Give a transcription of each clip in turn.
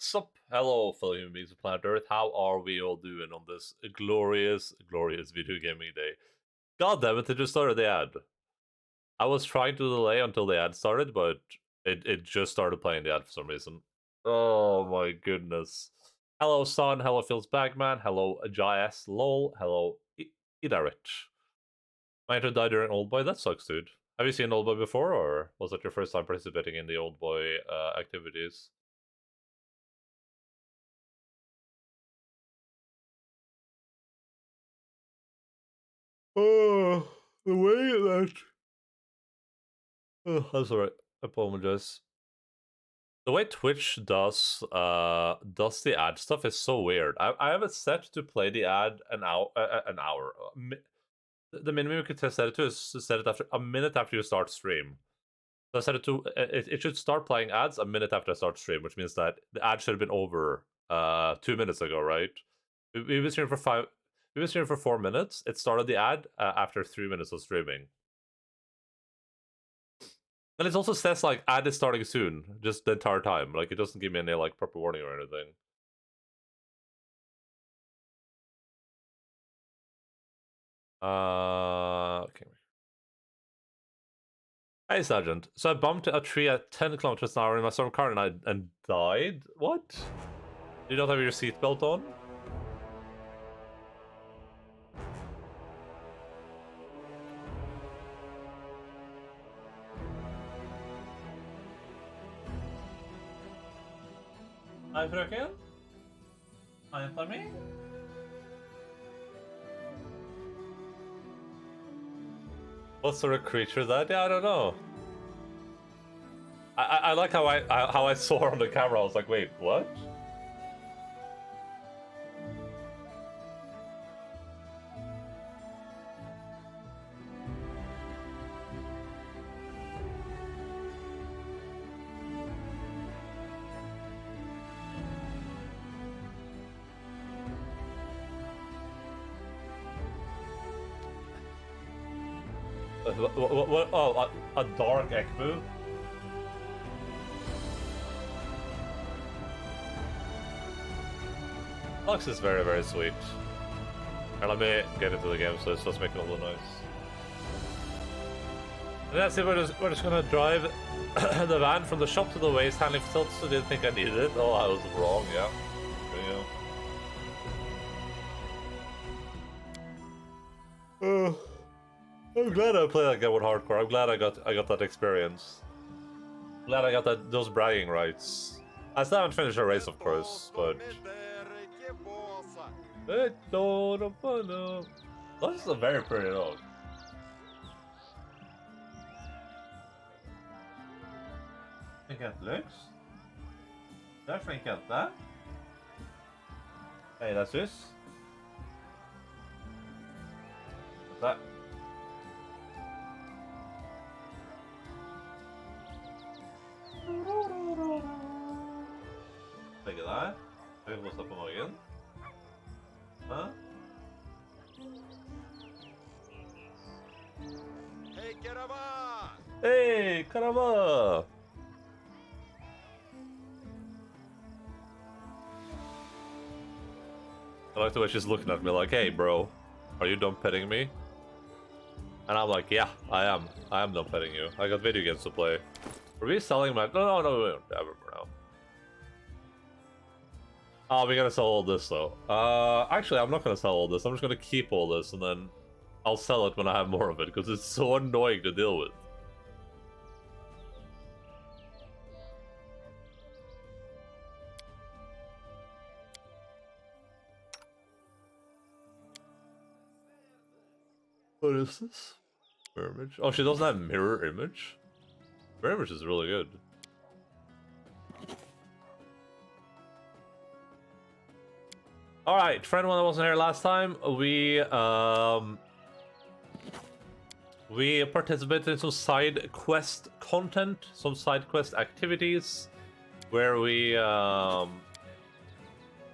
What's up? Hello, fellow human beings of planet Earth. How are we all doing on this glorious, glorious video gaming day? God damn it, it just started the ad. I was trying to delay until the ad started, but it just started playing the ad for some reason. Oh my goodness. Hello, Son. Hello, Phil's Bagman. Hello, JS Lol. Hello, Idarit. My intro died during Old Boy. That sucks, dude. Have you seen Old Boy before, or was that your first time participating in the Old Boy activities? Oh, the way that... Oh, that's alright. I apologize. The way Twitch does the ad stuff is so weird. I have it set to play the ad an hour. The minimum you could set it to is to set it after a minute after you start stream. So I set it to it should start playing ads a minute after I start stream, which means that the ad should have been over 2 minutes ago, right? We've been streaming for 5. We've been streaming for 4 minutes. It started the ad after 3 minutes of streaming. And it also says, like, ad is starting soon, just the entire time. Like, it doesn't give me any, like, proper warning or anything. Okay. Hey, Sergeant. So I bumped a tree at 10 kilometers an hour in my storm car and died? What? Do you not have your seatbelt on? Hei, frøken. Har jenta mi? What sort of creature is that? Yeah, I don't know. I like how I saw her on the camera. I was like, wait, what? What? Oh, a dark Ekbu? Lux is very, very sweet. And let me get into the game so it's just making all the noise. And that's it, we're just gonna drive the van from the shop to the waste handling facility, so didn't think I needed it. Oh, I was wrong, yeah. There you go. I'm glad I played that game with hardcore. I'm glad I got that experience. Glad I got those bragging rights. I still haven't finished a race, of course, but this is a very pretty dog. Flink looks. Där flink inte. Hej, där sys. Där. Begge der. Høy hosta på magen. Hæ? Hei, Karava! Hei, Karava! I like the way she's looking at me like, hey, bro, are you done petting me? And I'm like, yeah, I am. I am done petting you. I got video games to play. Are we selling my... No, we don't have it now. Oh, we gotta sell all this, though. Actually, I'm not gonna sell all this. I'm just gonna keep all this, and then I'll sell it when I have more of it, because it's so annoying to deal with. What is this? Mirror image? Oh, she doesn't have mirror image? Mirror image is really good. Alright, friend one that wasn't here last time, we participated in some side quest content, some side quest activities, where we,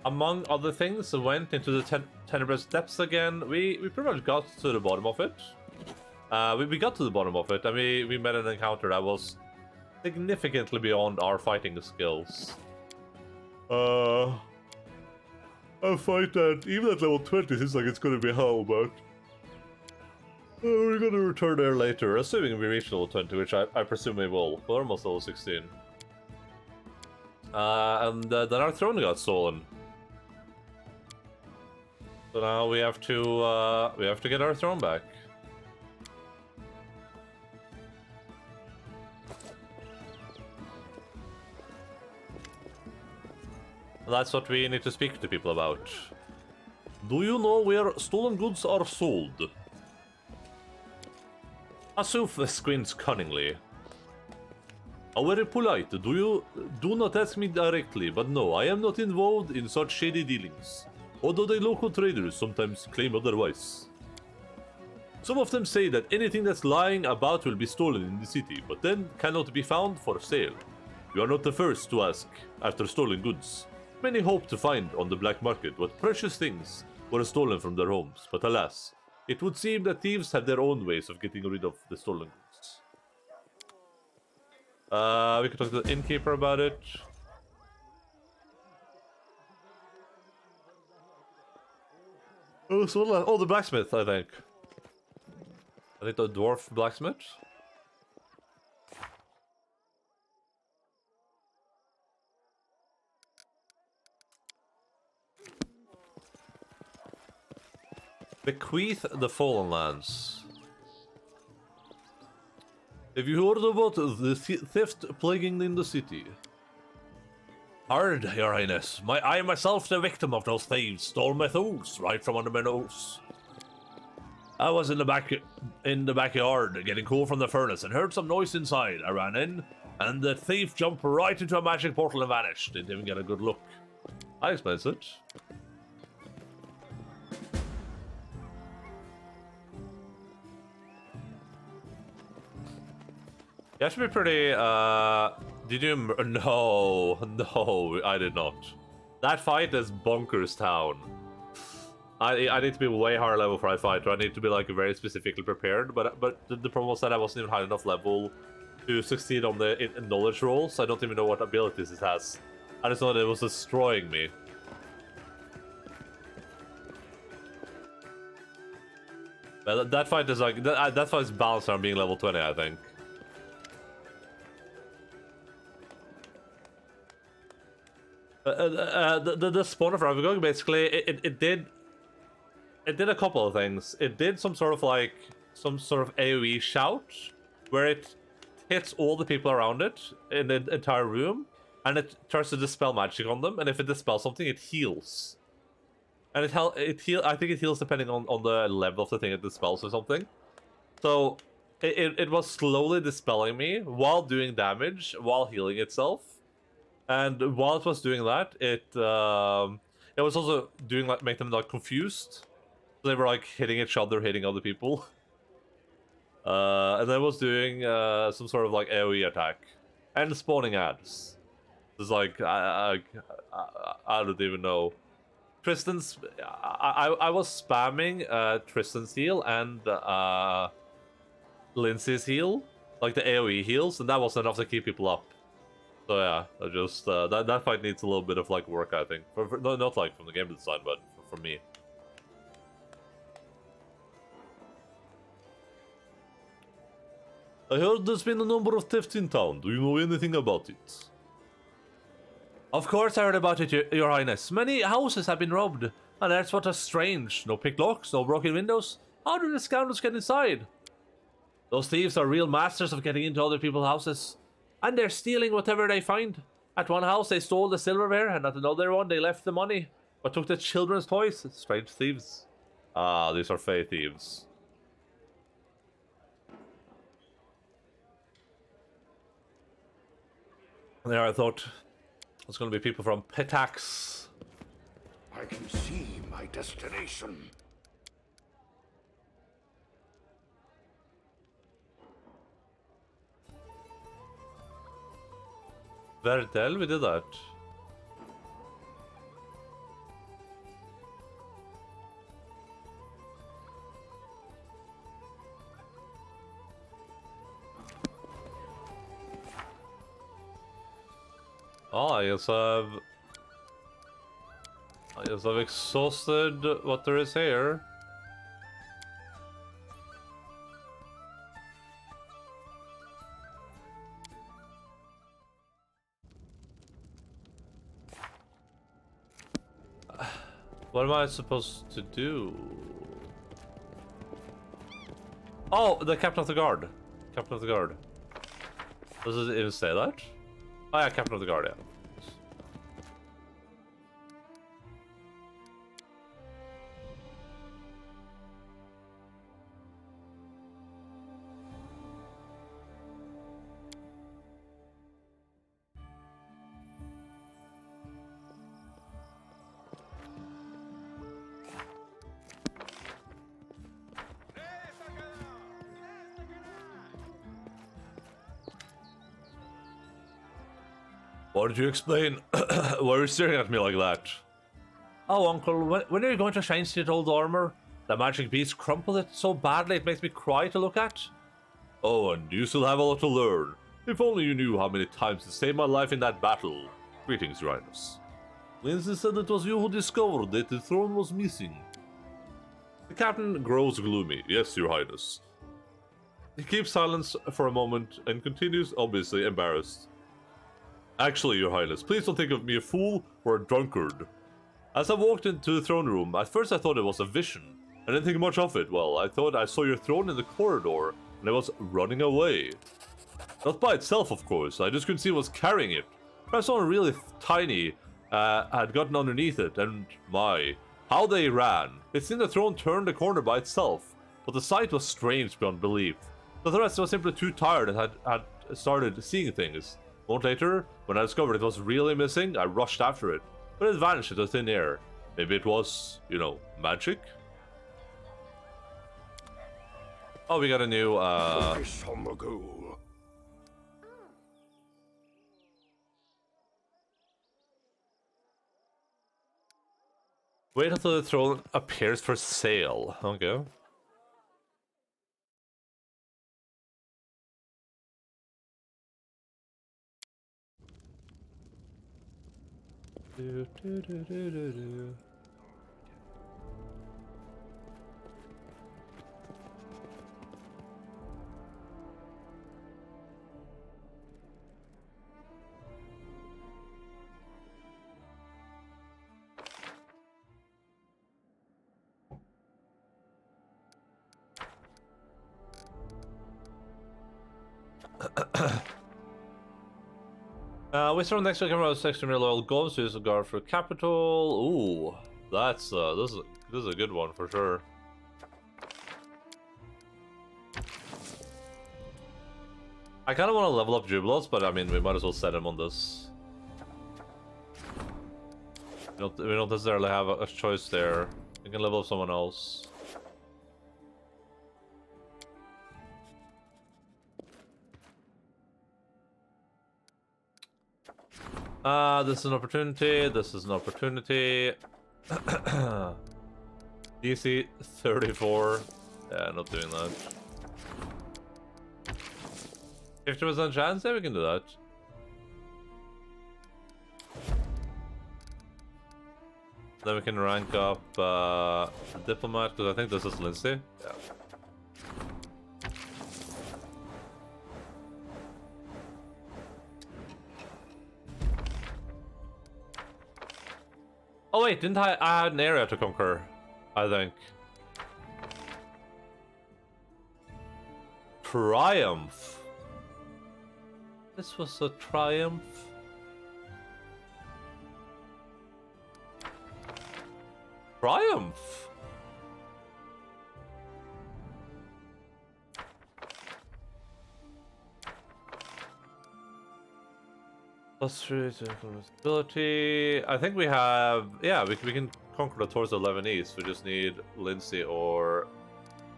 among other things, went into the tenebrous depths again. We pretty much got to the bottom of it. We got to the bottom of it, and we met an encounter that was significantly beyond our fighting skills. A fight that, even at level 20, seems like it's gonna be hell, but... we're gonna return there later, assuming we reach level 20, which I presume we will. We're almost level 16. And then our throne got stolen. So now we have to get our throne back. That's what we need to speak to people about. Do you know where stolen goods are sold? Asuf squints cunningly. How very polite. Do not ask me directly, but no, I am not involved in such shady dealings. Although the local traders sometimes claim otherwise. Some of them say that anything that's lying about will be stolen in the city, but then cannot be found for sale. You are not the first to ask after stolen goods. Many hope to find on the black market what precious things were stolen from their homes, but alas, it would seem that thieves have their own ways of getting rid of the stolen goods. We could talk to the innkeeper about it. Oh, the blacksmith, I think. I think the dwarf blacksmith. Bequeath the Fallen Lands. Have you heard about the theft plaguing in the city? Hard, Your Highness. I myself the victim of those thieves stole my tools right from under my nose. I was in the backyard getting cool from the furnace and heard some noise inside. I ran in, and the thief jumped right into a magic portal and vanished. Didn't even get a good look. I explains it. You have to be pretty, did you... No, I did not. That fight is bonkers town. I need to be way higher level for that fight, or I need to be, like, very specifically prepared, but the problem was that I wasn't even high enough level to succeed on the knowledge roll, so I don't even know what abilities it has. I just know that it was destroying me. But that fight is, like, that fight is balanced on being level 20, I think. The spawn of Ravagog, basically, it did a couple of things. It did some sort of AoE shout, where it hits all the people around it in the entire room, and it tries to dispel magic on them, and if it dispels something, it heals. And I think it heals depending on the level of the thing it dispels or something. So, it was slowly dispelling me, while doing damage, while healing itself. And while it was doing that, it was also doing make them confused. So they were hitting each other, hitting other people. And then it was doing some sort of AoE attack and spawning ads. It's I don't even know. Tristan's I was spamming Tristan's heal and Lindsay's heal, the AoE heals, and that was enough to keep people up. So yeah, I just that fight needs a little bit of work, I think. Not from the game design, but for me. I heard there's been a number of thefts in town. Do you know anything about it? Of course I heard about it, Your Highness. Many houses have been robbed, and that's what is strange. No picked locks, no broken windows. How do the scoundrels get inside? Those thieves are real masters of getting into other people's houses. And they're stealing whatever they find. At one house they stole the silverware, and at another one they left the money, but took the children's toys. Strange thieves. Ah, these are fey thieves. There, I thought it's going to be people from Petax. I can see my destination. Verdel, we did that. Oh, I guess I have Yes, I've exhausted what there is here. What am I supposed to do? Oh, the captain of the guard. Captain of the guard. Does it even say that? Oh yeah, captain of the guard, yeah. Why did you explain? Why are you staring at me like that? Oh, Uncle, when are you going to change the old armor? The magic beast crumpled it so badly it makes me cry to look at. Oh, and you still have a lot to learn. If only you knew how many times it saved my life in that battle. Greetings, Your Highness. Lindsay said it was you who discovered that the throne was missing. The captain grows gloomy. Yes, Your Highness. He keeps silence for a moment and continues, obviously embarrassed. Actually, Your Highness, please don't think of me a fool or a drunkard. As I walked into the throne room, at first I thought it was a vision. I didn't think much of it. Well, I thought I saw your throne in the corridor, and I was running away. Not by itself, of course. I just couldn't see what was carrying it. Perhaps someone really tiny had gotten underneath it, and my, how they ran. It seemed the throne turned the corner by itself, but the sight was strange beyond belief. The rest was simply too tired and had started seeing things. A moment later, when I discovered it was really missing, I rushed after it, but it vanished into thin air. Maybe it was, you know, magic? Oh, we got a new, Wait until the throne appears for sale. Okay. Do. We start next week about 60 million oil goals to use a guard for capital. Ooh, that's this is a good one for sure. I kind of want to level up Jubilos, but I mean we might as well set him on this. We don't necessarily have a choice there. We can level up someone else. This is an opportunity. This is an opportunity. DC 34. Yeah, not doing that. 50% chance? Yeah, we can do that. Then we can rank up Diplomat, because I think this is Lindsay. Yeah. Oh wait, didn't I had an area to conquer, I think. Triumph. This was a triumph. Triumph. +3 to ability. I think we have. Yeah, we can conquer the Torso 11 East. We just need Lindsay or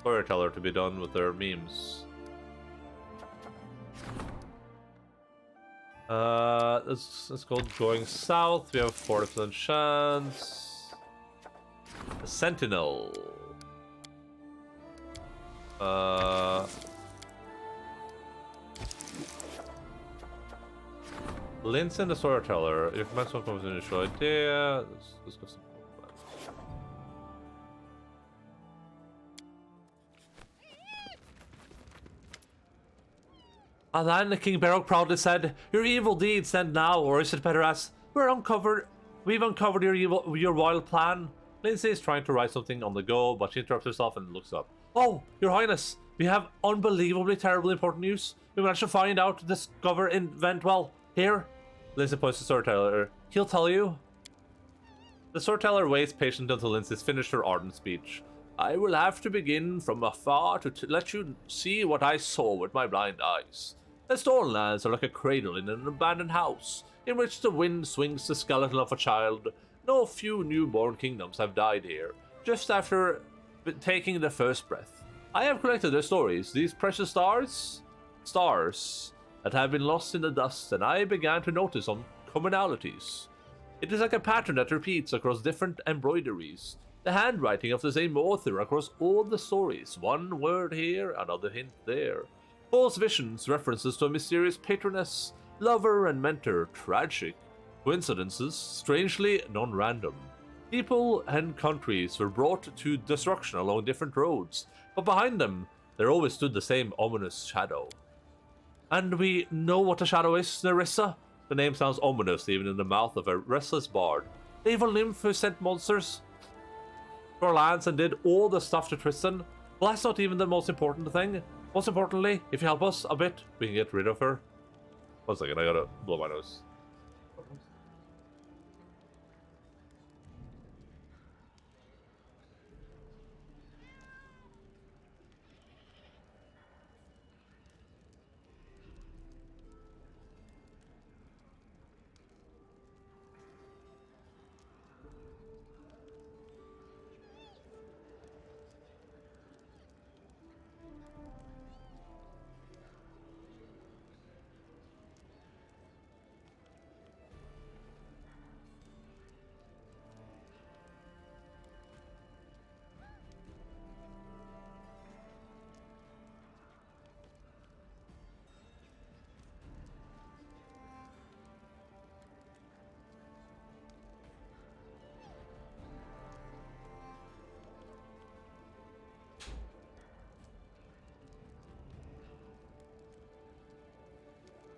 Storyteller to be done with their memes. Let's go going south. We have 40% chance. A Sentinel. Lindsay and the Storyteller. If maximum comes in initial idea, let's go some. And then King Barrow proudly said, "Your evil deeds end now, or is it better as we've uncovered your wild plan." Lindsay is trying to write something on the go, but she interrupts herself and looks up. "Oh, Your Highness, we have unbelievably terribly important news. We managed to find out, discover, invent, well, here." Lindsay points to the storyteller. "He'll tell you." The storyteller waits patiently until Lindsay's finished her ardent speech. "I will have to begin from afar to let you see what I saw with my blind eyes. The stone lands are like a cradle in an abandoned house, in which the wind swings the skeleton of a child. No few newborn kingdoms have died here, just after taking their first breath. I have collected their stories, these precious stars that have been lost in the dust, and I began to notice some commonalities. It is like a pattern that repeats across different embroideries. The handwriting of the same author across all the stories, one word here, another hint there. False visions, references to a mysterious patroness, lover and mentor, tragic. Coincidences, strangely non-random. People and countries were brought to destruction along different roads, but behind them, there always stood the same ominous shadow." "And we know what the shadow is, Nerissa?" The name sounds ominous even in the mouth of a restless bard. "The evil nymph who sent monsters to our lands and did all the stuff to Tristan? Well, that's not even the most important thing. Most importantly, if you help us a bit, we can get rid of her." One second, I gotta blow my nose.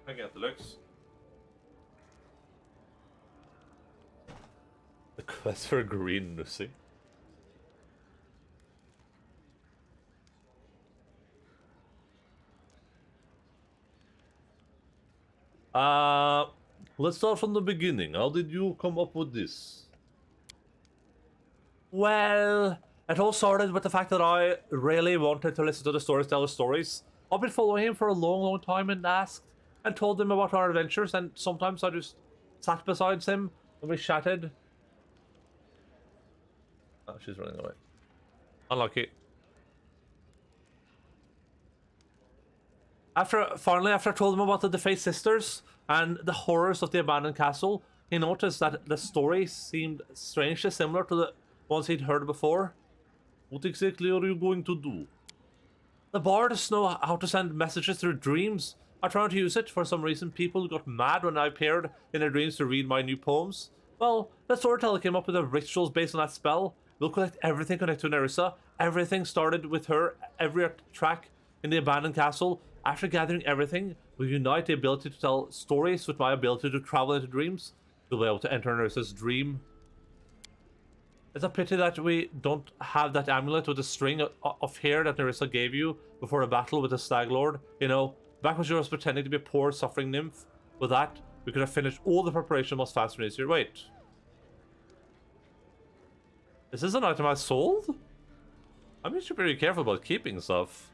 I get the looks. The quest for green Lucy. Let's start from the beginning. How did you come up with this? Well, it all started with the fact that I really wanted to listen to the storyteller's stories. I've been following him for a long time and asked and told him about our adventures, and sometimes I just sat beside him and we chatted. Oh, she's running away. Unlucky. After I told him about the defaced sisters and the horrors of the abandoned castle, he noticed that the story seemed strangely similar to the ones he'd heard before. "What exactly are you going to do?" "The bards know how to send messages through dreams. I tried to use it. For some reason, people got mad when I appeared in their dreams to read my new poems. Well, the storyteller came up with the rituals based on that spell. We'll collect everything connected to Nerissa. Everything started with her, every track in the abandoned castle. After gathering everything, we'll unite the ability to tell stories with my ability to travel into dreams. We'll be able to enter Nerissa's dream." It's a pity that we don't have that amulet with the string of hair that Nerissa gave you before a battle with the Stag Lord. You know, back when she was pretending to be a poor, suffering nymph. With that, we could have finished all the preparation much faster and easier. Wait. Is this an item I sold? I mean, you should be very careful about keeping stuff.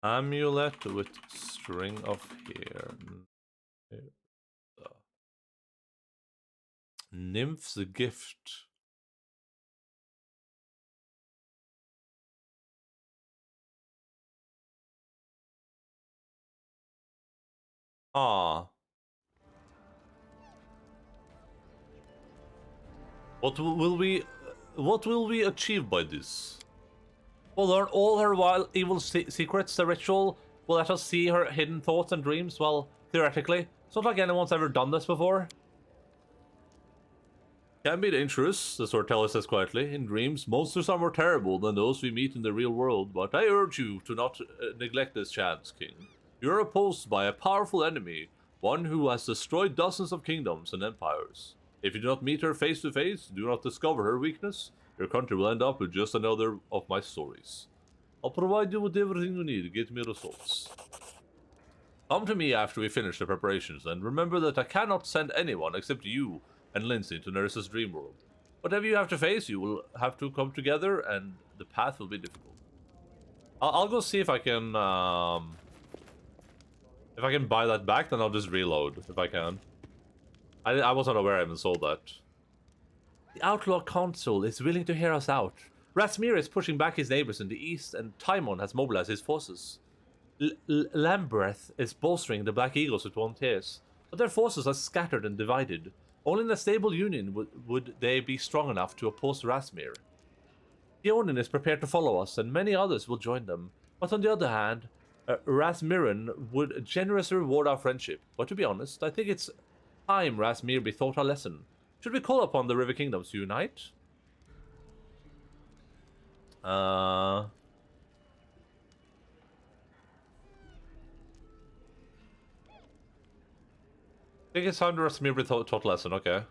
Amulet with string of hair. Nymph's gift. Ah. What will we achieve by this? We'll learn all her wild evil secrets. The ritual will let us see her hidden thoughts and dreams. Well, theoretically, It's not like anyone's ever done this before. Can be dangerous, the storyteller says quietly. In dreams, monsters are more terrible than those we meet in the real world, but I urge you to not neglect this chance, King. You are opposed by a powerful enemy, one who has destroyed dozens of kingdoms and empires. If you do not meet her face to face, do not discover her weakness, your country will end up with just another of my stories. I'll provide you with everything you need to get me results. Come to me after we finish the preparations, and remember that I cannot send anyone except you and Lindsay to Nurse's dream world. Whatever you have to face, you will have to come together, and the path will be difficult. I'll go see if I can buy that back, then I'll just reload if I can. I wasn't aware I even sold that. The Outlaw Consul is willing to hear us out. Rasmir is pushing back his neighbors in the east, and Timon has mobilized his forces. Lambreth is bolstering the Black Eagles with volunteers, but their forces are scattered and divided. Only in a stable union would they be strong enough to oppose Rasmir. Theonin is prepared to follow us, and many others will join them. But on the other hand, Rasmirin would generously reward our friendship. But to be honest, I think it's time Rasmir be taught a lesson. Should we call upon the River Kingdoms to unite? I think it's time to Rasmir be taught a lesson, okay.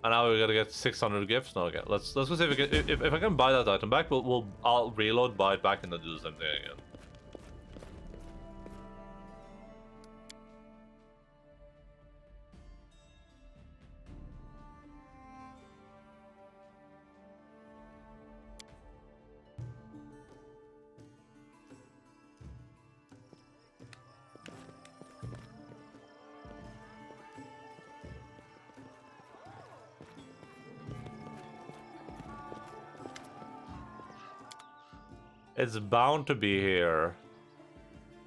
And now we gotta get 600 gifts. No, okay. Let's go see if we can, if I can buy that item back. I'll reload, buy it back, and then do the same thing again. It's bound to be here.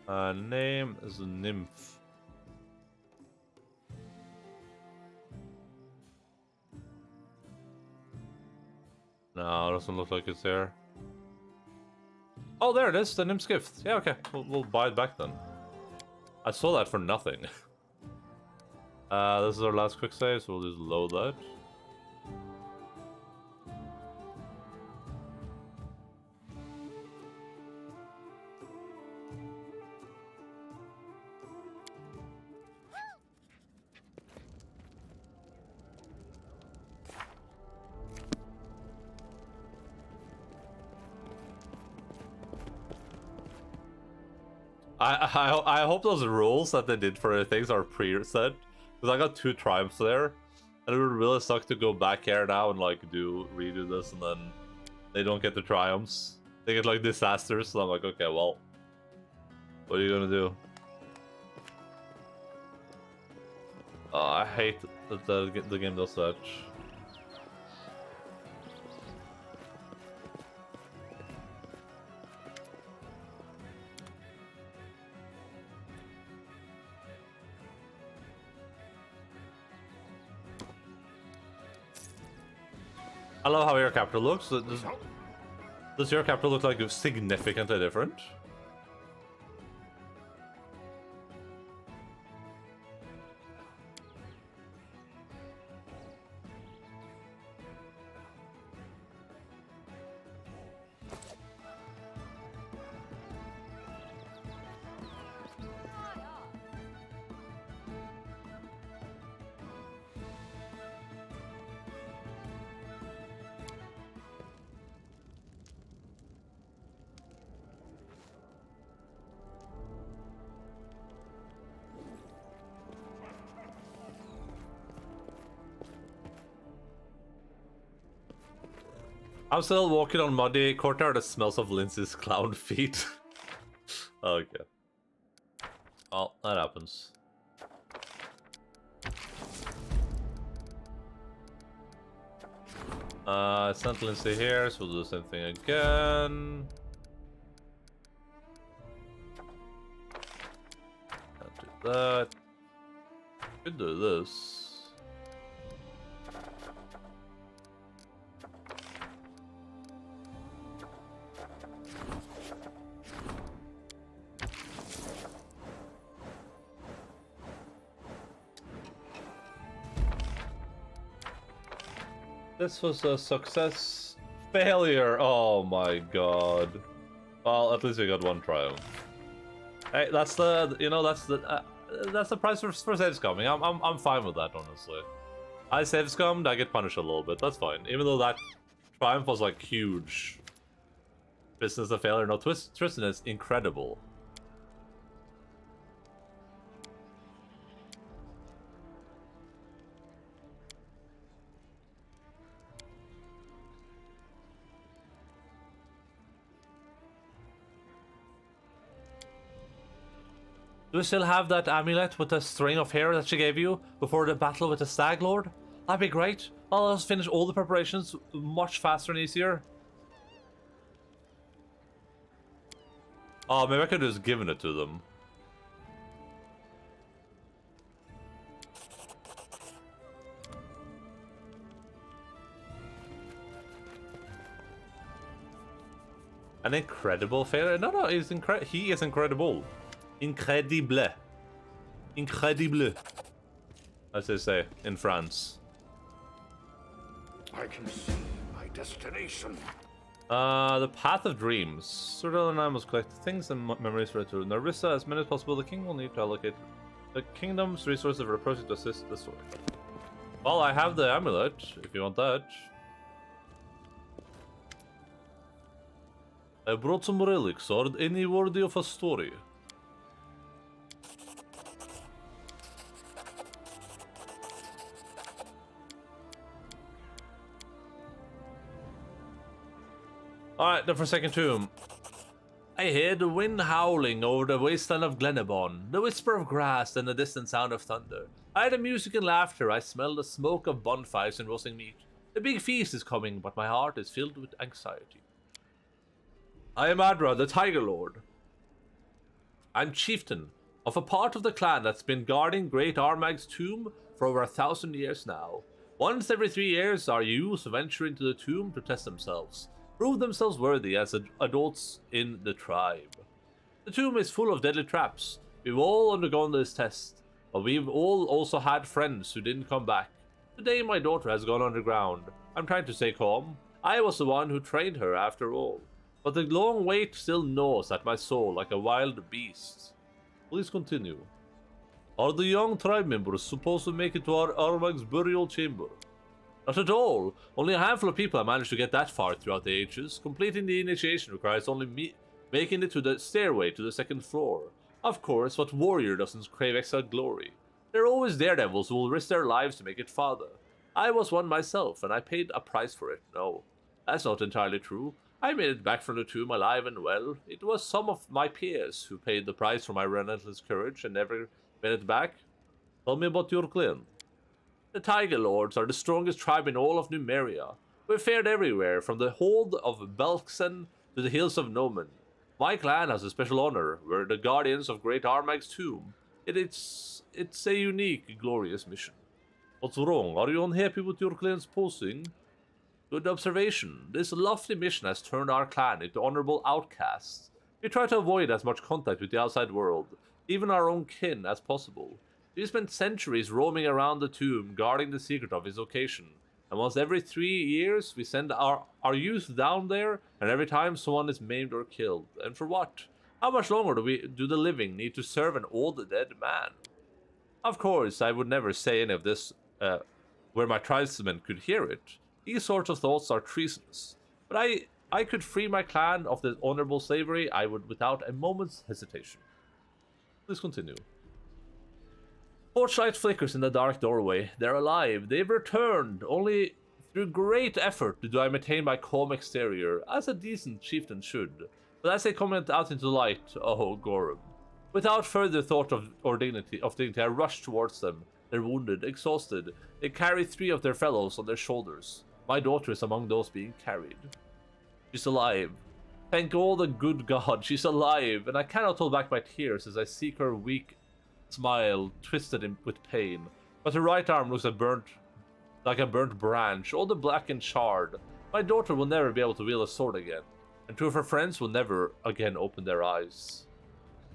Name is Nymph. No, it doesn't look like it's there. Oh, there it is, the Nymph's Gift. Yeah, okay, we'll buy it back then. I saw that for nothing. This is our last quick save, so we'll just load that. I hope those rules that they did for things are pre-set, because I got 2 triumphs there, and it would really suck to go back here now and like redo this, and then they don't get the triumphs. They get like disasters, so I'm like, okay, well, what are you gonna do? I hate that the game does that. I love how your capital looks. Does your capital look like significantly different? I'm still walking on muddy courtyard that smells of Lindsay's clown feet. Okay. Oh, that happens. I sent Lindsay here, so we'll do the same thing again. Can't do that. Could do this. This was a success. Failure. Oh my god. Well, at least we got one triumph. Hey, that's the that's the price for save scumming. I'm fine with that, honestly. I save scummed, I get punished a little bit. That's fine. Even though that triumph was like huge. Business a failure. No, Tristan is incredible. Do you still have that amulet with the string of hair that she gave you before the battle with the Stag Lord? That'd be great. I'll just finish all the preparations much faster and easier. Oh, maybe I could have just given it to them. An incredible failure? No, he is incredible. Incredible. Incredible. As they say in France. I can see my destination. The Path of Dreams. Cyril and I must collect things and memories for it to Narissa. As many as possible, the king will need to allocate the kingdom's resources for a person to assist the story. Well, I have the amulet, if you want that. I brought some relics, or any worthy of a story. Alright, the Forsaken Tomb. I hear the wind howling over the wasteland of Glenabon, the whisper of grass and the distant sound of thunder. I hear the music and laughter, I smell the smoke of bonfires and roasting meat. The big feast is coming, but my heart is filled with anxiety. I am Adra, the Tiger Lord. I'm chieftain of a part of the clan that's been guarding Great Armag's tomb for over 1,000 years now. Once every 3 years, our youths venture into the tomb to test themselves, prove themselves worthy as adults in the tribe. The tomb is full of deadly traps. We've all undergone this test, but we've all also had friends who didn't come back. Today my daughter has gone underground. I'm trying to stay calm. I was the one who trained her after all. But the long wait still gnaws at my soul like a wild beast. Please continue. Are the young tribe members supposed to make it to our Armag's burial chamber? Not at all. Only a handful of people have managed to get that far throughout the ages. Completing the initiation requires only making it to the stairway to the second floor. Of course, what warrior doesn't crave extra glory? There are always daredevils who will risk their lives to make it farther. I was one myself, and I paid a price for it. No, that's not entirely true. I made it back from the tomb alive and well. It was some of my peers who paid the price for my relentless courage and never made it back. Tell me about your clan. The Tiger Lords are the strongest tribe in all of Numeria. We've fared everywhere, from the hold of Belkzen to the hills of Nomen. My clan has a special honor. We're the guardians of Great Armag's tomb. It's a unique, glorious mission. What's wrong? Are you unhappy with your clan's posting? Good observation. This lofty mission has turned our clan into honorable outcasts. We try to avoid as much contact with the outside world, even our own kin, as possible. We spent centuries roaming around the tomb, guarding the secret of its location. And once every 3 years, we send our youth down there, and every time someone is maimed or killed. And for what? How much longer do the living need to serve an old dead man? Of course, I would never say any of this where my tribesmen could hear it. These sorts of thoughts are treasonous. But I could free my clan of this honorable slavery, I would without a moment's hesitation. Please continue. Torchlight flickers in the dark doorway. They're alive. They've returned. Only through great effort do I maintain my calm exterior, as a decent chieftain should. But as they come out into the light, oh, Gorum. Without further thought of dignity, I rush towards them. They're wounded, exhausted. They carry 3 of their fellows on their shoulders. My daughter is among those being carried. She's alive. Thank all the good God, she's alive, and I cannot hold back my tears as I seek her weak smile, twisted with pain. But her right arm looks like a burnt branch, all the black and charred. My daughter will never be able to wield a sword again, and 2 of her friends will never again open their eyes.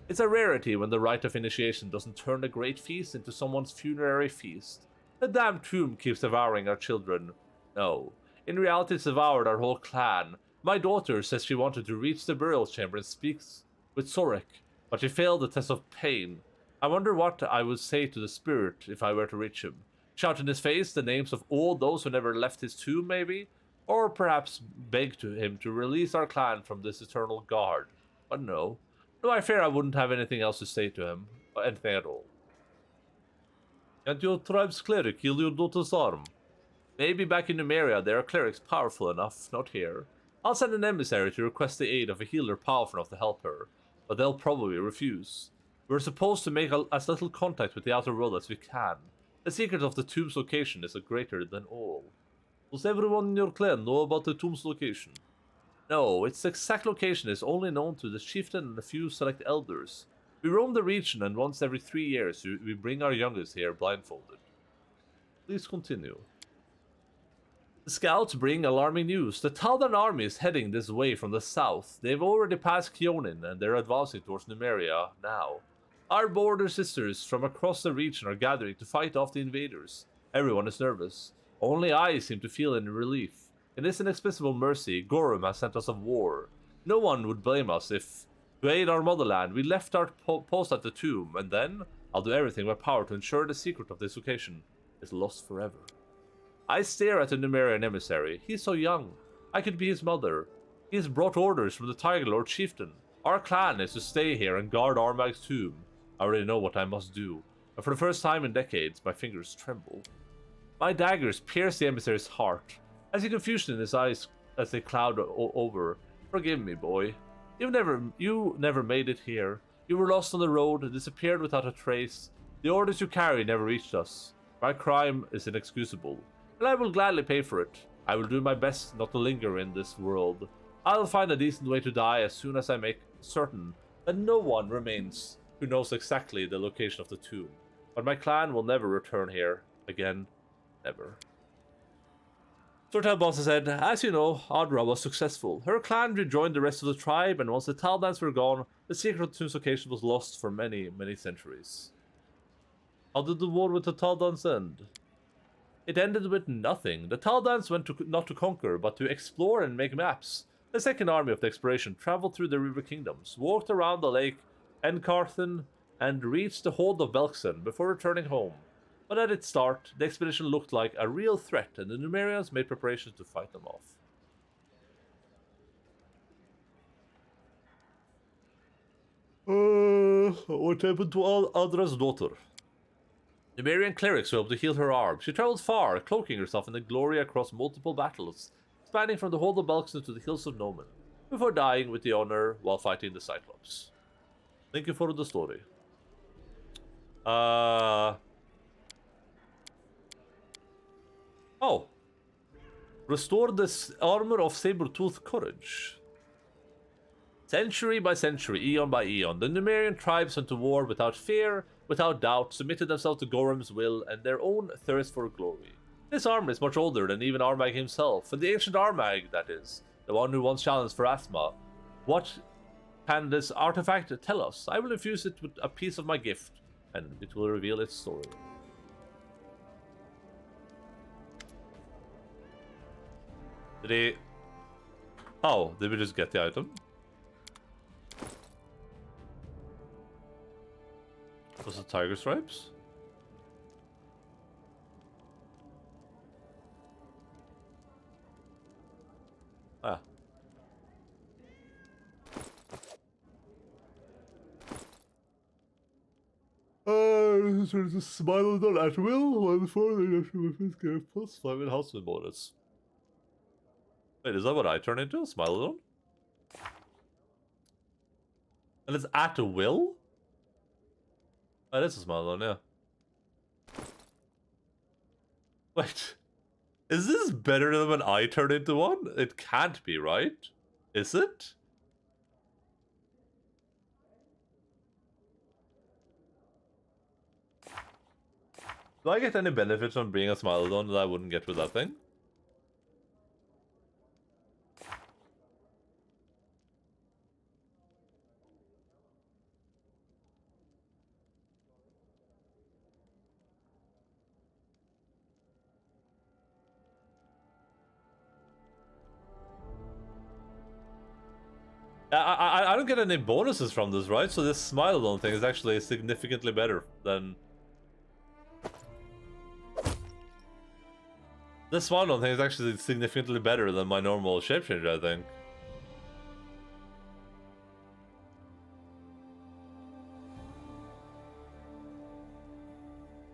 It's a rarity when the rite of initiation doesn't turn a great feast into someone's funerary feast. The damned tomb keeps devouring our children. No. In reality, it's devoured our whole clan. My daughter says she wanted to reach the burial chamber and speaks with Sorek, but she failed the test of pain. I wonder what I would say to the spirit if I were to reach him. Shout in his face the names of all those who never left his tomb, maybe? Or perhaps beg to him to release our clan from this eternal guard. But no. No, I fear I wouldn't have anything else to say to him, or anything at all. And your tribe's cleric heal your daughter's arm. Maybe back in Numeria there are clerics powerful enough, not here. I'll send an emissary to request the aid of a healer powerful enough to help her, but they'll probably refuse. We're supposed to make as little contact with the outer world as we can. The secret of the tomb's location is greater than all. Does everyone in your clan know about the tomb's location? No, its exact location is only known to the chieftain and a few select elders. We roam the region, and once every 3 years we bring our youngest here blindfolded. Please continue. The scouts bring alarming news. The Taldan army is heading this way from the south. They've already passed Kionin and they're advancing towards Numeria now. Our border sisters from across the region are gathering to fight off the invaders. Everyone is nervous. Only I seem to feel any relief. In this inexplicable mercy, Gorum has sent us a war. No one would blame us if, to aid our motherland, we left our post at the tomb, and then I'll do everything in my power to ensure the secret of this location is lost forever. I stare at the Numerian emissary. He's so young. I could be his mother. He has brought orders from the Tiger Lord Chieftain. Our clan is to stay here and guard Armag's tomb. I already know what I must do, and for the first time in decades, my fingers tremble. My daggers pierce the emissary's heart. I see confusion in his eyes as they cloud over. Forgive me, boy. You never made it here. You were lost on the road, disappeared without a trace. The orders you carry never reached us. My crime is inexcusable, and I will gladly pay for it. I will do my best not to linger in this world. I'll find a decent way to die as soon as I make certain that no one remains who knows exactly the location of the tomb. But my clan will never return here again. Never. Sortel Bossa said, as you know, Adra was successful. Her clan rejoined the rest of the tribe, and once the Taldans were gone, the secret of the tomb's location was lost for many, many centuries. How did the war with the Taldans end? It ended with nothing. The Taldans went not to conquer, but to explore and make maps. The second army of the exploration traveled through the river kingdoms, walked around the lake Enkarthen, and reached the hold of Belkzen before returning home. But at its start, the expedition looked like a real threat, and the Numerians made preparations to fight them off. What happened to Adra's daughter? Numerian clerics were able to heal her arm. She traveled far, cloaking herself in the glory across multiple battles, spanning from the hold of Belkzen to the hills of Nomen, before dying with the honor while fighting the Cyclops. Thank you for the story. Oh. Restore this armor of saber-tooth courage. Century by century, eon by eon, the Numerian tribes went to war without fear, without doubt, submitted themselves to Gorum's will and their own thirst for glory. This armor is much older than even Armag himself, and the ancient Armag, that is, the one who once challenged for Asma. What can this artifact tell us? I will infuse it with a piece of my gift, and it will reveal its story. Did he... Oh, did we just get the item? Was it tiger stripes? Ah. There's a smile on at will. One for the national defense get +5 in household bonus. Wait, is that what I turn into? Smilodon? And it's at will? Oh, it is a Smilodon, yeah. Wait. Is this better than when I turn into one? It can't be, right? Is it? Do I get any benefits from being a Smilodon that I wouldn't get with that thing? I don't get any bonuses from this, right? So this smile alone thing is actually significantly better than... This smile alone thing is actually significantly better than my normal shape change, I think.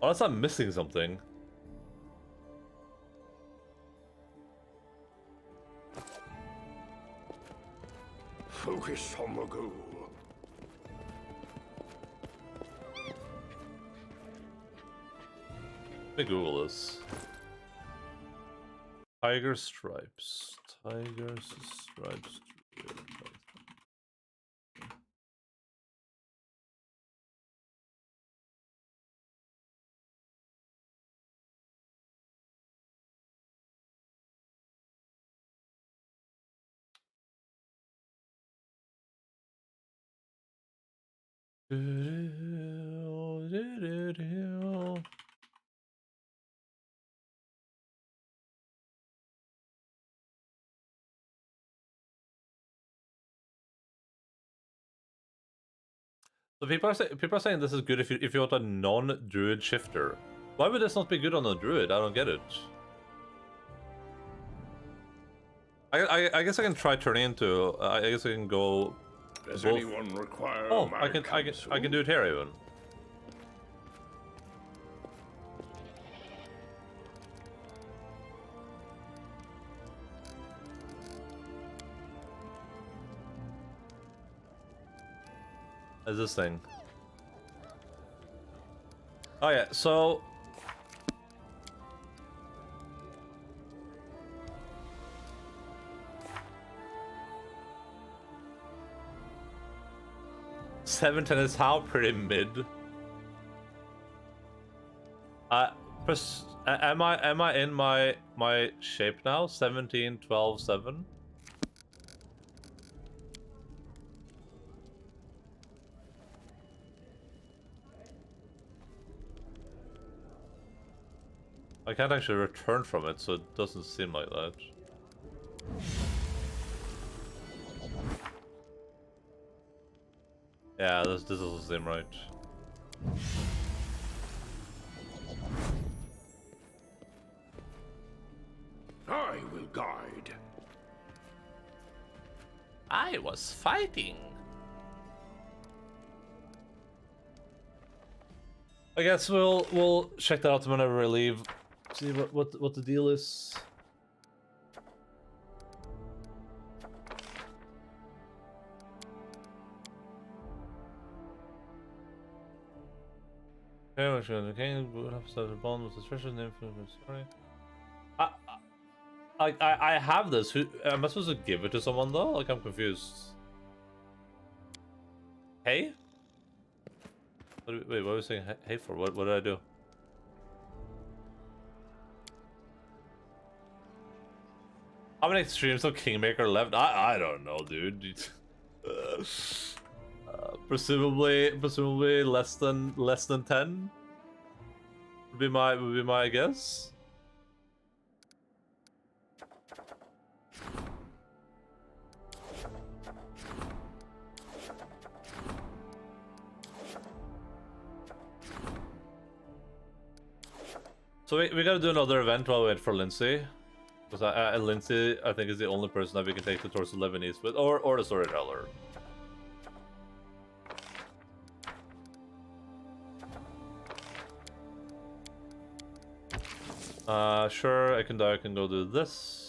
Unless I'm missing something. Focus on the goal. Let me Google this. Tiger stripes. Tiger stripes. So people are saying this is good if you want a non-druid shifter. Why would this not be good on a druid? I don't get it. I guess I can try turning into. I guess I can go. Does both... anyone require? Oh, my I can do it here even. Is this thing? Oh yeah, so 710 is how pretty mid. Am I in my shape now? 17, 12, 7. I can't actually return from it, so it doesn't seem like that. Yeah, this doesn't seem right. I will guide. I was fighting. I guess we'll check that out whenever we leave. See what the deal is. Okay, we're sure the king would have started a bond with the treasure name for sorry. I have this. Who am I supposed to give it to someone though? Like I'm confused. Hey? Wait, what was I saying hey for? What did I do? How many streams of Kingmaker left? I don't know, dude. Presumably less than 10 would be my guess. So we gotta do another event while we wait for Lindsay. Because Lindsay, I think, is the only person that we can take to towards the Lebanese with, or the storyteller. Sure, I can go do this.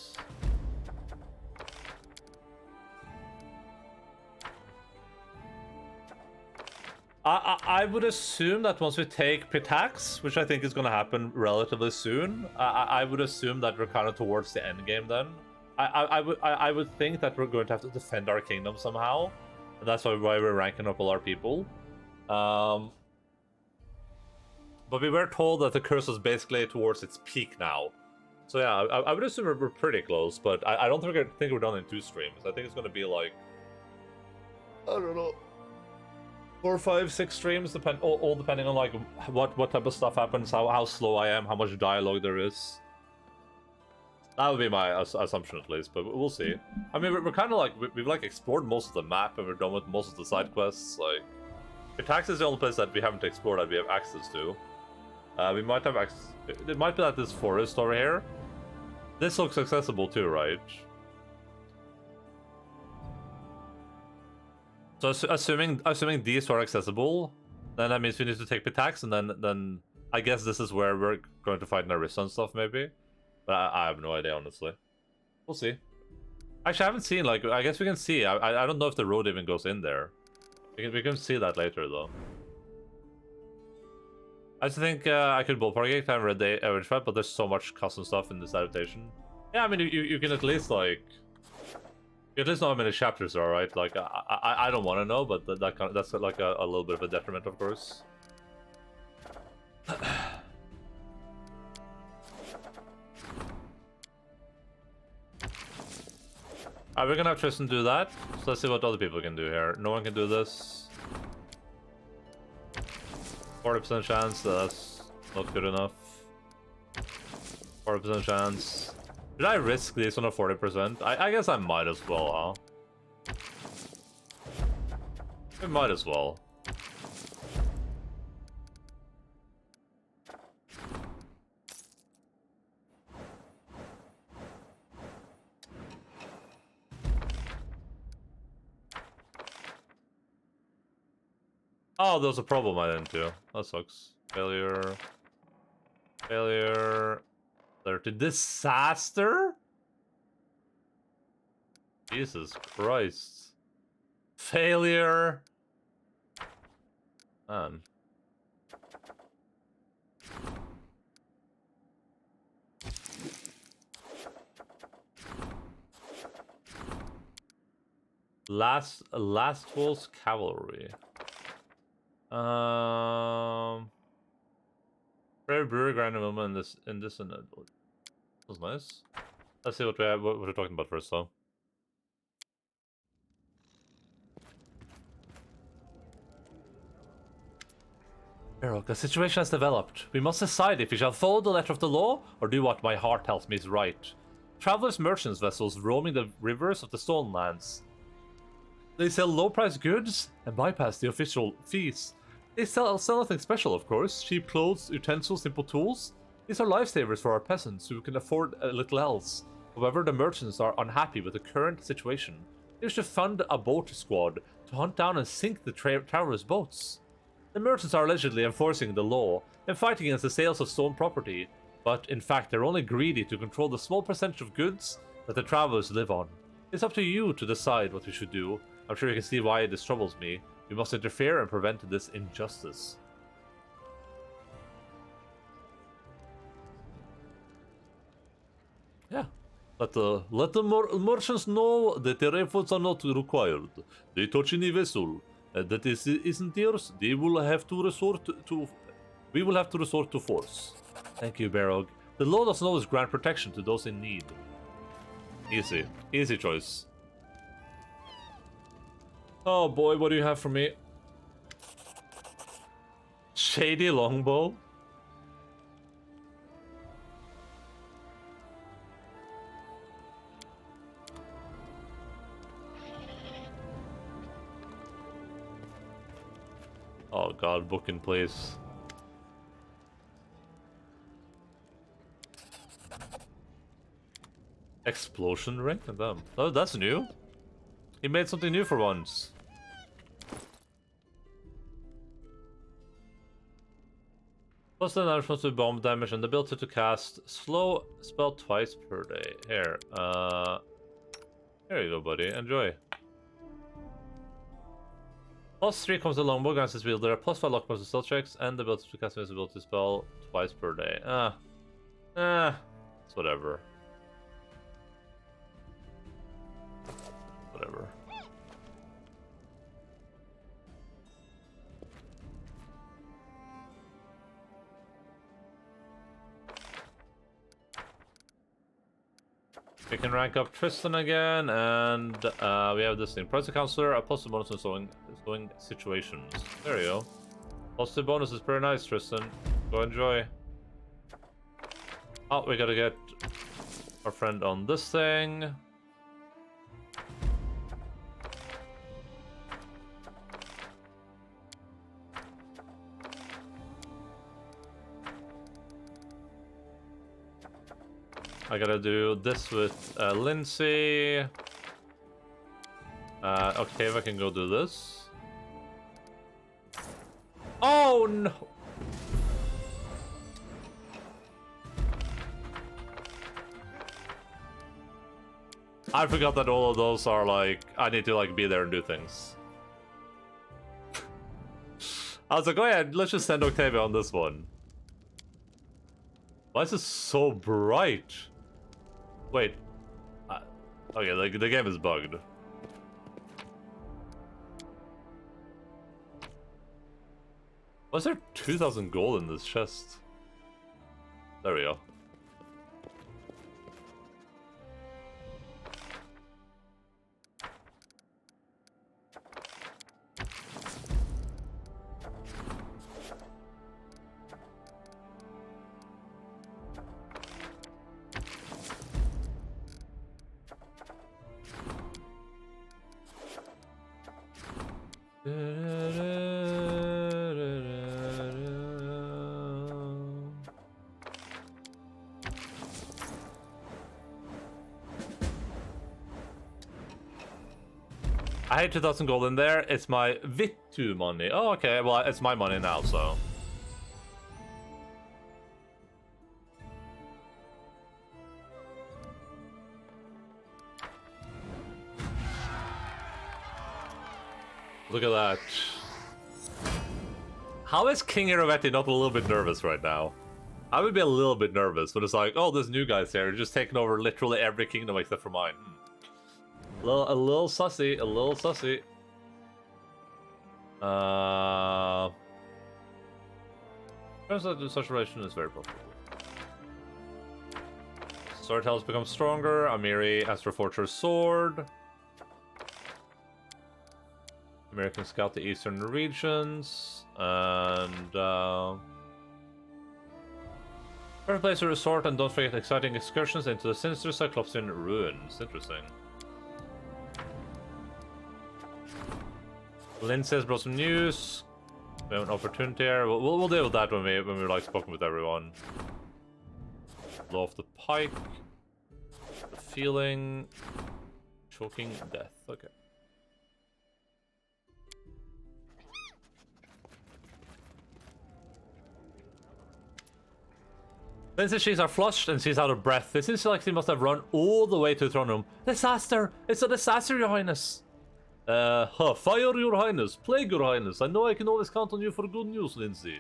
I would assume that once we take Pitax, which I think is going to happen relatively soon, I would assume that we're kind of towards the end game then. I would think that we're going to have to defend our kingdom somehow, and that's why we're ranking up all our people. But we were told that the curse was basically towards its peak now. So yeah, I would assume we're pretty close, but I don't think we're done in 2 streams. I think it's going to be like, I don't know, 4, 5, 6 streams, all depending on like what type of stuff happens, how slow I am, how much dialogue there is. That would be my assumption at least, but we'll see. I mean, we're kind of like we've like explored most of the map and we're done with most of the side quests. Like, Itax is the only place that we haven't explored that we have access to. We might have access. It might be that this forest over here. This looks accessible too, right? So assuming these are accessible, then that means we need to take Pitax, and then I guess this is where we're going to fight Narissa and stuff, maybe. But I have no idea, honestly. We'll see. Actually, I haven't seen, like, I guess we can see. I don't know if the road even goes in there. We can see that later, though. I just think I could ballpark it. I haven't read the average fight, but there's so much custom stuff in this adaptation. Yeah, I mean, you can at least, like... You at least know how many chapters there are, right? Like, I don't want to know, but that's like a little bit of a detriment, of course. Alright, we're gonna have Tristan do that. So let's see what other people can do here. No one can do this. 40% chance, that's not good enough. 40% chance. Should I risk these on a 40%? I guess I might as well, huh? I might as well. Oh, there's a problem I didn't do. That sucks. Failure. Failure. 30. Disaster? Jesus Christ. Failure. Man. Last Wolf's Cavalry. Very brewery grinding moment in this and that. That was nice. Let's see what we're talking about first, though. Erok, a situation has developed. We must decide if we shall follow the letter of the law or do what my heart tells me is right. Travelers' merchants vessels roaming the rivers of the Stolen Lands. They sell low-priced goods and bypass the official fees. They sell nothing special, of course. Cheap clothes, utensils, simple tools. These are lifesavers for our peasants who can afford a little else. However, the merchants are unhappy with the current situation. They wish to fund a boat squad to hunt down and sink the travelers' boats. The merchants are allegedly enforcing the law and fighting against the sales of stolen property, but in fact they're only greedy to control the small percentage of goods that the travelers live on. It's up to you to decide what we should do. I'm sure you can see why this troubles me. We must interfere and prevent this injustice. Yeah. Let the merchants know that their efforts are not required. They touch any vessel that isn't theirs, they will have to resort to... We will have to resort to force. Thank you, Barog. The law doesn't always grant protection to those in need. Easy. Easy choice. Oh boy, what do you have for me? Shady longbow? Oh god, book in place. Explosion ring? Damn. Oh, that's new. He made something new for once. Plus the damage to bomb damage and the ability to cast slow spell twice per day. Here, here you go, buddy. Enjoy. +3 comes to longbow against his wielder. +5 lock plus stealth checks and the ability to cast invisibility spell twice per day. It's whatever. Whatever. We can rank up Tristan again, and we have this thing. Price counselor, a positive bonus on sewing situations. There you go. Positive bonus is pretty nice, Tristan. Go enjoy. Oh, we gotta get our friend on this thing. I gotta do this with Lindsay. Octavia can go do this. Oh no! I forgot that all of those are like, I need to like be there and do things. I was like, oh yeah, let's just send Octavia on this one. Why is this so bright? Wait. Okay, like the game is bugged. Was there 2,000 gold in this chest? There we go. I had 2,000 gold in there. It's my Vittu money. Oh, okay. Well, it's my money now, so. Look at that. How is King Iravetti not a little bit nervous right now? I would be a little bit nervous, but it's like, oh, this new guy's here, just taking over literally every kingdom except for mine. A little sussy, a little sussy. Turns out such relation is very profitable. Storytellers become stronger. Amiri Astro Fortress Sword. American scout the eastern regions. And perfect place to resort, and don't forget exciting excursions into the sinister Cyclopsian ruins. Interesting. Lynn says brought some news. We have an opportunity here. We'll deal with that when we're like spoken with everyone. Blow off the pike. The feeling. Choking death. Okay. Then says she's are flushed and she's out of breath. It seems like she must have run all the way to the throne room. Disaster! It's a disaster, Your Highness! Fire, Your Highness! Plague, Your Highness! I know I can always count on you for good news, Lindsay.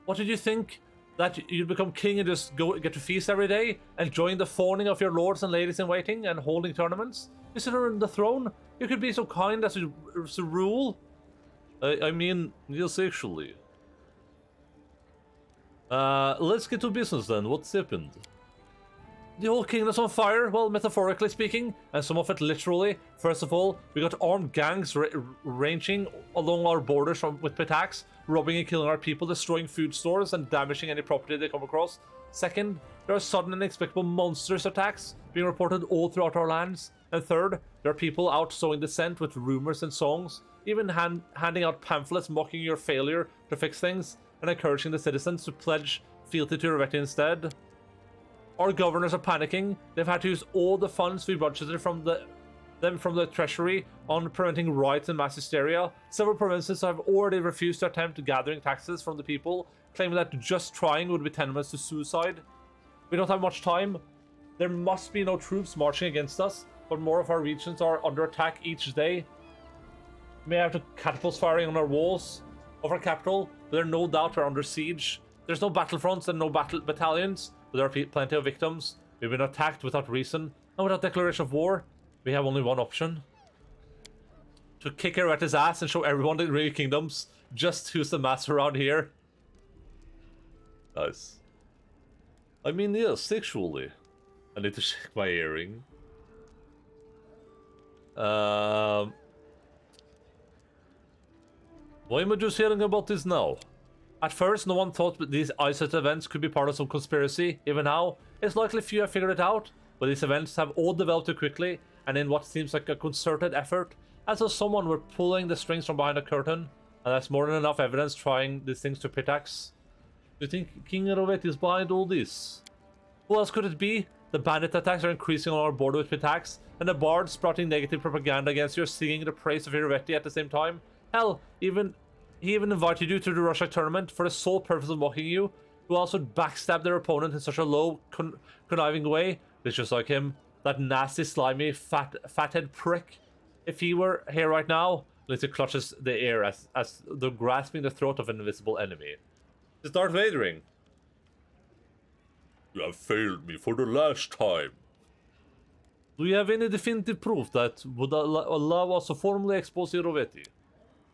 What did you think? That you'd become king and just get to feast every day? Enjoying the fawning of your lords and ladies in waiting and holding tournaments? You sit on the throne? You could be so kind as to rule? I mean, yes, actually. Let's get to business then. What's happened? The whole kingdom's on fire, well, metaphorically speaking, and some of it literally. First of all, we got armed gangs ranging along our borders with attacks, robbing and killing our people, destroying food stores, and damaging any property they come across. Second, there are sudden and inexplicable monstrous attacks being reported all throughout our lands. And third, there are people out sowing dissent with rumors and songs, even handing out pamphlets mocking your failure to fix things, and encouraging the citizens to pledge fealty to Iravetti instead. Our governors are panicking. They've had to use all the funds we budgeted from the treasury on preventing riots and mass hysteria. Several provinces have already refused to attempt gathering taxes from the people, claiming that just trying would be tantamount to suicide. We don't have much time. There must be no troops marching against us, but more of our regions are under attack each day. We may have to catapults firing on our walls of our capital, but there's no doubt we're under siege. There's no battlefronts and no battalions, but there are plenty of victims. We've been attacked without reason, and without declaration of war, we have only one option. To kick Iravetti's ass and show everyone the real kingdoms just who's the master around here. Nice. I mean, yeah, sexually. I need to check my earring. Why am I just hearing about this now? At first, no one thought that these isolated events could be part of some conspiracy. Even now, it's likely few have figured it out, but these events have all developed too quickly, and in what seems like a concerted effort, as though someone were pulling the strings from behind a curtain, and that's more than enough evidence trying these things to pitax. Do you think King Rovet is behind all this? Who else could it be? The bandit attacks are increasing on our border with pitax, and the bards sprouting negative propaganda against you are singing the praise of Hirovetti at the same time. Hell, he even invited you to the Russia tournament for the sole purpose of mocking you, who also backstabbed their opponent in such a low, conniving way. It's just like him, that nasty, slimy, fathead prick. If he were here right now, Lindsay clutches the air as though grasping the throat of an invisible enemy. It's Darth Vadering. You have failed me for the last time. Do you have any definitive proof that would allow us to formally expose Hirovetti?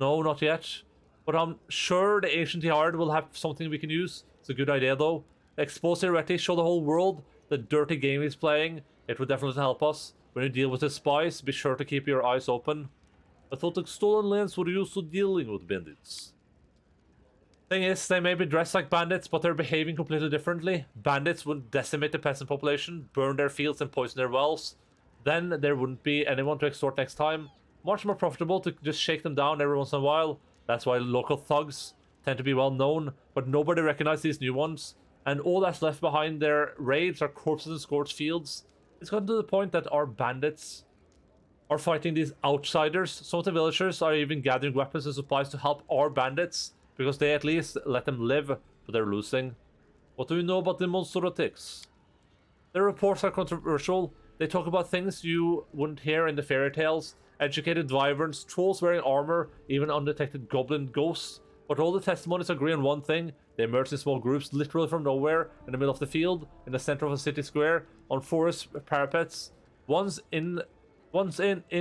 No, not yet. But I'm sure the ancient yard will have something we can use. It's a good idea, though. Expose Hirovetti, show the whole world the dirty game he's playing. It would definitely help us. When you deal with the spies, be sure to keep your eyes open. I thought the stolen lands were used to dealing with bandits. Thing is, they may be dressed like bandits, but they're behaving completely differently. Bandits would decimate the peasant population, burn their fields and poison their wells. Then there wouldn't be anyone to extort next time. Much more profitable to just shake them down every once in a while. That's why local thugs tend to be well known, but nobody recognizes these new ones. And all that's left behind their raids are corpses and scorched fields. It's gotten to the point that our bandits are fighting these outsiders. Some of the villagers are even gathering weapons and supplies to help our bandits, because they at least let them live, but they're losing. What do you know about the Monstorotics? Their reports are controversial. They talk about things you wouldn't hear in the fairy tales. Educated wyverns, trolls wearing armor, even undetected goblin ghosts. But all the testimonies agree on one thing. They emerge in small groups, literally from nowhere, in the middle of the field, in the center of a city square, on forest parapets. One inn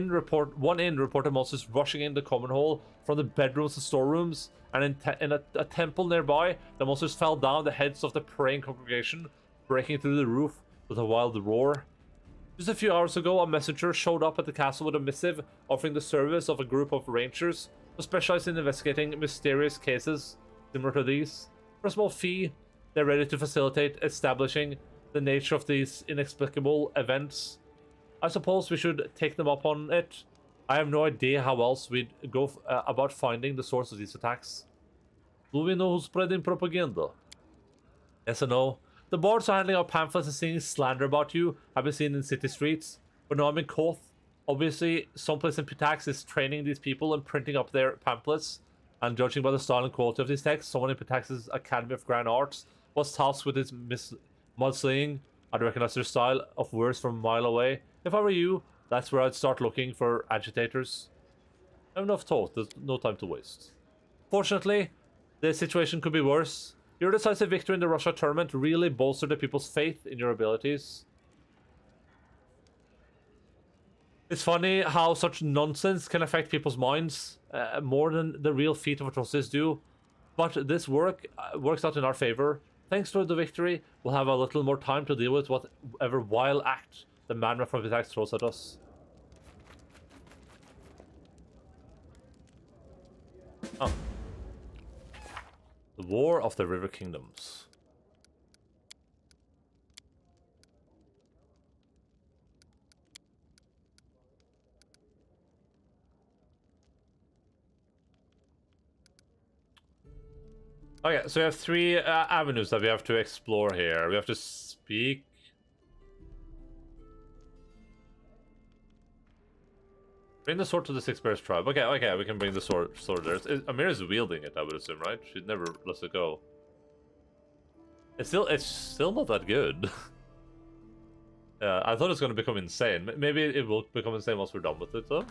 reported monsters rushing in the common hall from the bedrooms and storerooms, and in a temple nearby, the monsters fell down the heads of the praying congregation, breaking through the roof with a wild roar. Just a few hours ago, a messenger showed up at the castle with a missive offering the service of a group of rangers who specialize in investigating mysterious cases similar to these. For a small fee, they're ready to facilitate establishing the nature of these inexplicable events. I suppose we should take them up on it. I have no idea how else we'd go about finding the source of these attacks. Do we know who's spreading propaganda? Yes and no. The bards are handing out pamphlets and singing slander about you have been seen in city streets, but no, I'm in Koth. Obviously, someplace in Pitax is training these people and printing up their pamphlets, and judging by the style and quality of these texts, someone in Pitax's Academy of Grand Arts was tasked with this mudslinging. I'd recognize their style of words from a mile away. If I were you, that's where I'd start looking for agitators. I have enough thought, there's no time to waste. Fortunately, the situation could be worse. Your decisive victory in the Russia tournament really bolstered the people's faith in your abilities. It's funny how such nonsense can affect people's minds more than the real feat of atrocities do. But this works out in our favor. Thanks to the victory, we'll have a little more time to deal with whatever vile act the man from Vitax throws at us. Oh. The War of the River Kingdoms. Okay, so we have three avenues that we have to explore here. We have to speak. Bring the sword to the Six Bears tribe. Okay, we can bring the sword there. Amir is wielding it, I would assume, right? She never lets it go. It's still not that good. Yeah, I thought it's gonna become insane. Maybe it will become insane once we're done with it, though.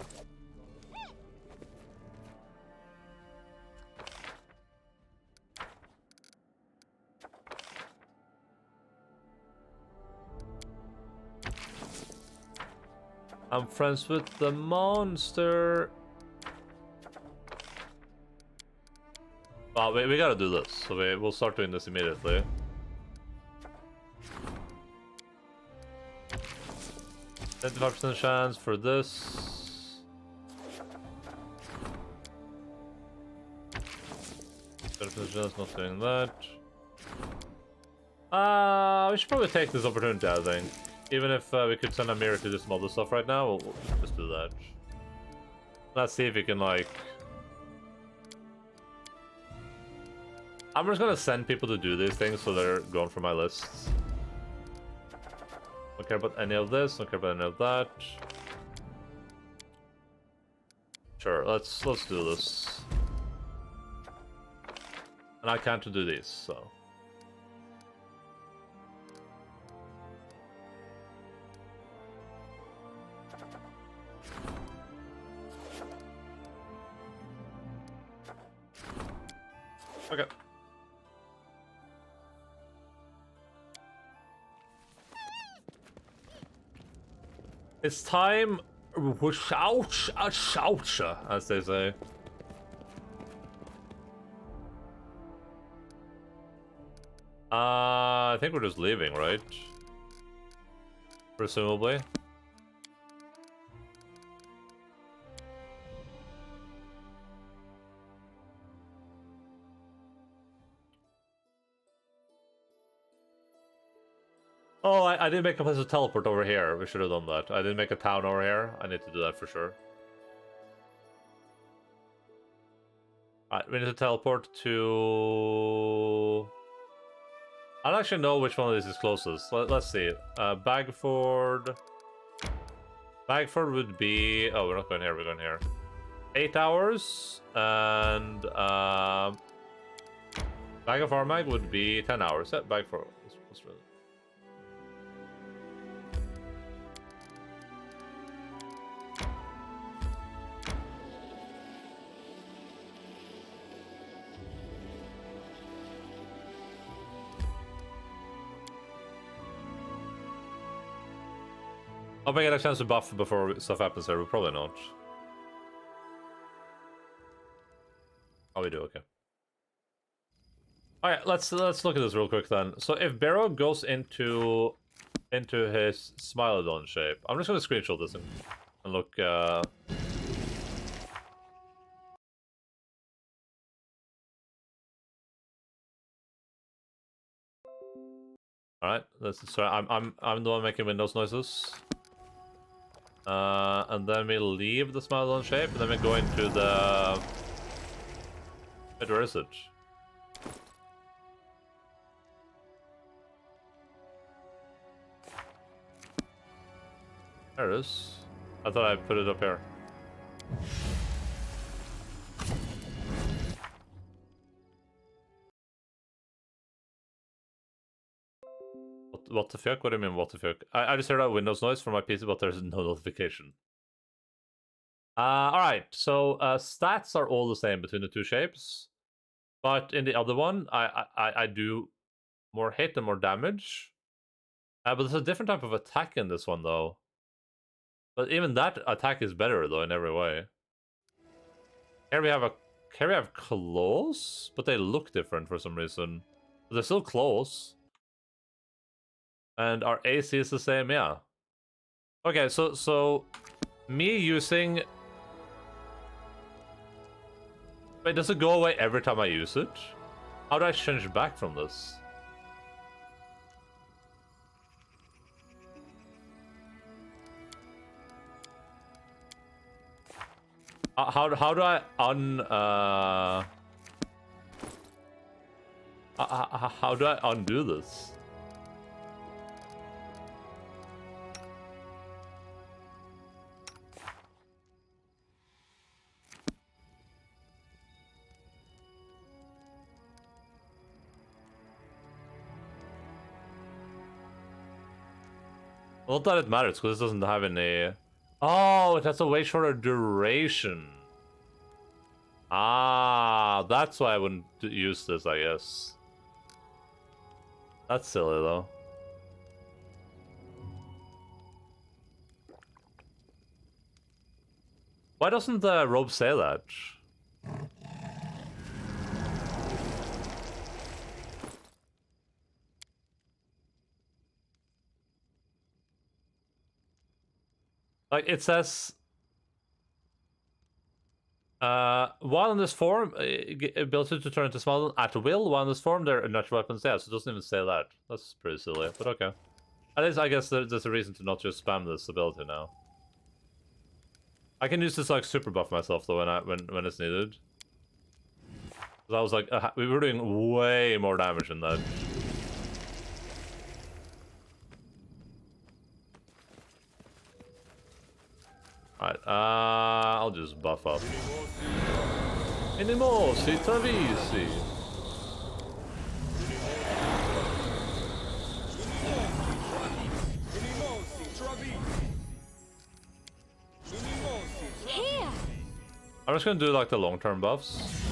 I'm friends with the monster. Well, we gotta do this, so we'll start doing this immediately. 25% chance for this. It's just not doing that. We should probably take this opportunity, I think. Even if we could send a mirror to do some other stuff right now, we'll just do that. Let's see if we can, like... I'm just gonna send people to do these things so they're gone from my lists. Don't care about any of this, don't care about any of that. Sure, let's do this. And I can't do these, so... Okay. It's time... Ouch! Ouch! As they say. I think we're just leaving, right? Presumably. Oh, I didn't make a place to teleport over here. We should have done that. I didn't make a town over here. I need to do that for sure. Alright, we need to teleport to... I don't actually know which one of these is closest. Let's see. Bagford... Bagford would be... Oh, we're not going here, we're going here. 8 hours, and... Bag of Armag would be 10 hours. Yeah, Bagford. What's really... Hope I get a chance to buff before stuff happens there. We'll probably not. Oh, we do, okay. Alright, let's look at this real quick then. So if Barrow goes into his Smilodon shape, I'm just gonna screenshot this and look Alright, sorry, I'm the one making Windows noises. And then we leave the Smilodon shape, and then we go into the... Wait, where is it? There it is. I thought I put it up here. What the fuck? What do you mean, what the fuck? I just heard a Windows noise from my PC, but there's no notification. Alright, so stats are all the same between the two shapes. But in the other one, I do more hit and more damage. But there's a different type of attack in this one, though. But even that attack is better, though, in every way. Here we have claws, but they look different for some reason. But they're still claws. And our AC is the same, yeah. Okay, so me using... Wait, does it go away every time I use it? How do I change back from this? How do I how do I undo this? Not that it matters, because it doesn't have any... Oh, it has a way shorter duration. Ah, that's why I wouldn't use this, I guess. That's silly, though. Why doesn't the robe say that? Like, it says... While in this form, ability to turn into small at will. While in this form, they're natural weapons. Yeah, so it doesn't even say that. That's pretty silly, but okay. At least I guess there's a reason to not just spam this ability now. I can use this like super buff myself though when it's needed. Cause I was like, we were doing way more damage than that. Alright, I'll just buff up. Minimosi, Travisi. Here. I'm just gonna do like the long-term buffs.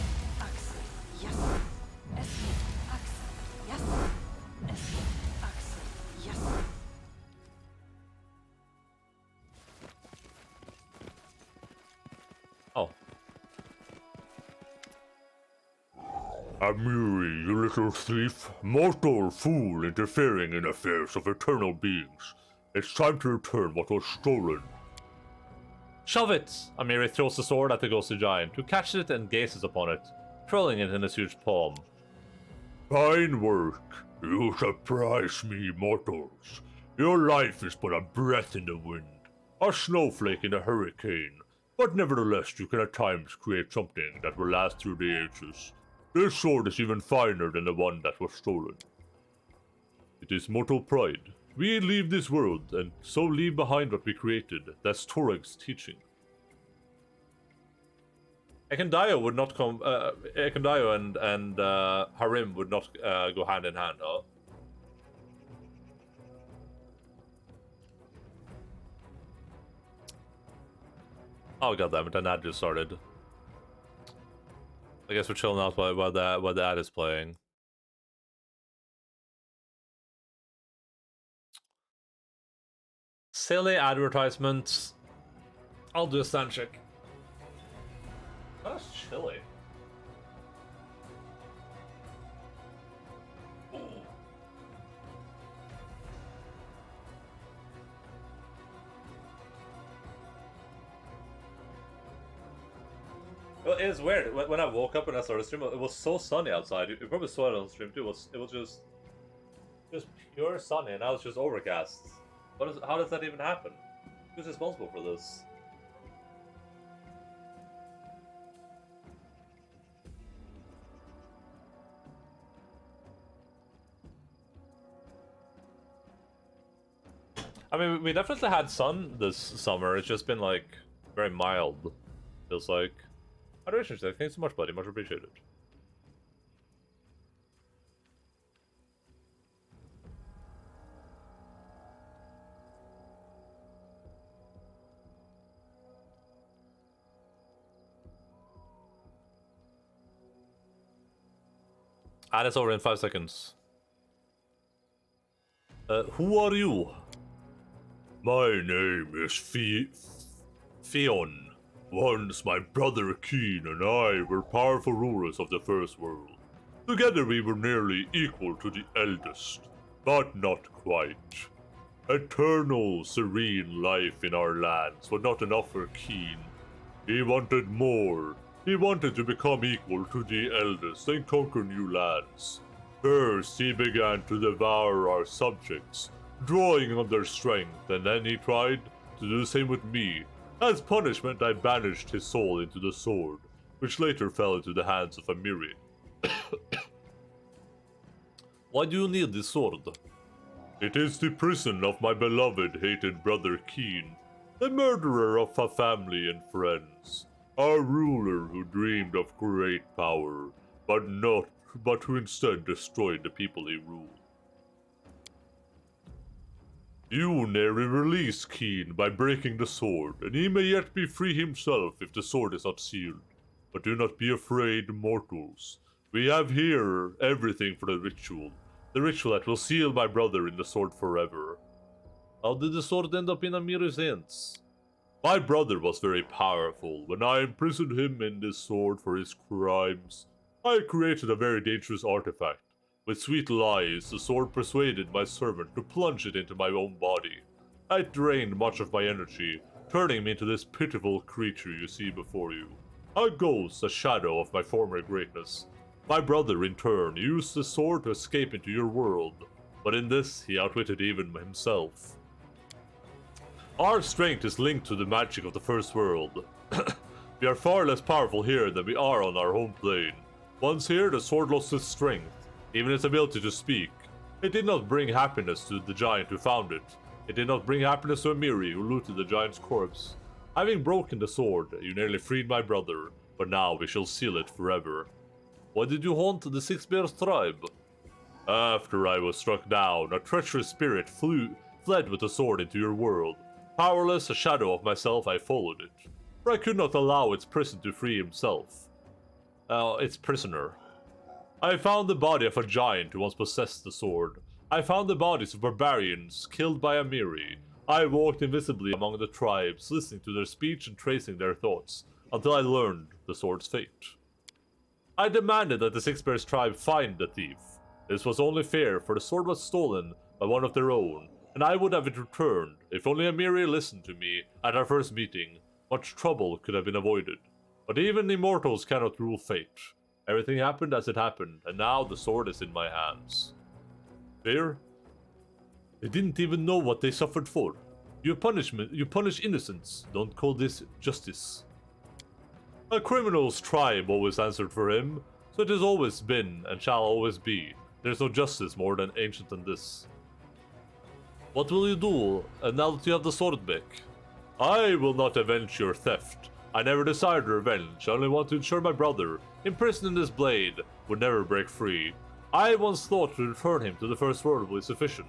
Oh. Amiri, you little thief. Mortal fool interfering in affairs of eternal beings. It's time to return what was stolen. Shove it! Amiri throws the sword at the ghostly giant, who catches it and gazes upon it, twirling it in his huge palm. Fine work. You surprise me, mortals. Your life is but a breath in the wind, a snowflake in a hurricane, but nevertheless you can at times create something that will last through the ages. This sword is even finer than the one that was stolen. It is mortal pride. We leave this world, and so leave behind what we created. That's Torag's teaching. Ekendayo would not come. Ekendayo and Harim would not go hand in hand. Huh? Oh goddammit! An ad just started. I guess we're chilling out while the ad is playing. Silly advertisements. I'll do a stand check. That's chilly. Well, it is weird. When I woke up and I started streaming, it was so sunny outside. You probably saw it on stream too. It was just pure sunny, and now it's just overcast. How does that even happen? Who's responsible for this? I mean, we definitely had sun this summer. It's just been like very mild. Feels like. Adoration check. Thanks so much, buddy. Much appreciated. And it's over in 5 seconds. Who are you? My name is Fion. Once my brother Keen and I were powerful rulers of the First World. Together we were nearly equal to the eldest, but not quite. Eternal, serene life in our lands was not enough for Keen. He wanted more. He wanted to become equal to the eldest and conquer new lands. First, he began to devour our subjects, drawing on their strength, and then he tried to do the same with me. As punishment, I banished his soul into the sword, which later fell into the hands of Amiri. Why do you need this sword? It is the prison of my beloved, hated brother Keen, the murderer of a family and friends, our ruler who dreamed of great power, but who instead destroyed the people he ruled. You nearly release Keen by breaking the sword, and he may yet be free himself if the sword is not sealed. But do not be afraid, mortals. We have here everything for the ritual that will seal my brother in the sword forever. How did the sword end up in Amiri's hands? My brother was very powerful. When I imprisoned him in this sword for his crimes, I created a very dangerous artifact. With sweet lies, the sword persuaded my servant to plunge it into my own body. It drained much of my energy, turning me into this pitiful creature you see before you. A ghost, a shadow of my former greatness. My brother, in turn, used the sword to escape into your world, but in this he outwitted even himself. Our strength is linked to the magic of the First World. We are far less powerful here than we are on our home plane. Once here, the sword lost its strength, even its ability to speak. It did not bring happiness to the giant who found it. It did not bring happiness to Amiri, who looted the giant's corpse. Having broken the sword, you nearly freed my brother, but now we shall seal it forever. Why did you haunt the Six Bears tribe? After I was struck down, a treacherous spirit fled with the sword into your world. Powerless, a shadow of myself, I followed it. For I could not allow its prison to free himself. Its prisoner. I found the body of a giant who once possessed the sword. I found the bodies of barbarians killed by Amiri. I walked invisibly among the tribes, listening to their speech and tracing their thoughts, until I learned the sword's fate. I demanded that the Six Bears tribe find the thief. This was only fair, for the sword was stolen by one of their own, and I would have it returned if only Amiri listened to me at our first meeting. Much trouble could have been avoided. But even immortals cannot rule fate. Everything happened as it happened, and now the sword is in my hands. Fair? They didn't even know what they suffered for. You punish innocents. Don't call this justice. A criminal's tribe always answered for him, so it has always been and shall always be. There's no justice more than ancient than this. What will you do now that you have the sword back? I will not avenge your theft. I never desired revenge. I only want to ensure my brother, imprisoned in this blade, would never break free. I once thought to return him to the First World was sufficient,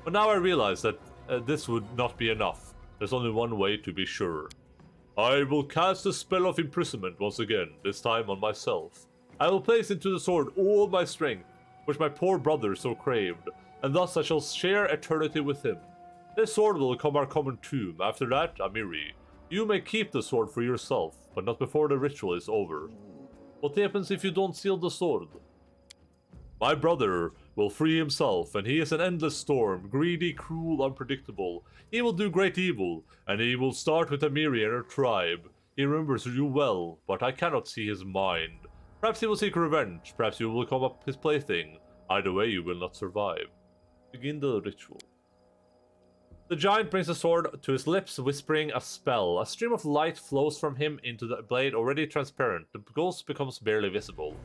but now I realize that this would not be enough. There's only one way to be sure. I will cast a spell of imprisonment once again, this time on myself. I will place into the sword all my strength, which my poor brother so craved, and thus I shall share eternity with him. This sword will become our common tomb. After that, Amiri, you may keep the sword for yourself, but not before the ritual is over. What happens if you don't seal the sword? My brother will free himself, and he is an endless storm, greedy, cruel, unpredictable. He will do great evil, and he will start with Amiri and her tribe. He remembers you well, but I cannot see his mind. Perhaps he will seek revenge, perhaps you will become his plaything. Either way, you will not survive. Begin the ritual. The giant brings the sword to his lips, whispering a spell. A stream of light flows from him into the blade, already transparent. The ghost becomes barely visible.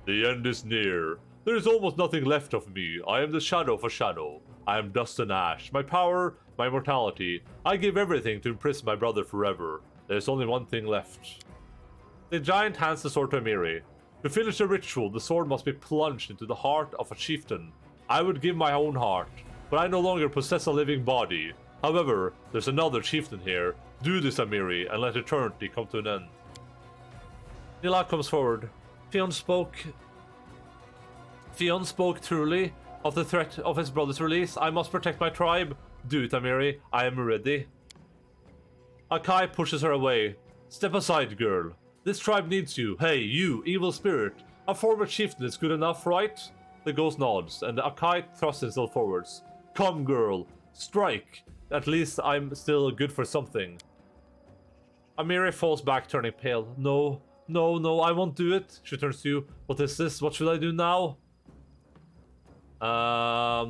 The end is near. There is almost nothing left of me. I am the shadow of a shadow. I am dust and ash. My power, my mortality. I give everything to imprison my brother forever. There is only one thing left. The giant hands the sword to Amiri. To finish the ritual, the sword must be plunged into the heart of a chieftain. I would give my own heart, but I no longer possess a living body. However, there's another chieftain here. Do this, Amiri, and let eternity come to an end. Nila comes forward. Fionn spoke truly of the threat of his brother's release. I must protect my tribe. Do it, Amiri. I am ready. Akai pushes her away. Step aside, girl. This tribe needs you. Hey, you, evil spirit. A former chieftain is good enough, right? The ghost nods, and Akai thrusts himself forwards. Come, girl. Strike. At least I'm still good for something. Amiri falls back, turning pale. No, I won't do it. She turns to you. What is this? What should I do now? I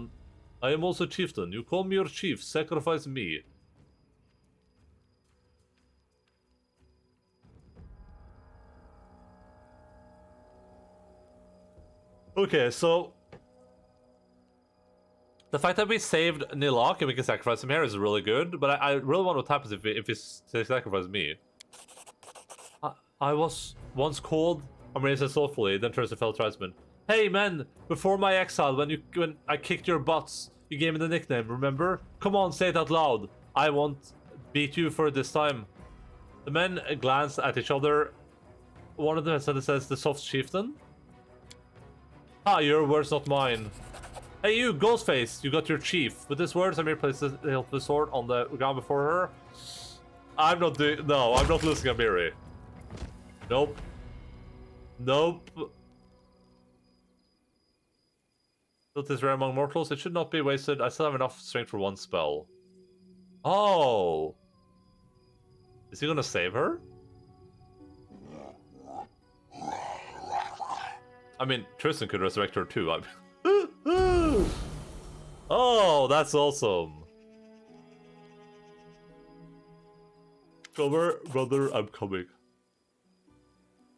am also chieftain. You call me your chief. Sacrifice me. Okay, so the fact that we saved Nilak and we can sacrifice him here is really good, but I really wonder what happens if he sacrifices me. I was once called, Amiri says softly, then turns to fellow tribesman. Hey men, before my exile, when I kicked your butts, you gave me the nickname, remember? Come on, say it out loud. I won't beat you for this time. The men glance at each other. One of them says the soft chieftain. Ah, your words, not mine. Hey you, Ghostface, you got your chief. With these words, Amir places the sword on the ground before her. I'm not losing Amiri. Nope. Built is rare among mortals. It should not be wasted. I still have enough strength for one spell. Oh. Is he gonna save her? I mean, Tristan could resurrect her too. Oh, that's awesome. Brother, I'm coming.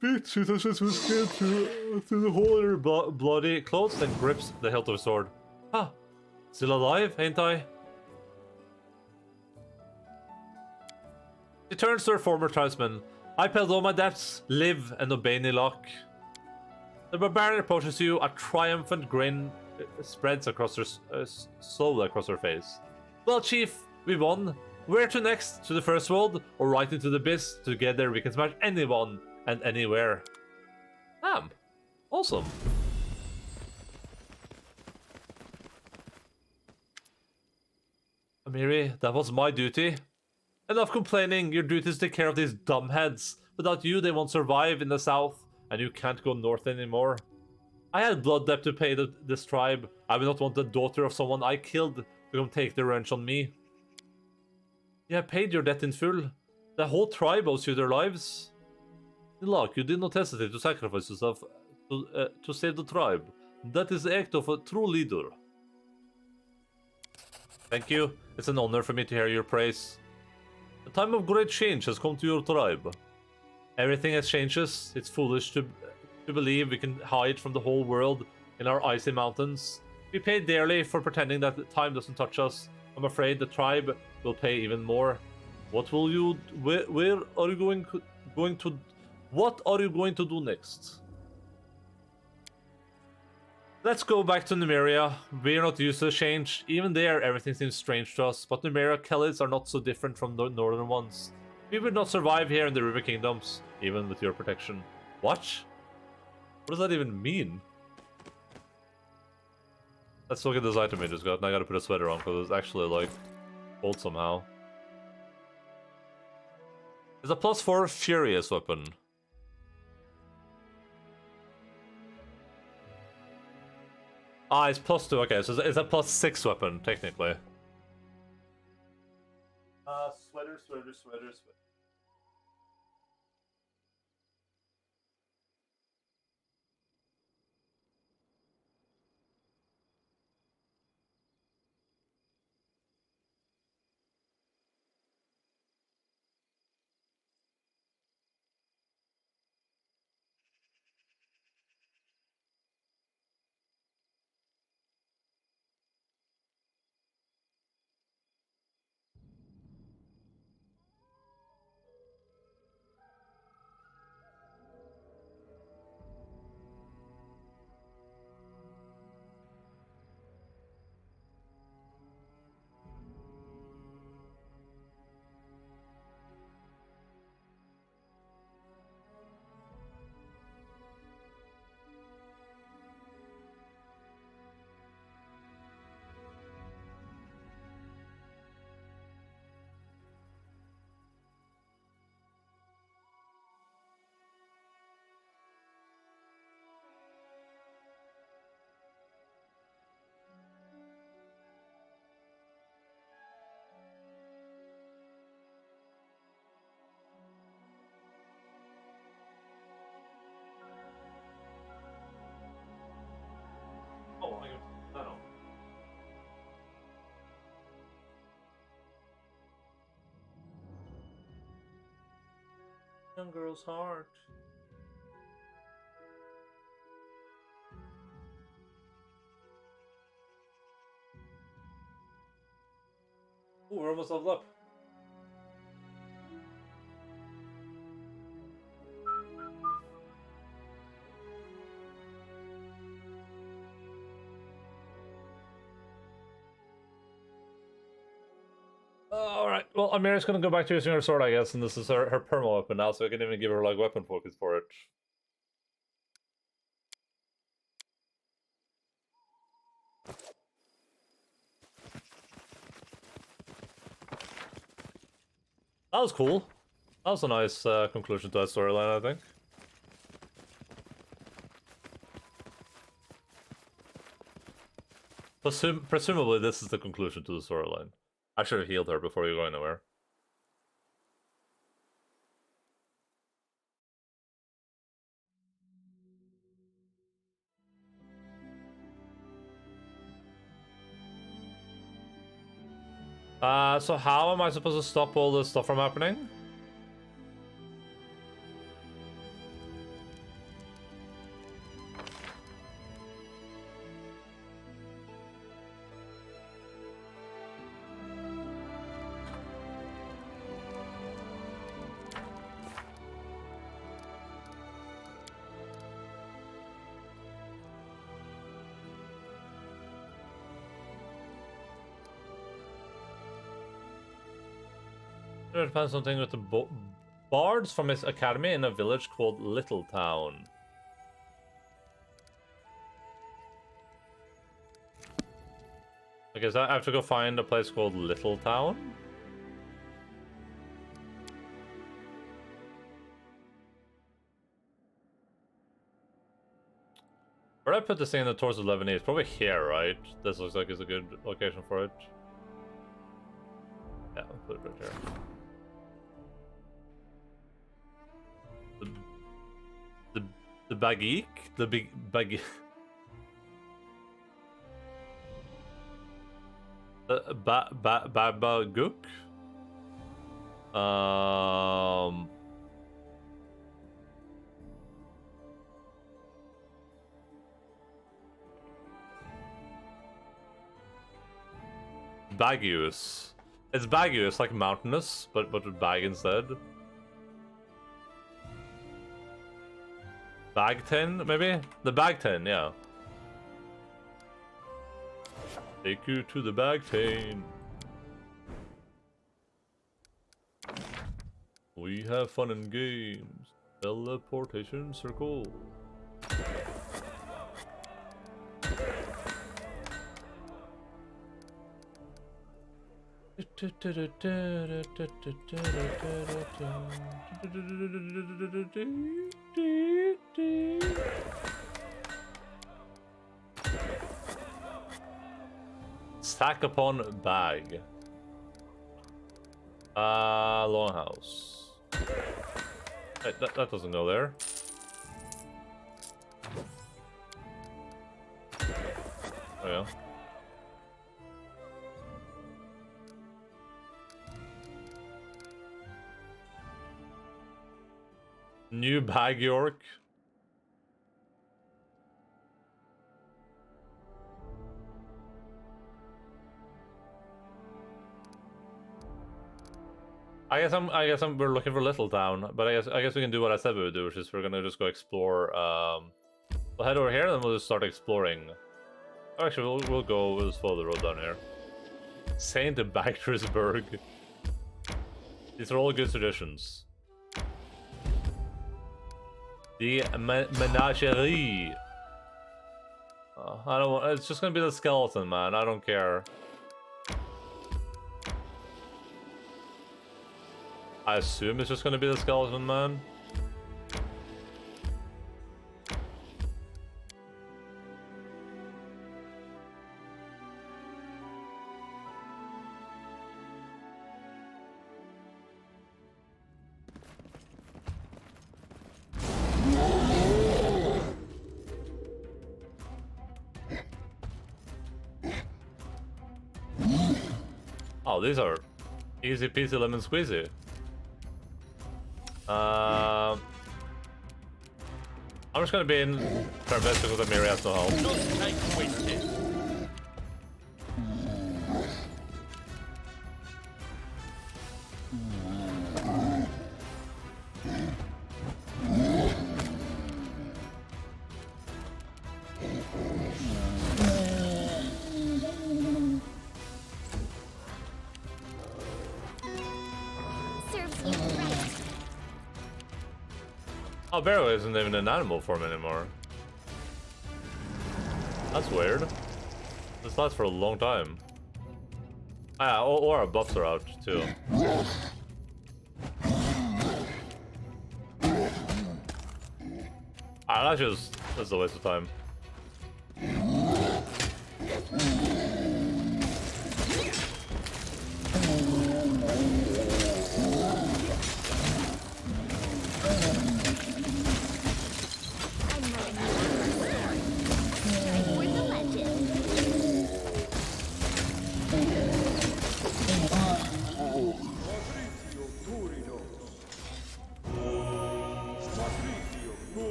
Beat touches his skin through the hole in her bloody clothes, then grips the hilt of his sword. Ah, still alive, ain't I? She turns to her former tribesman. I paid all my debts, live and obey Nilok. The barbarian approaches you, a triumphant grin spreads across her slowly across her face. Well, Chief, we won. Where to next? To the First World, or right into the abyss? Together we can smash anyone and anywhere. Damn. Awesome. Amiri, that was my duty. Enough complaining, your duty is to take care of these dumbheads. Without you, they won't survive in the south, and you can't go north anymore. I had blood debt to pay this tribe. I will not want the daughter of someone I killed to come take their revenge on me. You have paid your debt in full. The whole tribe owes you their lives. Look, you did not hesitate to sacrifice yourself to save the tribe. That is the act of a true leader. Thank you. It's an honor for me to hear your praise. A time of great change has come to your tribe. Everything has changes. It's foolish to believe we can hide from the whole world in our icy mountains. We pay dearly for pretending that time doesn't touch us. I'm afraid the tribe will pay even more. What will you... Where are you going to... What are you going to do next? Let's go back to Numeria. We're not used to the change. Even there, everything seems strange to us. But Numeria Kellids are not so different from the northern ones. We would not survive here in the River Kingdoms, even with your protection. What? What does that even mean? Let's look at this item we just got, and I gotta put a sweater on because it's actually like cold somehow. It's a +4 Furious weapon. Ah, it's +2. Okay, so it's a +6 weapon technically. Sweater. Oh, I don't know. Young girl's heart. Ooh, we're almost leveled up. Alright, well, Amira's gonna go back to using her sword, I guess, and this is her perma weapon now, so I can even give her, like, weapon focus for it. That was cool. That was a nice conclusion to that storyline, I think. Presumably this is the conclusion to the storyline. I should have healed her before you go anywhere. So how am I supposed to stop all this stuff from happening? There depends something with the bards from his academy in a village called Little Town. I guess I have to go find a place called Little Town. Where did I put this thing in the towards 11E? It's probably here, right? This looks like it's a good location for it. Yeah, I'll put it right here. The Bagik? The big Bagik. Babaguk? Bagius. It's Bagius, like mountainous, but with bag instead. Bagten, maybe? The Bagten, yeah. Take you to the Bagten. We have fun and games. Teleportation circle. Stack upon bag. Longhouse. Hey, that doesn't go there. Oh yeah. New Bag York. I guess we're looking for Little Town, but I guess we can do what I said we would do, which is we're gonna just go explore. We'll head over here and then we'll just start exploring. Actually, we'll just follow the road down here. Saint Bagtersburg. These are all good traditions. The menagerie. I don't want. It's just gonna be the skeleton, man. I don't care. I assume it's just gonna be the skeleton, man. Oh, these are easy peasy lemon squeezy. I'm just gonna be in Terminus because Amiri has no health. Oh, Barrow isn't even in animal form anymore. That's weird. This lasts for a long time. Ah, or our buffs are out too. Ah, that's a waste of time.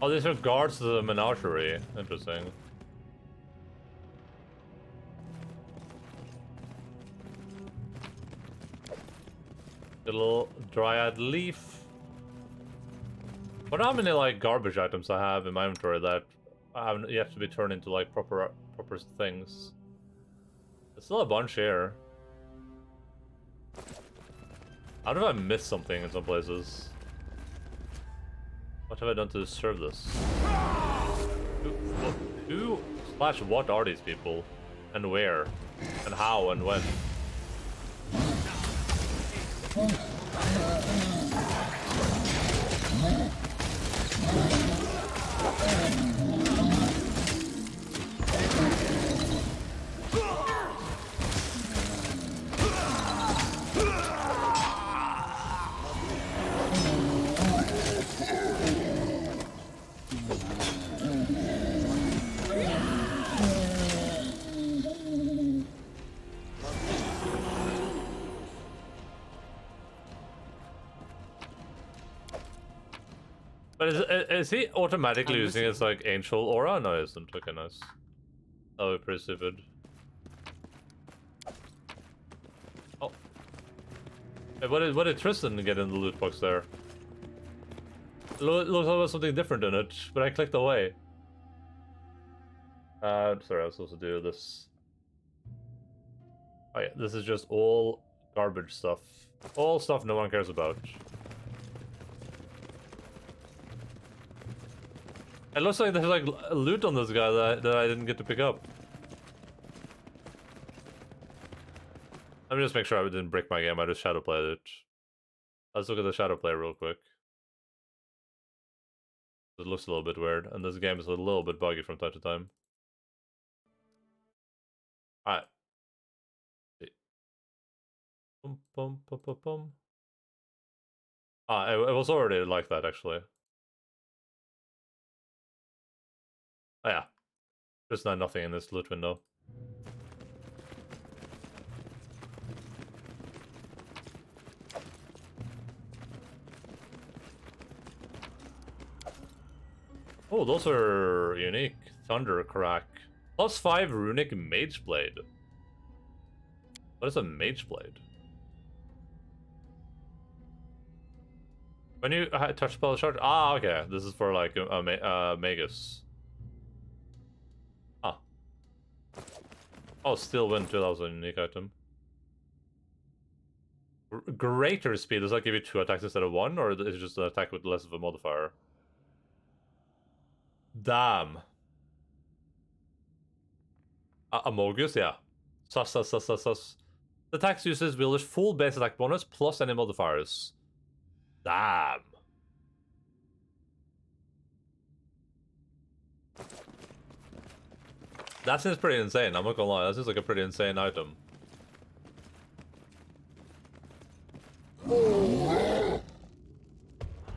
Oh, these are guards to the menagerie. Interesting. Little dryad leaf. Wonder how many like garbage items I have in my inventory that you have to be turned into like proper things. There's still a bunch here. How did I miss something in some places? What have I done to deserve this? Who slash what are these people? And where? And how and when? But is he automatically using his like angel aura? No, he isn't. Okay, nice. That would be pretty stupid. Oh. Hey, what did Tristan get in the loot box there? Looks like there was something different in it, but I clicked away. Sorry, I was supposed to do this. Oh yeah, this is just all garbage stuff. All stuff no one cares about. It looks like there's like loot on this guy that I didn't get to pick up. Let me just make sure I didn't break my game, I just shadowplayed it. Let's look at the shadowplay real quick. It looks a little bit weird, and this game is a little bit buggy from time to time. Alright. Boom, boom, boom, boom, boom. Ah, it was already like that, actually. Oh yeah. There's nothing in this loot window. Oh, those are unique. Thunder Crack. +5 runic Mage Blade. What is a Mage Blade? When you touch spell charge? Ah, okay. This is for like Magus. Ah. Oh, Steel Wind 2000 unique item. Greater speed, does that give you 2 attacks instead of 1, or is it just an attack with less of a modifier? Damn. Amogus, yeah. Sus. The attack uses wielder's full base attack bonus plus any modifiers. Damn. That seems pretty insane, I'm not gonna lie. That seems like a pretty insane item.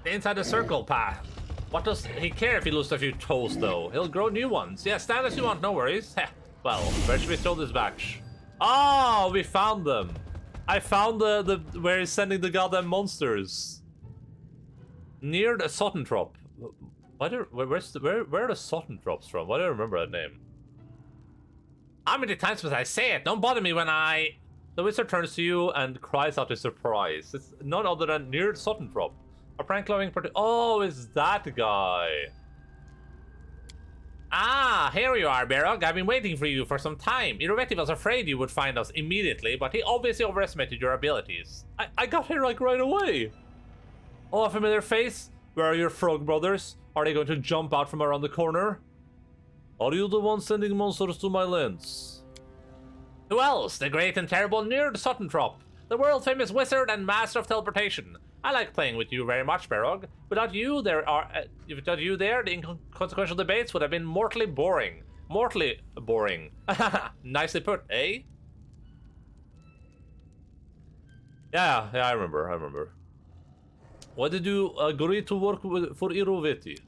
Inside the circle path. What does he care if he loses a few toes, though? He'll grow new ones. Yeah, stand as you want, no worries. Heh. Well, where should we throw this batch? Oh, we found them. I found the where he's sending the goddamn monsters. Near the Sottentrop. Where are the Sottentrops from? Why do I remember that name? How many times must I say it? Don't bother me when I... The wizard turns to you and cries out in surprise. It's none other than Near Sottentrop. A prank loving oh, it's that guy. Ah, here you are, Berog. I've been waiting for you for some time. Irovetti was afraid you would find us immediately, but he obviously overestimated your abilities. I got here like right away. Oh, a familiar face? Where are your frog brothers? Are they going to jump out from around the corner? Are you the one sending monsters to my lands? Who else? The great and terrible Nerd Sottentrop, the world-famous wizard and master of teleportation. I like playing with you very much, Berog. Without you, the inconsequential debates would have been mortally boring. Mortally boring. Nicely put, eh? Yeah, I remember. Why did you agree to work for Irovetti?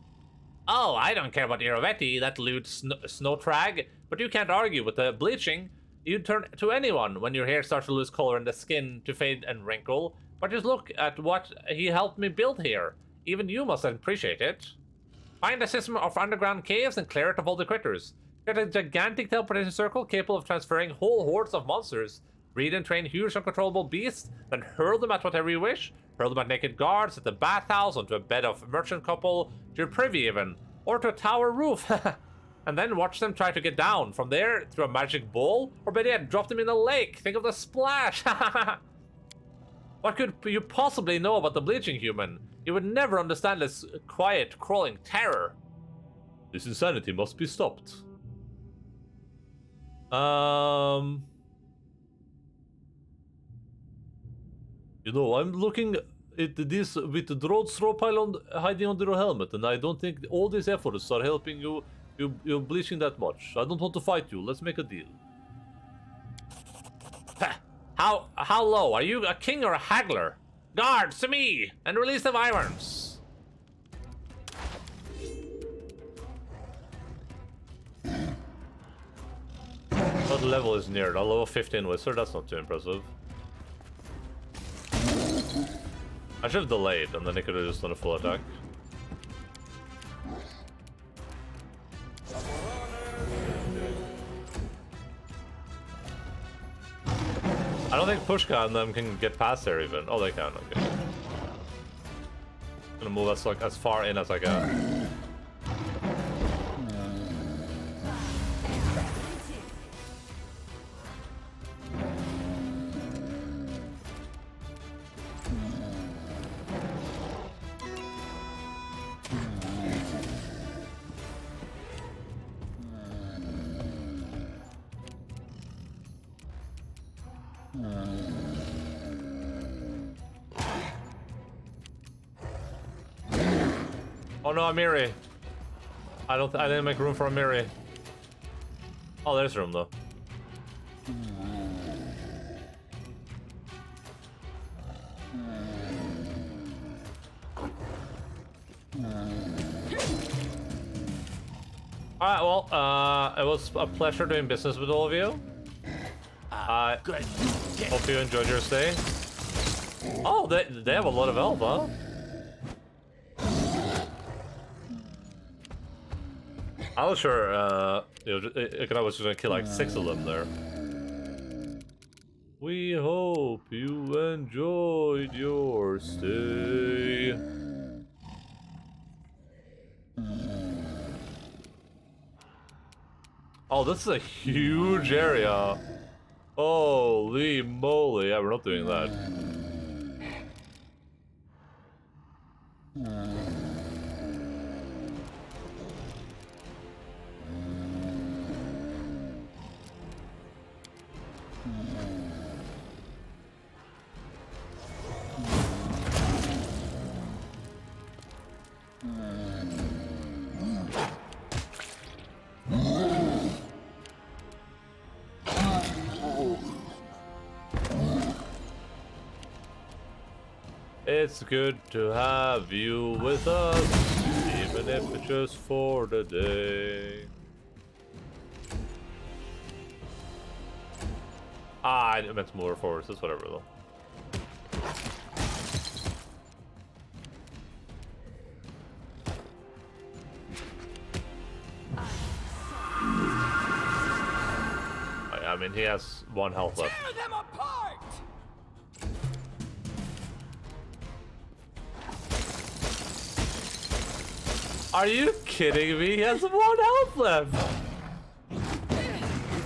Oh, I don't care about Irovetti, that lewd snow trag, but you can't argue with the bleaching. You'd turn to anyone when your hair starts to lose color and the skin to fade and wrinkle. But just look at what he helped me build here. Even you must appreciate it. Find a system of underground caves and clear it of all the critters. Create a gigantic teleportation circle capable of transferring whole hordes of monsters. Breed and train huge uncontrollable beasts, then hurl them at whatever you wish. Hurl them at naked guards, at the bathhouse, onto a bed of merchant couple, to your privy even, or to a tower roof. And then watch them try to get down. From there, through a magic bowl, or better yet, drop them in a lake. Think of the splash. What could you possibly know about the bleaching human? You would never understand this quiet, crawling terror. This insanity must be stopped. You know, I'm looking at this with the drone straw pile hiding under your helmet, and I don't think all these efforts are helping you. You're bleaching that much. I don't want to fight you. Let's make a deal. How low? Are you a king or a haggler? Guards, to me! And release the wyverns! What level is near? A level 15 wizard? That's not too impressive. I should have delayed, and then he could have just done a full attack. I don't think Pushka and them can get past there even. Oh, they can, okay. I'm gonna move as far in as I can. Oh no, Amiri. I didn't make room for Amiri. Oh, there's room though. Alright, well, it was a pleasure doing business with all of you. Good. Hope you enjoyed your stay. Oh, they have a lot of health, huh? I was sure, you know, I was just gonna kill like 6 of them there. We hope you enjoyed your stay. Oh, this is a huge area. Holy moly, yeah, we're not doing that. It's good to have you with us, even if it's just for the day. Ah, I meant to move her forward, so it's whatever though. I mean, he has 1 health left. Tear them apart! Are you kidding me? He has 1 health left!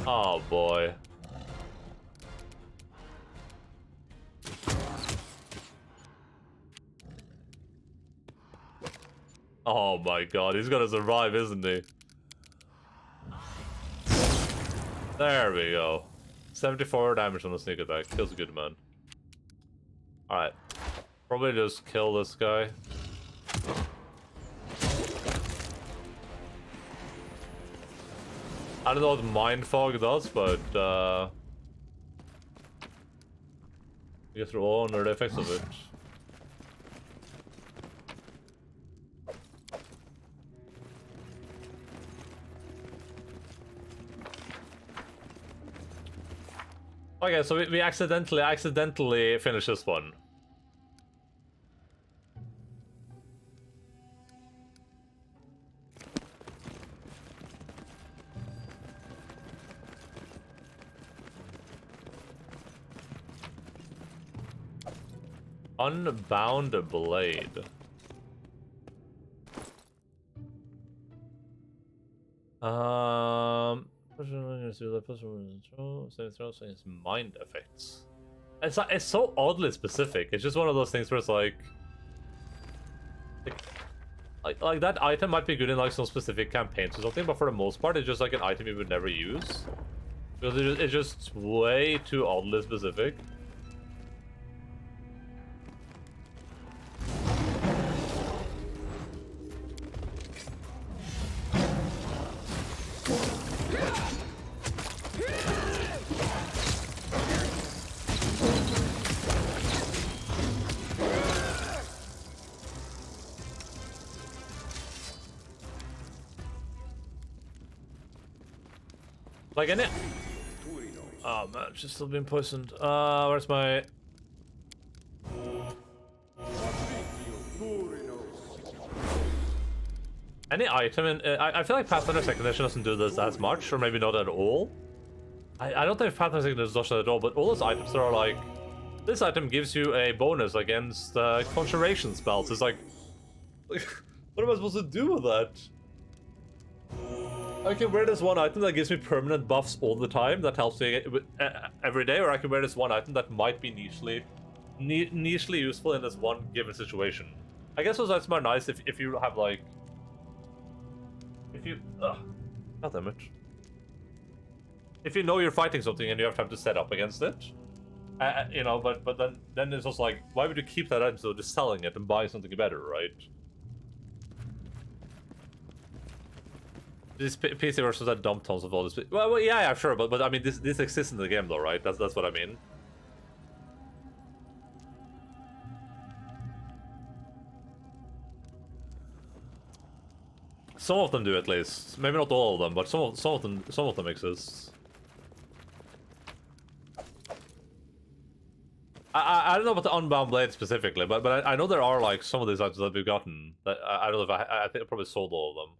Oh boy. Oh my god, he's gonna survive, isn't he? There we go. 74 damage on the sneak attack. Feels good, man. Alright. Probably just kill this guy. I don't know what Mind Fog does, but you get through all under the effects of it. Okay, so we accidentally finished this one. Unbound blade. It's mind effects. It's so oddly specific. It's just one of those things where it's like that item might be good in like some specific campaigns or something, but for the most part, it's just like an item you would never use because it's just way too oddly specific. Like in it. Oh man, she's still being poisoned. Where's my? Any item in? I feel like Pathfinder Second Edition doesn't do this as much, or maybe not at all. I don't think Pathfinder Second Edition does that at all. But all those items that are like, this item gives you a bonus against conjuration spells. It's like, what am I supposed to do with that? I can wear this one item that gives me permanent buffs all the time, that helps me every day, or I can wear this one item that might be nichely useful in this one given situation. I guess those items are nice if you have like... God damn it. If you know you're fighting something and you have time to set up against it, you know, but then it's also like, why would you keep that item instead of just selling it and buying something better, right? This PC versions that dump tons of all this. Well, yeah, sure, but I mean, this exists in the game though, right? That's what I mean. Some of them do at least. Maybe not all of them, but some of them exist. I don't know about the Unbound Blade specifically, but I know there are like some of these items that we've gotten. That I don't know if I think I probably sold all of them.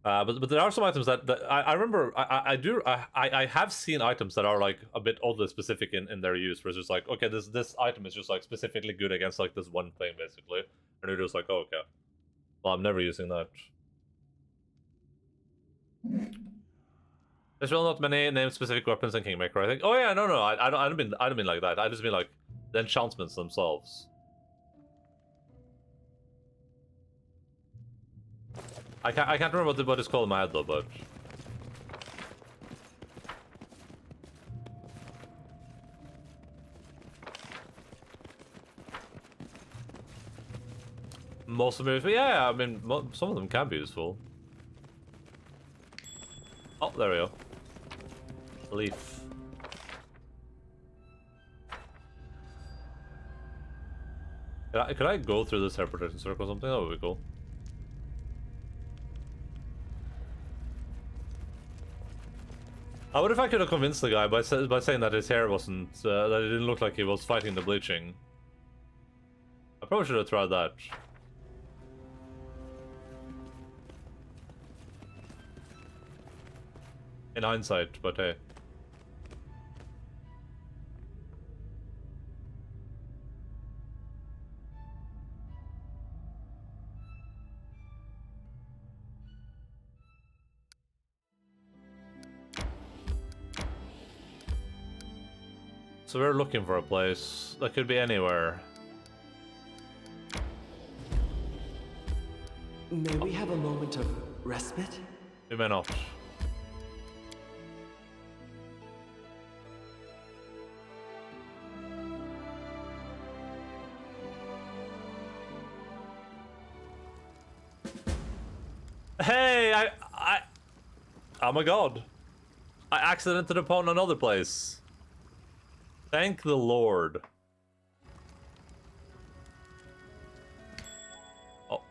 But there are some items that I remember I have seen items that are like a bit oddly specific in their use, where it's just like, okay, this item is just like specifically good against like this one thing basically, and you're just like, oh, okay, well, I'm never using that. There's really not many name specific weapons in Kingmaker, I think. Oh yeah, no, I don't mean like that. I just mean like the enchantments themselves. I can't remember what it's called in my head though, but most of them are useful. Yeah, I mean, some of them can be useful. Oh, there we go. Leaf. Could I go through this teleportation circle or something? That would be cool. What if I could have convinced the guy by saying that his hair wasn't, that it didn't look like he was fighting the bleaching? I probably should have tried that. In hindsight, but hey. So we're looking for a place. That could be anywhere. May we have a moment of respite? We may not. Hey, oh my god. I accidented upon another place. Thank the Lord. Oh.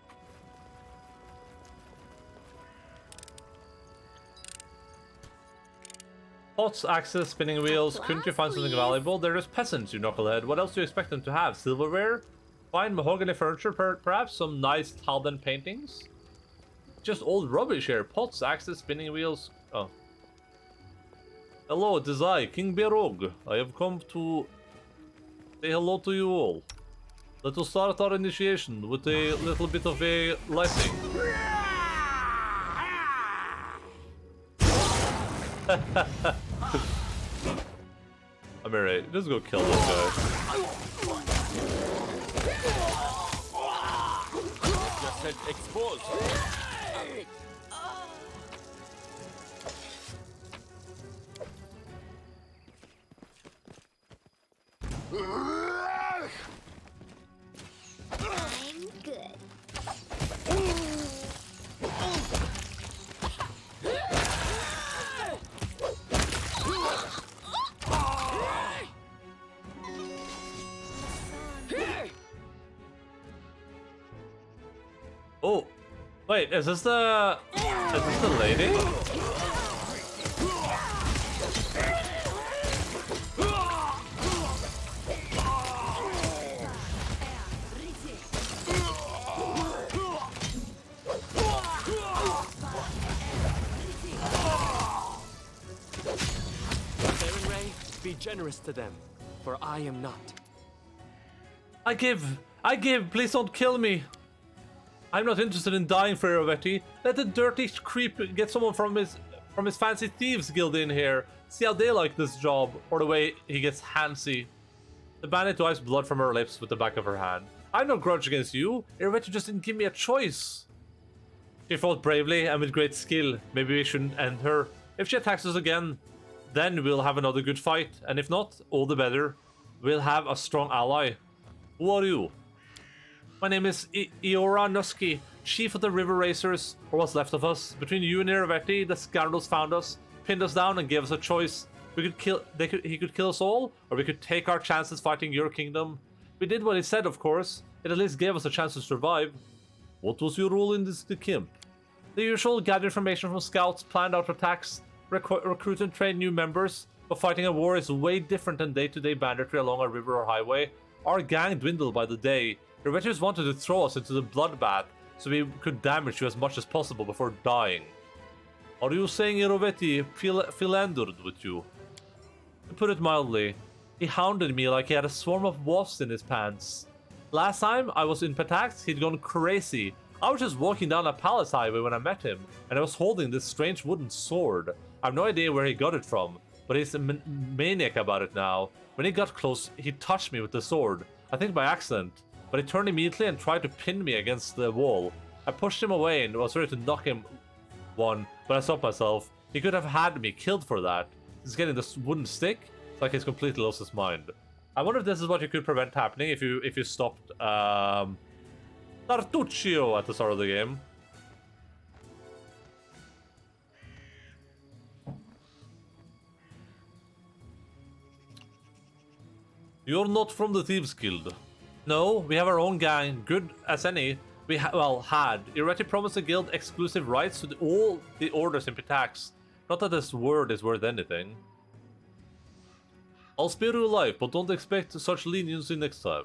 Pots, axes, spinning wheels. Couldn't you find something valuable? They're just peasants, you knucklehead. What else do you expect them to have? Silverware? Fine mahogany furniture, perhaps? Some nice Talden paintings? Just old rubbish here. Pots, axes, spinning wheels. Oh. Hello, it is I, King Berog. I have come to say hello to you all. Let us start our initiation with a little bit of a lighting. I'm alright. Just go kill this guy. Yourself exposed. I'm good. Oh, wait, is this the lady? Baron Ray, be generous to them, for I am not. I give, please don't kill me. I'm not interested in dying for Iravetti. Let the dirty creep get someone from his fancy thieves guild in here. See how they like this job, or the way he gets handsy. The bandit wipes blood from her lips with the back of her hand. I have no grudge against you. Iravetti just didn't give me a choice. She fought bravely and with great skill. Maybe we shouldn't end her. If she attacks us again, then we'll have another good fight. And if not, all the better. We'll have a strong ally. Who are you? My name is Iora Nuski, chief of the River Racers, or what's left of us. Between you and Iravetti, the scoundrels found us, pinned us down, and gave us a choice. He could kill us all, or we could take our chances fighting your kingdom. We did what he said, of course. It at least gave us a chance to survive. What was your role in the camp? The usual: gather information from scouts, planned out attacks, recruit and train new members. But fighting a war is way different than day-to-day banditry along a river or highway. Our gang dwindled by the day. Your veterans wanted to throw us into the bloodbath so we could damage you as much as possible before dying. Are you saying Irovetti philandered with you? To put it mildly, he hounded me like he had a swarm of wasps in his pants. Last time I was in Patax, he'd gone crazy. I was just walking down a palace highway when I met him, and I was holding this strange wooden sword. I have no idea where he got it from, but he's a maniac about it now. When he got close, he touched me with the sword, I think by accident, but he turned immediately and tried to pin me against the wall. I pushed him away and was ready to knock him one, but I stopped myself. He could have had me killed for that. He's getting this wooden stick. It's like he's completely lost his mind. I wonder if this is what you could prevent happening if you stopped Tartuccio at the start of the game. You're not from the Thieves Guild. No, we have our own gang, good as any. We had. Ireti promised the guild exclusive rights to all the orders in Pitax. Not that this word is worth anything. I'll spare you alive, but don't expect such leniency next time.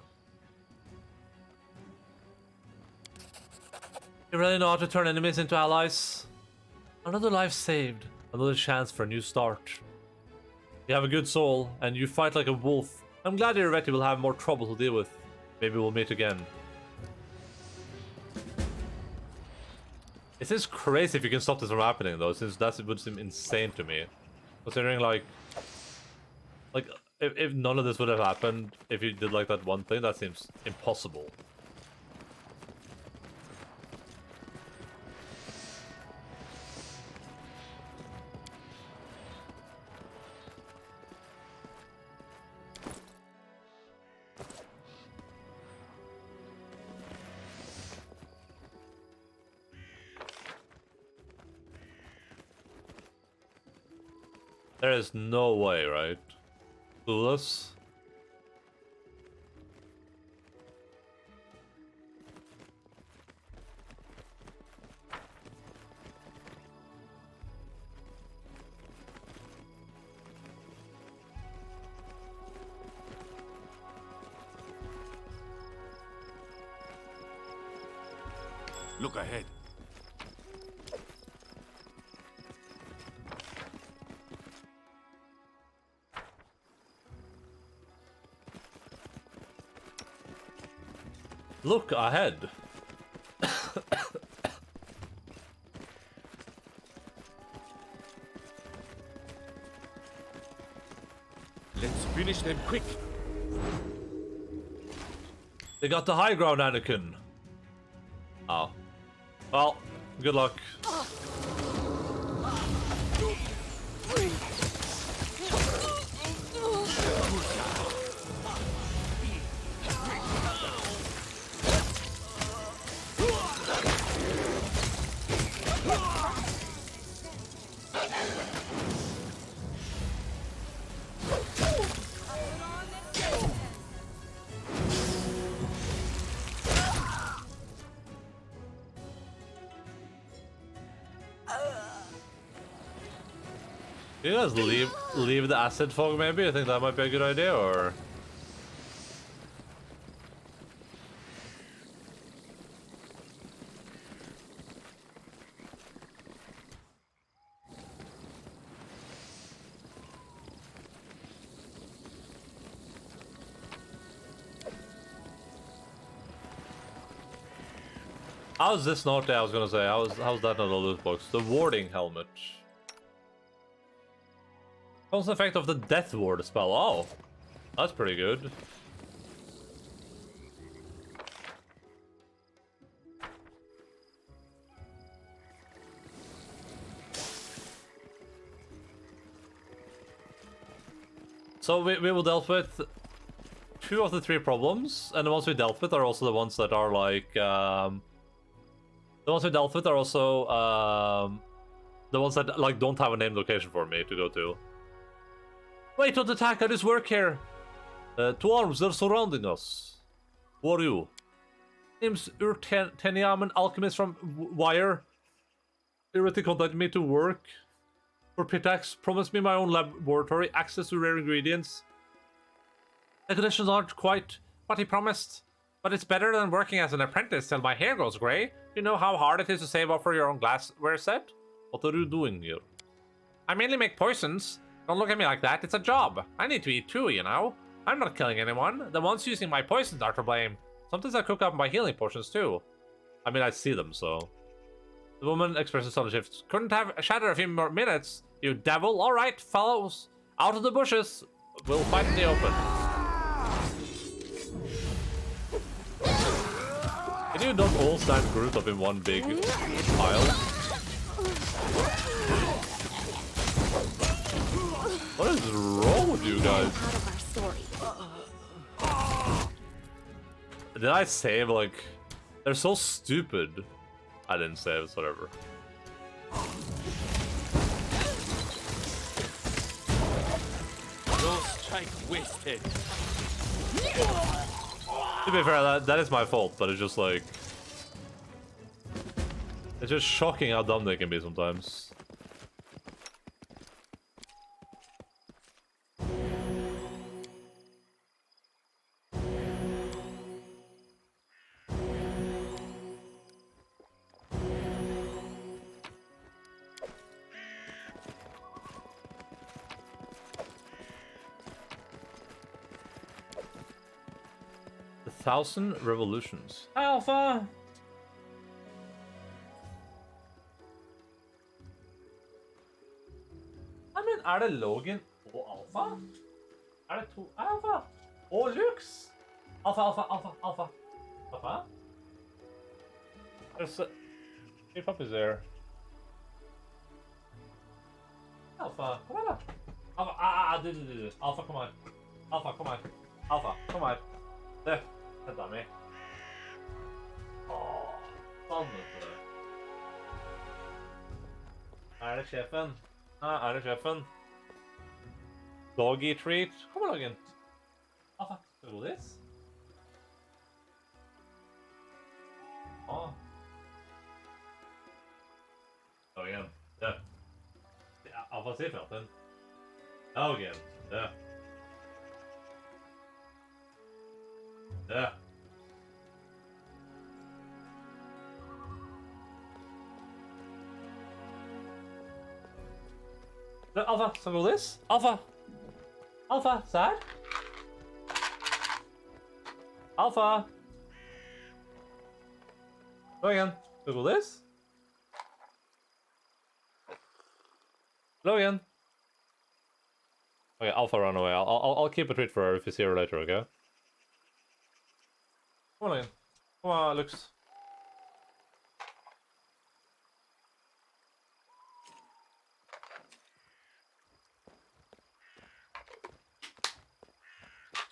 You really know how to turn enemies into allies? Another life saved, another chance for a new start. You have a good soul, and you fight like a wolf. I'm glad Ireti will have more trouble to deal with. Maybe we'll meet again. It seems crazy if you can stop this from happening, though, since that would seem insane to me. Considering, like if none of this would have happened, if you did like that one thing, that seems impossible. There is no way, right? Clueless? Look ahead. Look ahead. Let's finish them quick. They got the high ground, Anakin. Oh. Well, good luck. You guys leave the acid fog maybe? I think that might be a good idea, or... How's this not? I was gonna say, how's that not a loot box? The warding helmet. Constant effect of the death ward spell. Oh, that's pretty good. So we will dealt with 2 of the 3 problems, and the ones we dealt with are also the ones that are like the ones we dealt with are also the ones that like don't have a named location for me to go to. Wait, don't attack! I just work here. 2 arms are surrounding us. Who are you? Name's Urteniam, an alchemist from Wire. They already contacted me to work for Pitax. Promised me my own laboratory, access to rare ingredients. The conditions aren't quite what he promised, but it's better than working as an apprentice till my hair goes grey. You know how hard it is to save up for your own glassware set? What are you doing here? I mainly make poisons. Don't look at me like that, it's a job. I need to eat too, you know? I'm not killing anyone. The ones using my poisons are to blame. Sometimes I cook up my healing potions too. I mean, I see them, so... The woman expresses sudden shifts. Couldn't have shattered a few more minutes, you devil. Alright, fellows. Out of the bushes. We'll fight in the open. Can you not all stand grouped up in one big pile? What is wrong with you guys? Did I save, like... They're so stupid. I didn't save, it's whatever. No strike wasted. To be fair, that is my fault, but it's just like... It's just shocking how dumb they can be sometimes. The 1,000 Revolutions. Hi, Alpha! I mean, er det Logan og Alpha? Er det 2 Alpha? Og Lux? Alpha, Alpha, Alpha, Alpha. Alpha? There's a... 3 puppies there. Alpha, come on. Alpha, do. Alpha, come on. Alpha, come on. Alpha, come on. There. Henta meg. Åh, sånn vet du. Er det sjefen? Er det sjefen? Doggy treat? Kom on, Logan. Alpha, skal du godis? Åh. Logan, du. Alpha, si fra den. Logan, du. Ja. Alpha, skal vi godis? Alpha! Alpha, se her. Alpha! Go again. Google this. Hello again. Okay, Alpha run away. I'll keep a treat for her if you see her later, okay? Come on again. Come on, Lux.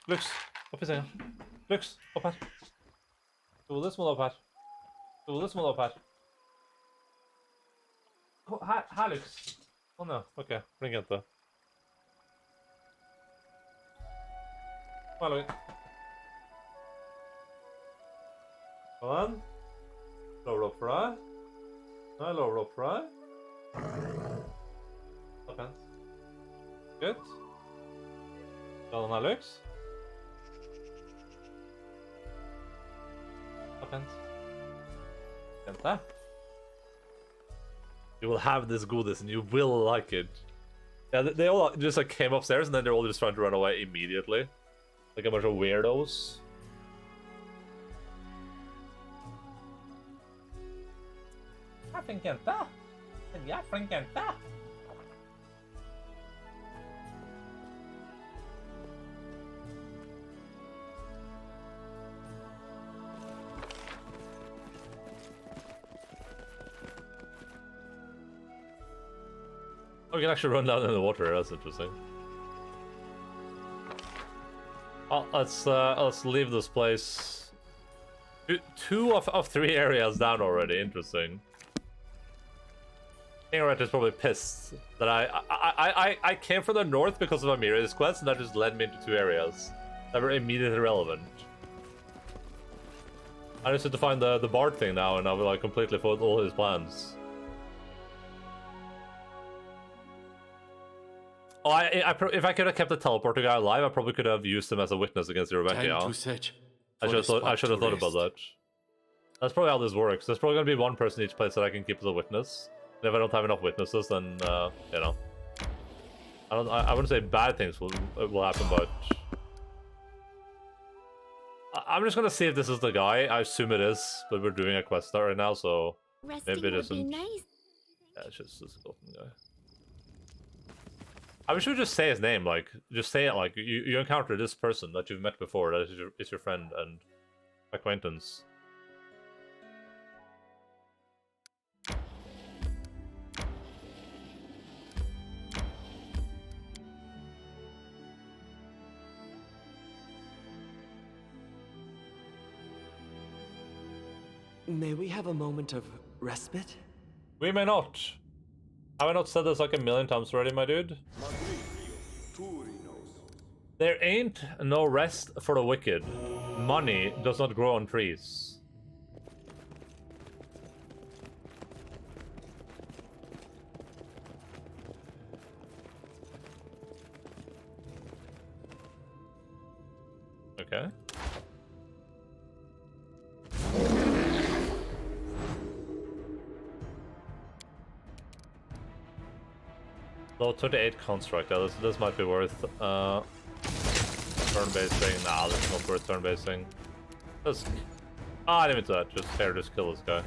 Lux, opp i senga. Lux, opp her. Hodet må du opp her. Hodet må du opp her. Her, Lux. Sånn, ja. Ok, flink jente. Kom her, Logan. Kom igjen. Lover opp for deg. Nei, lover opp for deg. Ta pent. Good. Ta den her, Lux. Jente. You will have this goodies and you will like it. Yeah, they all just like came upstairs and then they're all just trying to run away immediately. Like a bunch of weirdos. Flink jente. Ja, flink jente. Oh, we can actually run down in the water. That's interesting. Oh, let's leave this place. Two of 3 areas down already. Interesting. Kingmaker is probably pissed that I came from the north because of Amiri's quest, and that just led me into 2 areas that were immediately relevant. I just have to find the bard thing now, and I will like completely foil all his plans. Oh, if I could have kept the teleporter guy alive, I probably could have used him as a witness against the Rebecca. Time to search. I should have thought about that. That's probably how this works. There's probably gonna be 1 person each place that I can keep as a witness. And if I don't have enough witnesses, then you know, I wouldn't say bad things will happen, but I'm just gonna see if this is the guy. I assume it is, but we're doing a quest start right now, so Resting maybe it would be isn't. nice. Yeah, it's just this golden guy. I wish you would just say his name, like, just say it like, you encountered this person that you've met before, that is your friend and acquaintance. May we have a moment of respite? We may not. Have I not said this like 1,000,000 times already, my dude? There ain't no rest for the wicked. Money does not grow on trees. Okay. Low 28 construct. Yeah, this might be worth turn-basing. Nah, this is not worth turn-basing. Just I didn't mean to that. Just fair, just kill this guy.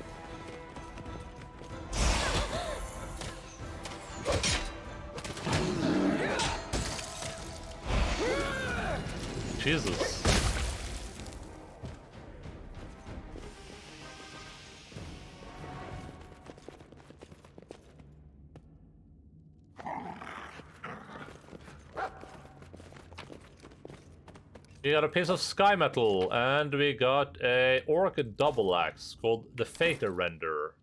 Jesus. We got a piece of sky metal, and we got a orc double axe called the Fater Render.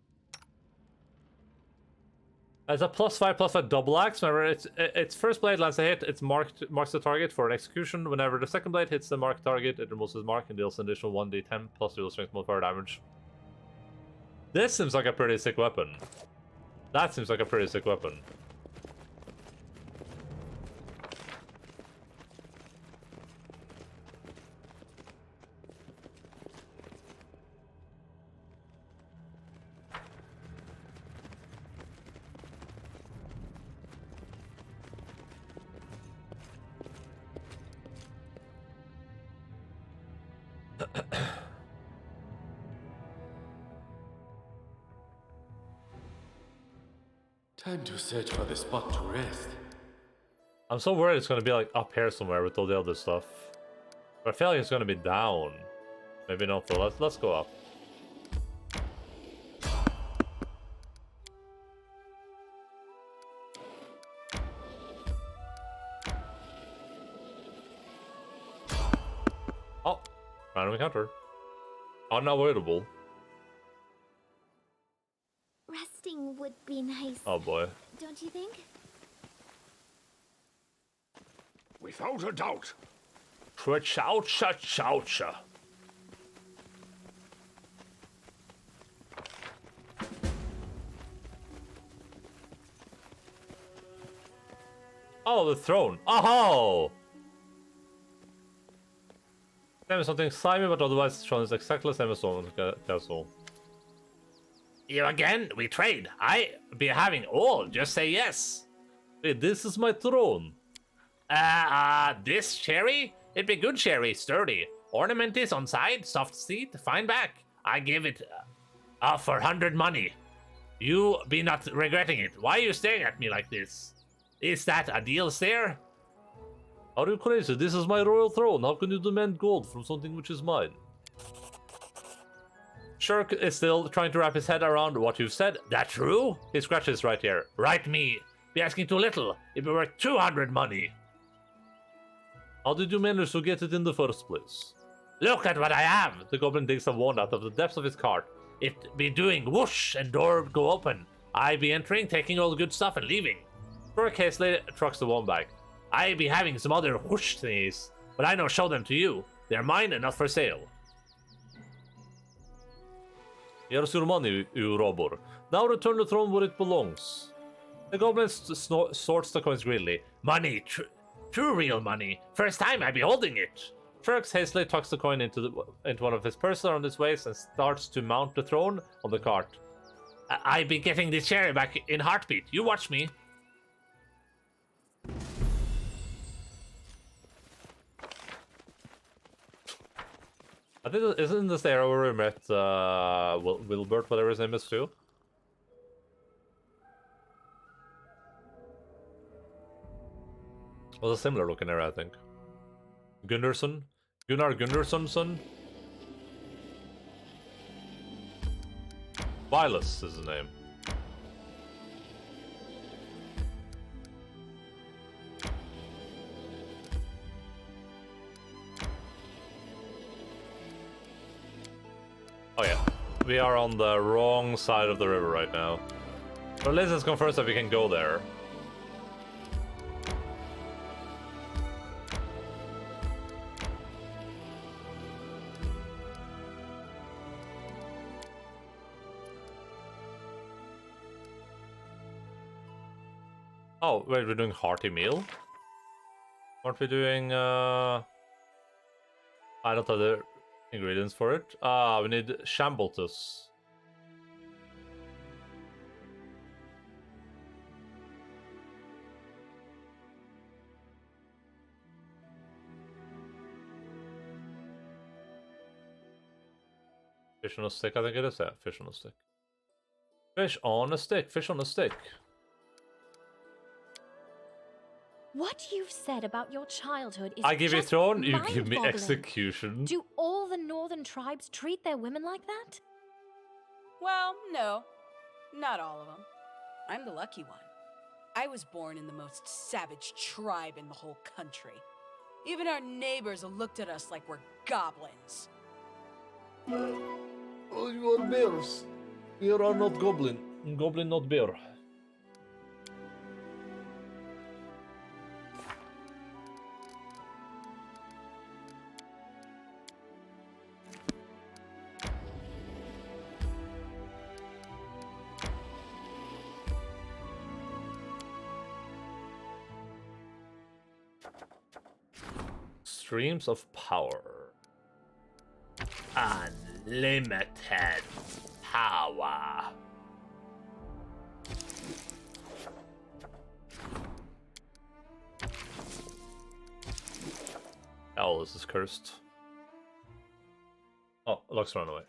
As a +5/+5 double axe, whenever its first blade lands a hit, it marks the target for an execution. Whenever the second blade hits the marked target, it removes its mark and deals an additional 1d10 plus real strength modifier damage. This seems like a pretty sick weapon. That seems like a pretty sick weapon. Time to search for the spot to rest. I'm so worried it's gonna be like up here somewhere with all the other stuff. But I feel like it's gonna be down. Maybe not though. Let's go up. Oh, random encounter. Unavoidable. Resting would be nice. Oh boy. Don't you think? Without a doubt. Choucha. Oh, the throne. Oh! Same as something slimy, but otherwise the throne is exactly the same as Stone's castle. You again? We trade. I be having all. Just say yes. Hey, this is my throne. This cherry? It be good cherry, sturdy. Ornament is on side, soft seat, fine back. I give it for 100 money. You be not regretting it. Why are you staring at me like this? Is that a deal stare? Are you crazy? This is my royal throne. How can you demand gold from something which is mine? Shirk is still trying to wrap his head around what you've said. That true? He scratches right here. Right me. Be asking too little. It be worth 200 money. How did you manage to get it in the first place? Look at what I have! The goblin digs a wand out of the depths of his cart. It be doing whoosh and door go open. I be entering, taking all the good stuff and leaving. Shirk hastily trucks the wand back. I be having some other whoosh thingies, but I no show them to you. They're mine and not for sale. Here's your money, you robber. Now return the throne where it belongs. The goblin sorts the coins greedily. Money, true real money. First time I be holding it. Shirk hastily tucks the coin into one of his purses around his waist and starts to mount the throne on the cart. I be getting this cherry back in heartbeat. You watch me. I think isn't this the area where we met Wilbert, whatever his name is, too? It was a similar looking area, I think. Gunnar Gunnarsson son? Vilas is his name. Oh yeah, we are on the wrong side of the river right now. But at least it's confirmed that we can go there. Oh, wait, we're doing hearty meal? Aren't we doing, I don't have the ingredients for it. We need Shamboltus. Fish on a stick, I think it is. Yeah, fish on a stick. Fish on a stick, fish on a stick. What you've said about your childhood is I give you just throne, you give me mind-boggling. execution. Do all the northern tribes treat their women like that? Well, no. Not all of them. I'm the lucky one. I was born in the most savage tribe in the whole country. Even our neighbors looked at us like we're goblins. Oh, you are bears. We are not goblin. Goblin, not bear. Streams of power. Unlimited power. Oh, this is cursed. Oh, Lux run away.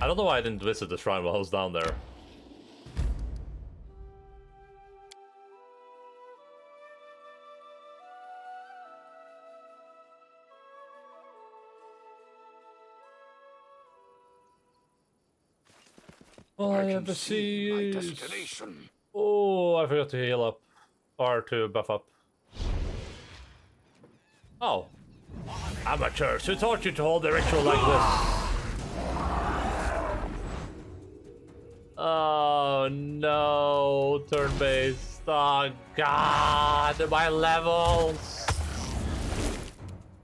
don't know why I didn't visit the shrine while I was down there. All I can ever see my see destination. Oh, I forgot to heal up. Or to buff up. Oh. Amateurs, who taught you to hold a ritual like this? Oh no, turn-based. Oh god, my levels.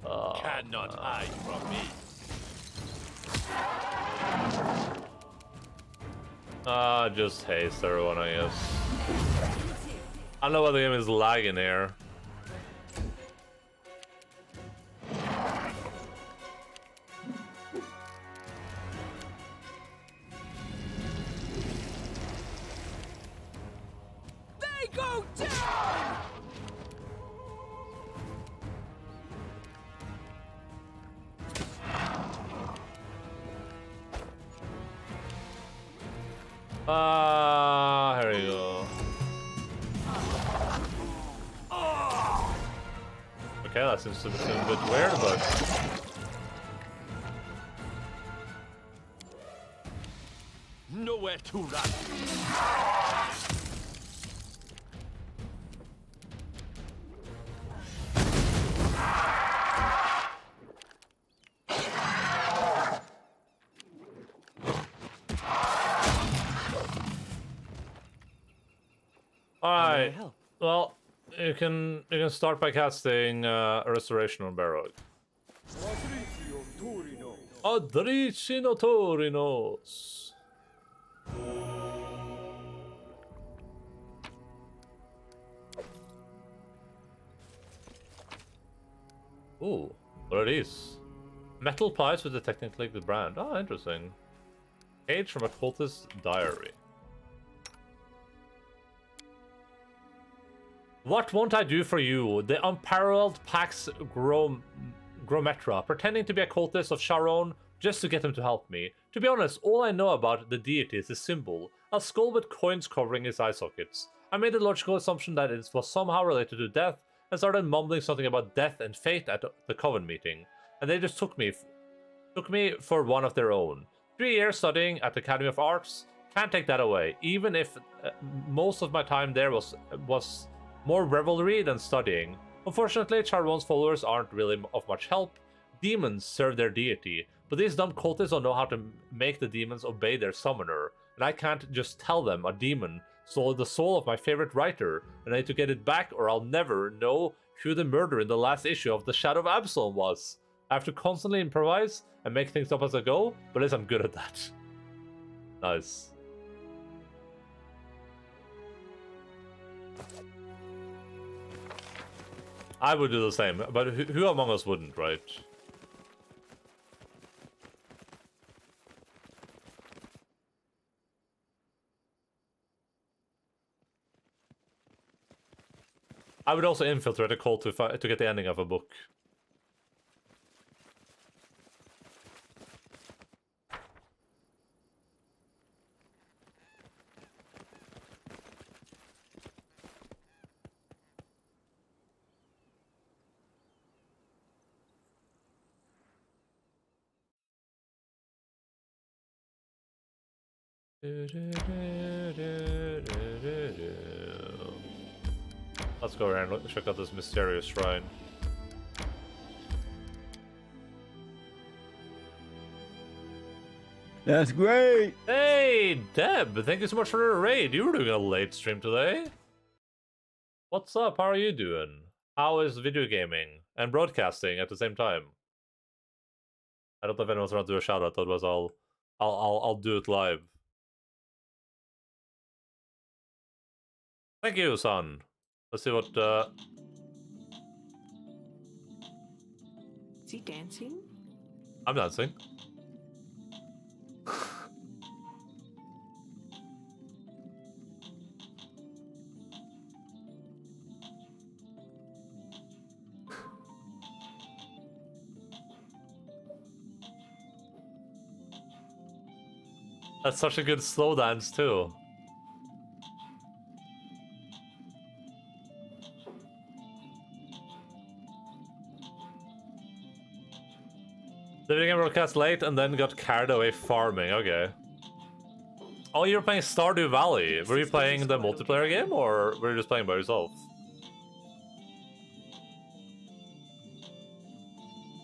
Oh, Cannot hide from me. just haste everyone, I guess. I don't know why the game is lagging here. They go down! Here you go. Okay, that seems to be a bit weird, but... Nowhere to run. Alright, help? well, you can start by casting a Restoration on Barrow. Adricino Torinos. Ooh, what are these? Metal pipes with a technically the brand. Oh, interesting. Page from a cultist's diary. What won't I do for you? The unparalleled Pax Grometra, pretending to be a cultist of Sharon just to get them to help me. To be honest, all I know about the deity is a symbol, a skull with coins covering its eye sockets. I made the logical assumption that it was somehow related to death, and started mumbling something about death and fate at the Coven meeting. And they just took me for one of their own. 3 years studying at the Academy of Arts, can't take that away, even if most of my time there was more revelry than studying. Unfortunately, Charon's followers aren't really of much help. Demons serve their deity, but these dumb cultists don't know how to make the demons obey their summoner, and I can't just tell them a demon stole the soul of my favorite writer, and I need to get it back or I'll never know who the murderer in the last issue of The Shadow of Absalom was. I have to constantly improvise and make things up as I go, but at least I'm good at that. Nice. I would do the same, but who among us wouldn't, right? I would also infiltrate a cult to get the ending of a book. Let's go around and check out this mysterious shrine. That's great! Hey, Deb! Thank you so much for the raid. You were doing a late stream today. What's up? How are you doing? How is video gaming and broadcasting at the same time? I don't know if anyone's going to do a shout out. Otherwise, I'll do it live. Thank you, son. Let's see what. Is he dancing? I'm dancing. That's such a good slow dance too. The video game broadcast late and then got carried away farming. Okay. Oh, you were playing Stardew Valley. Were you playing the multiplayer game or were you just playing by yourself?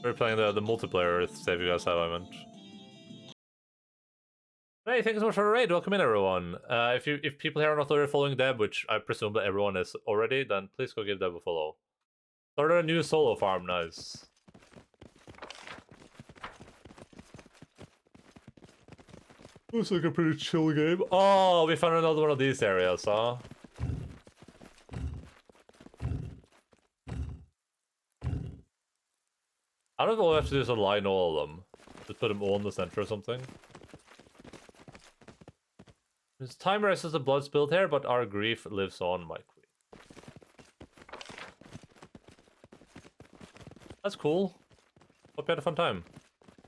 We're playing the multiplayer save you guys have, I meant. Hey, thank you so much for the raid. Welcome in, everyone. If people here are not already following Deb, which I presume that everyone is already, then please go give Deb a follow. Started a new solo farm, nice. Looks like a pretty chill game. Oh, we found another one of these areas, huh? I don't know if we'll have to do is align all of them. Just put them all in the center or something. This time rests the blood spilled here, but our grief lives on, my queen. That's cool. Hope you had a fun time.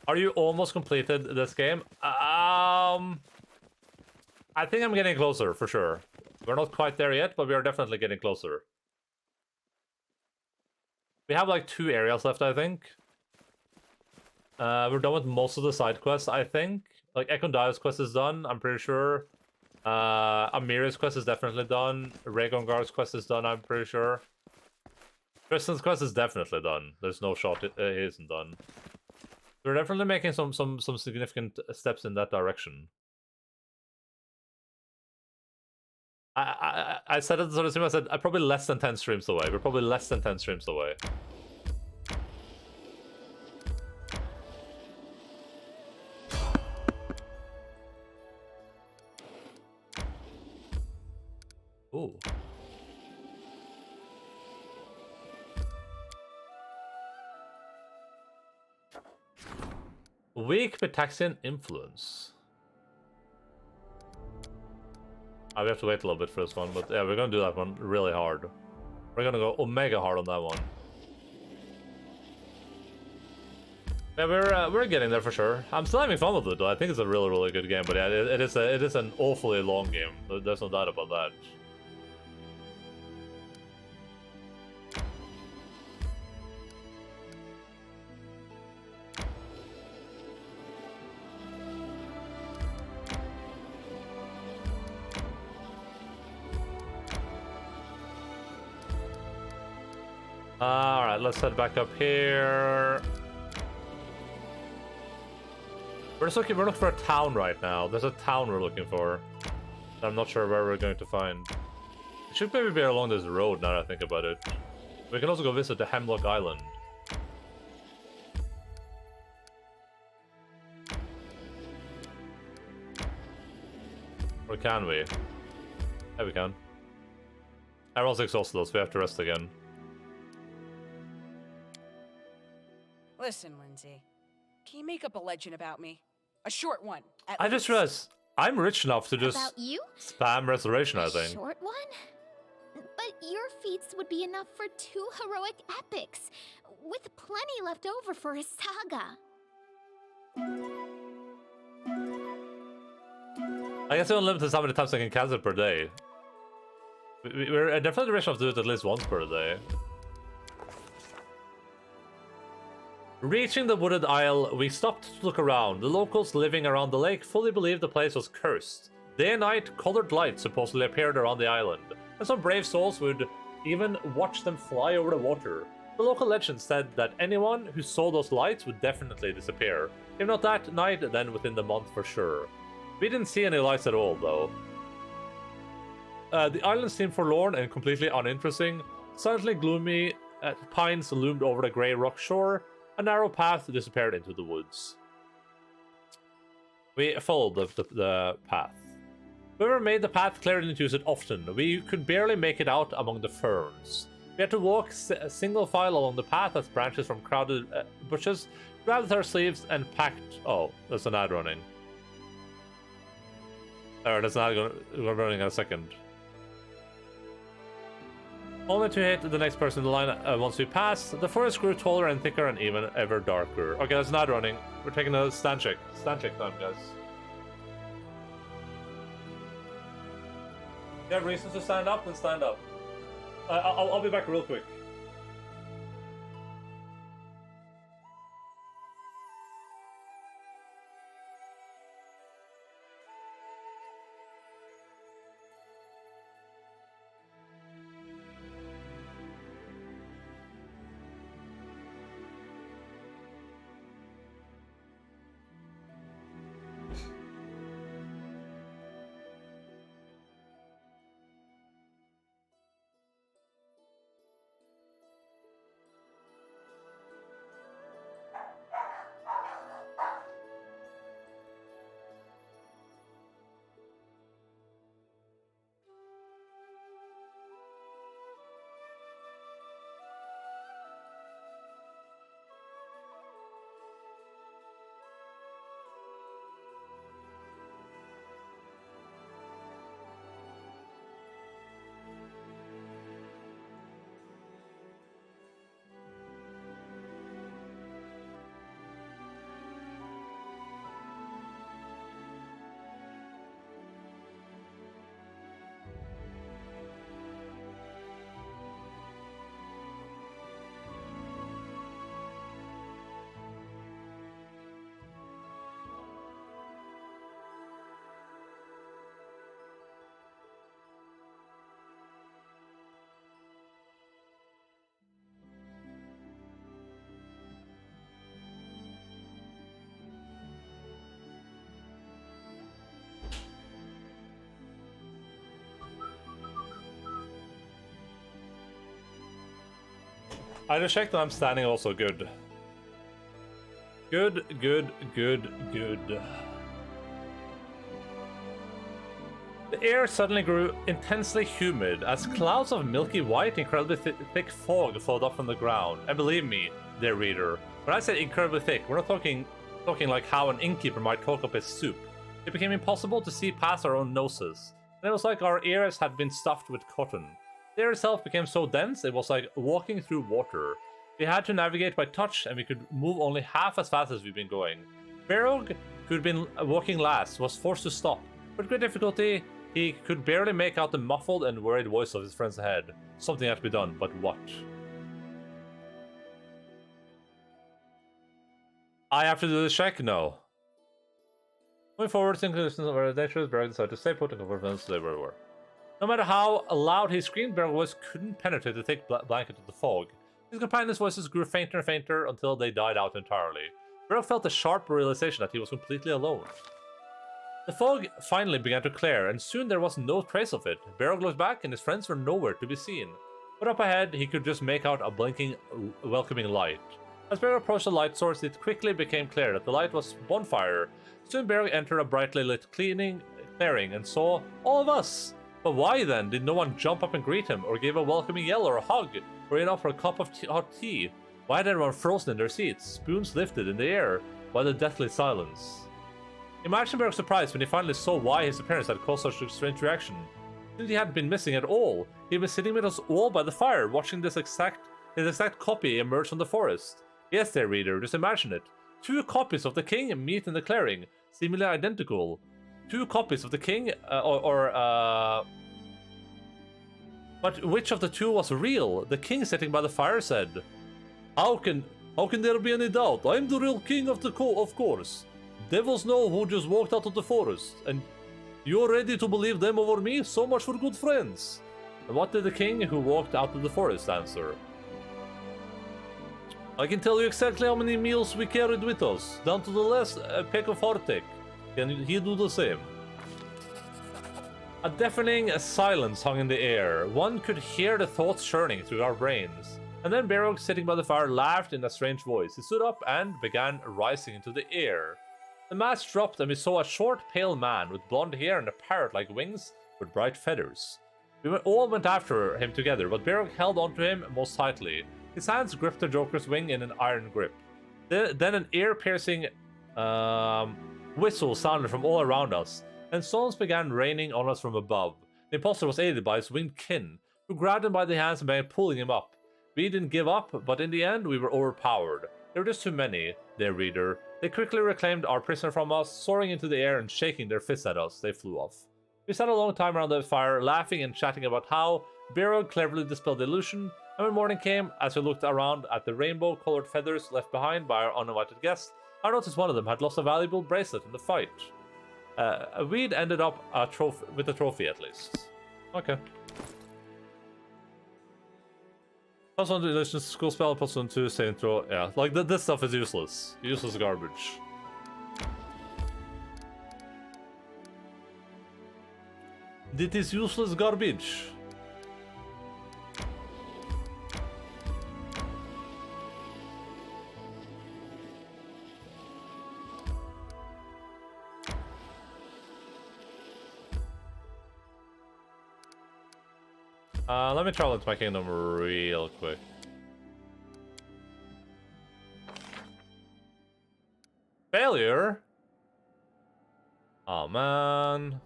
Are you almost completed this game? I think I'm getting closer, for sure. We're not quite there yet, but we are definitely getting closer. We have like 2 areas left, I think. We're done with most of the side quests, I think. Like, Ekondia's quest is done, I'm pretty sure. Amiri's quest is definitely done. Rhaegongar's quest is done, I'm pretty sure. Tristan's quest is definitely done. There's no shot it isn't done. We're definitely making some significant steps in that direction. I said it sort of similar. I said I'm probably less than 10 streams away. We're probably less than 10 streams away. Ooh. Weak Pitaxian influence. We have to wait a little bit for this one, but yeah, we're gonna do that one really hard. We're gonna go omega hard on that one. Yeah, we're getting there for sure. I'm still having fun with it though. I think it's a really good game, but yeah, it is an awfully long game. There's no doubt about that. Alright, let's head back up here. We're looking for a town right now. There's a town we're looking for. I'm not sure where we're going to find. It should maybe be along this road now that I think about it. We can also go visit the Hemlock Island. Or can we? Yeah, we can. Everyone's exhausted though, so we have to rest again. Listen, Lindsay. Can you make up a legend about me? A short one. I just realized I'm rich enough to just About you? spam restoration, I A think. short one? But your feats would be enough for 2 heroic epics, with plenty left over for a saga. I guess we're limited to how many times I can cast it per day. We're definitely rich enough to do it at least once per day. Reaching the wooded isle, we stopped to look around. The locals living around the lake fully believed the place was cursed. Day and night, colored lights supposedly appeared around the island, and some brave souls would even watch them fly over the water. The local legend said that anyone who saw those lights would definitely disappear. If not that night, then within the month for sure. We didn't see any lights at all, though. The island seemed forlorn and completely uninteresting. Silently gloomy pines loomed over the grey rock shore. A narrow path disappeared into the woods. We followed the path. Whoever made the path clearly didn't use it often. We could barely make it out among the ferns. We had to walk single file along the path as branches from crowded bushes grabbed our sleeves and packed... Oh, there's an ad running. There's an ad running in a second. Only to hit the next person in the line once we passed. The forest grew taller and thicker and even ever darker. Okay, that's not running. We're taking a stand check. Stand check time, guys. you have reasons to stand up, then stand up. I'll be back real quick. I just checked and I'm standing also good. Good. The air suddenly grew intensely humid as clouds of milky white, incredibly thick fog flowed up from the ground. And believe me, dear reader, when I say incredibly thick, we're not talking like how an innkeeper might talk up his soup. It became impossible to see past our own noses, and it was like our ears had been stuffed with cotton. The air itself became so dense it was like walking through water. We had to navigate by touch, and we could move only half as fast as we'd been going. Berog, who'd been walking last, was forced to stop. With great difficulty, he could barely make out the muffled and worried voice of his friends ahead. Something had to be done, but what? I have to do this check? No. Moving forward, seeing the distance of our adventures, Berog decided to stay put and cover events they were. No matter how loud he screamed, Berog's voice couldn't penetrate the thick blanket of the fog. His companions' voices grew fainter and fainter until they died out entirely. Berog felt a sharp realization that he was completely alone. The fog finally began to clear, and soon there was no trace of it. Berog looked back, and his friends were nowhere to be seen. But up ahead, he could just make out a blinking, welcoming light. As Berog approached the light source, it quickly became clear that the light was bonfire. Soon Berog entered a brightly lit clearing and saw all of us. But why then did no one jump up and greet him, or give a welcoming yell or a hug, or even offer a cup of hot tea? Why had everyone frozen in their seats, spoons lifted in the air, by the deathly silence? Imagine Berog's surprise when he finally saw why his appearance had caused such a strange reaction. Since he hadn't been missing at all, he'd been sitting with us all by the fire, watching his exact copy emerge from the forest. Yes, dear reader, just imagine it. 2 copies of the king meet in the clearing, seemingly identical. 2 copies of the king, But which of the 2 was real? The king sitting by the fire said, How can there be any doubt? I'm the real king of course. Devils know who just walked out of the forest, and you're ready to believe them over me? So much for good friends. And what did the king who walked out of the forest answer? I can tell you exactly how many meals we carried with us, down to the last peck of hardtack. Can he do the same? A deafening silence hung in the air. One could hear the thoughts churning through our brains. And then Berog, sitting by the fire, laughed in a strange voice. He stood up and began rising into the air. The mask dropped and we saw a short, pale man with blonde hair and a parrot-like wings with bright feathers. We all went after him together, but Berog held onto him most tightly. His hands gripped the Joker's wing in an iron grip. Then an ear-piercing whistle sounded from all around us, and stones began raining on us from above. The imposter was aided by his winged kin, who grabbed him by the hands and began pulling him up. We didn't give up, but in the end we were overpowered. There were just too many, dear reader. They quickly reclaimed our prisoner from us, soaring into the air and shaking their fists at us. They flew off. We sat a long time around the fire, laughing and chatting about how Bero cleverly dispelled the illusion, and when morning came, as we looked around at the rainbow-colored feathers left behind by our uninvited guests, I noticed one of them had lost a valuable bracelet in the fight. We'd ended up with a trophy at least. Okay. Plus one to illusions, school spell, plus one to saving throw. Yeah, like this stuff is useless. Useless garbage. This is useless garbage. Let me travel into my kingdom real quick. Failure? Oh man.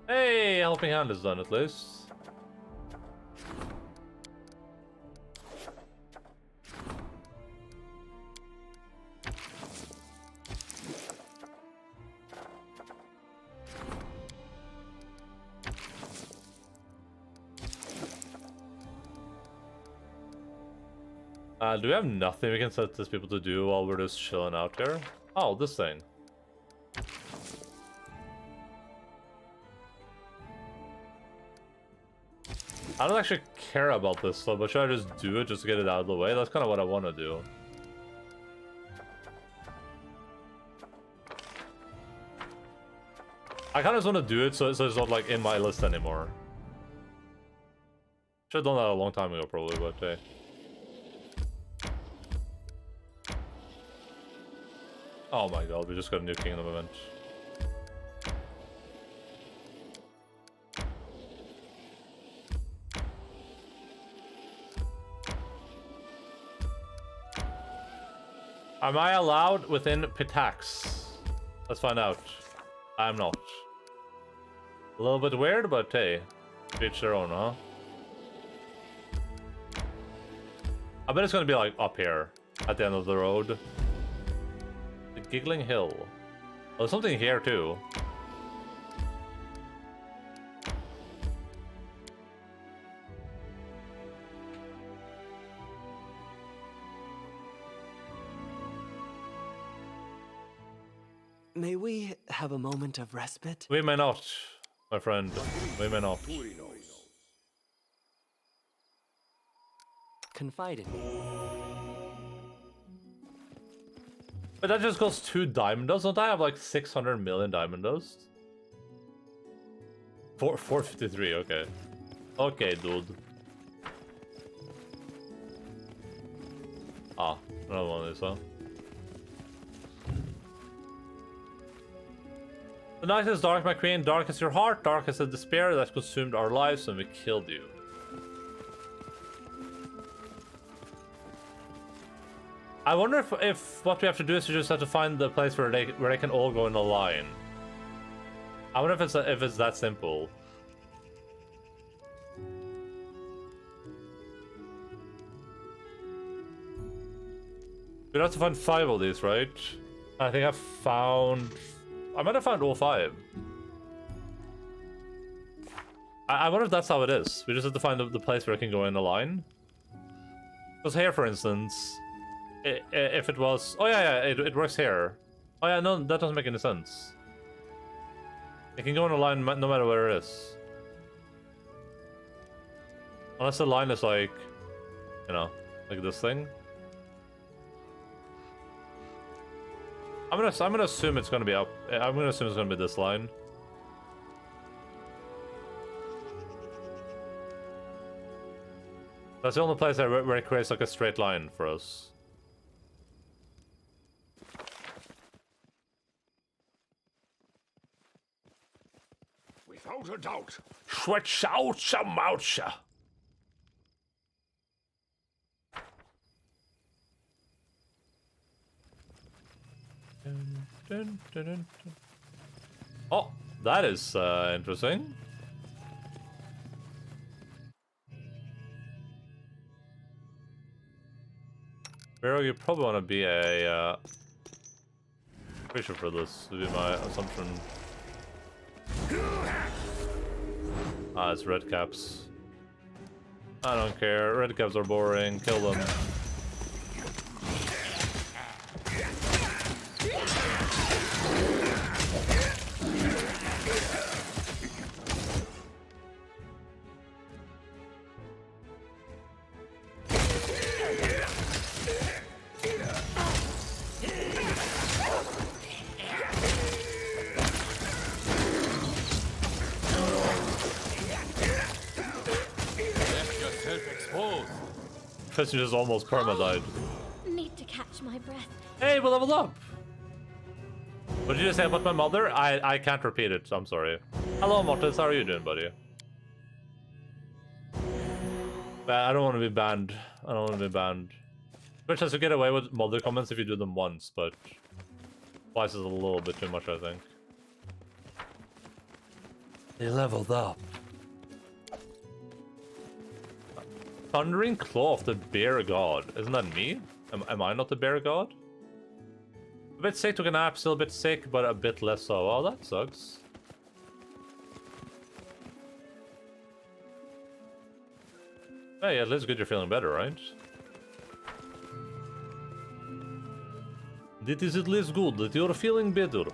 Hey, helping hand is done at least. Do we have nothing we can set these people to do while we're just chilling out here? Oh, this thing. I don't actually care about this stuff, but should I just do it just to get it out of the way? That's kind of what I want to do. I kind of just want to do it so it's not like in my list anymore. Should have done that a long time ago probably, but hey. Oh my god, we just got a new kingdom event. Am I allowed within Pitax? Let's find out. I'm not. A little bit weird, but hey, each their own, huh? I bet it's gonna be like up here at the end of the road. The Giggling Hill. Oh, there's something here too. May we have a moment of respite? We may not, my friend. We may not. Confide in me. But that just goes 2 diamond dust. Don't I have like 600 million diamond dust? 453, okay. Okay, dude. Ah, another one of these, huh? The night is dark, my queen. Dark is your heart. Dark is the despair that consumed our lives when we killed you. I wonder if what we have to do is we just have to find the place where they can all go in a line. I wonder if it's that simple. We'd have to find 5 of these, right? I think I might have found all 5. I wonder if that's how it is. We just have to find the place where it can go in a line. Because here, for instance, if it was... Oh, yeah, it works here. Oh, yeah, no, that doesn't make any sense. It can go in a line no matter where it is. Unless the line is like, you know, like this thing. I'm gonna assume it's gonna be up. I'm gonna assume it's gonna be this line. That's the only place where it creates like a straight line for us. Without a doubt. Switch out some moucha. Oh, that is interesting. Vero, you probably want to be a creature for this, would be my assumption. Ah, it's red caps. I don't care. Red caps are boring. Kill them. Christian just almost perma-died. Need to catch my breath. Hey, we leveled up! What did you just say about my mother? I can't repeat it, I'm sorry. Hello, Mortis, how are you doing, buddy? I don't want to be banned. I don't want to be banned. Twitch has to get away with mother comments if you do them once, but twice is a little bit too much, I think. They leveled up. Thundering Claw of the Bear God. Isn't that me? Am I not the Bear God? A bit sick, took a nap, still a bit sick, but a bit less so. Oh, that sucks. Hey, at least good you're feeling better, right? It is at least good that you're feeling better.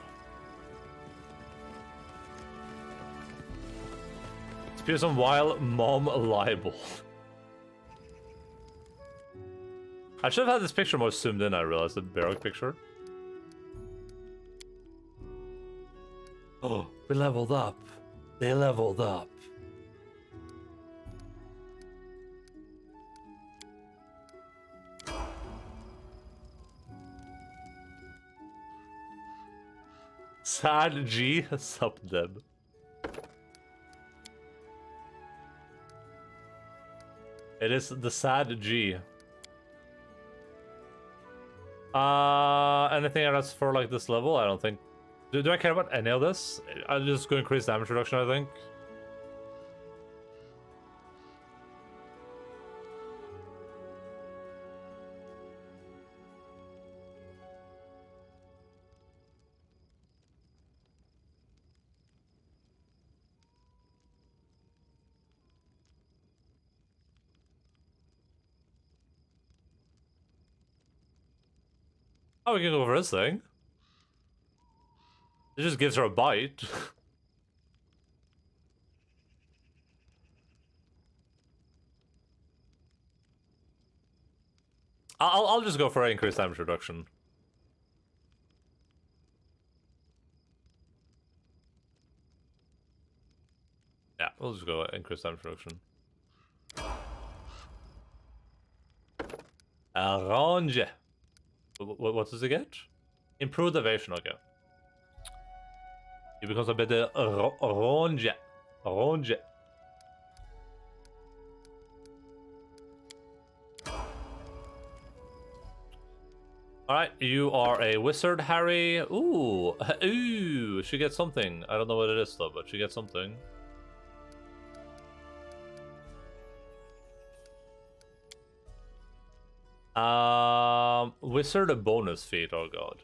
Spear some wild mom libel. I should have had this picture more zoomed in, I realized, the Barrack picture. Oh, we leveled up. They leveled up. Sad G, sup Deb. It is the sad G. Anything else for like this level? I don't think. Do I care about any of this? I'm just going to increase damage reduction, I think. Oh, we can go for this thing. It just gives her a bite. I'll just go for increased damage reduction. Yeah, we'll just go increased damage reduction. Orange. What does it get? Improved evasion, okay. It becomes a bit orange. Orange. Alright, you are a wizard, Harry. Ooh. Ooh, she gets something. I don't know what it is though, but she gets something. Wizard a bonus feat, oh god.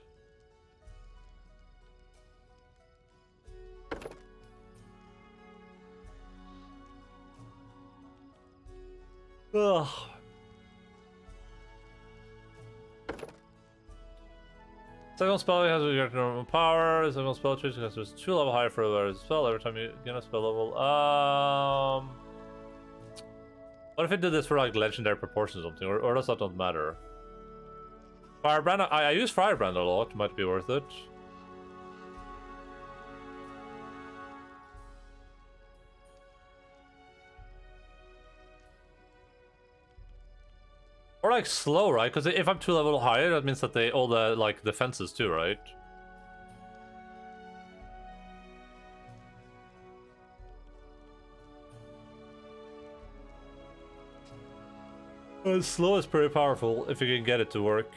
Ugh. Second spell has your normal power. Second spell treats because there's 2 level higher for a spell every time you get a spell level. What if it did this for like legendary proportions or something, or does that not matter? Firebrand, I use Firebrand a lot, might be worth it. Or like slow, right? Because if I'm 2 level higher, that means that they all the like defenses too, right? Slow is pretty powerful if you can get it to work.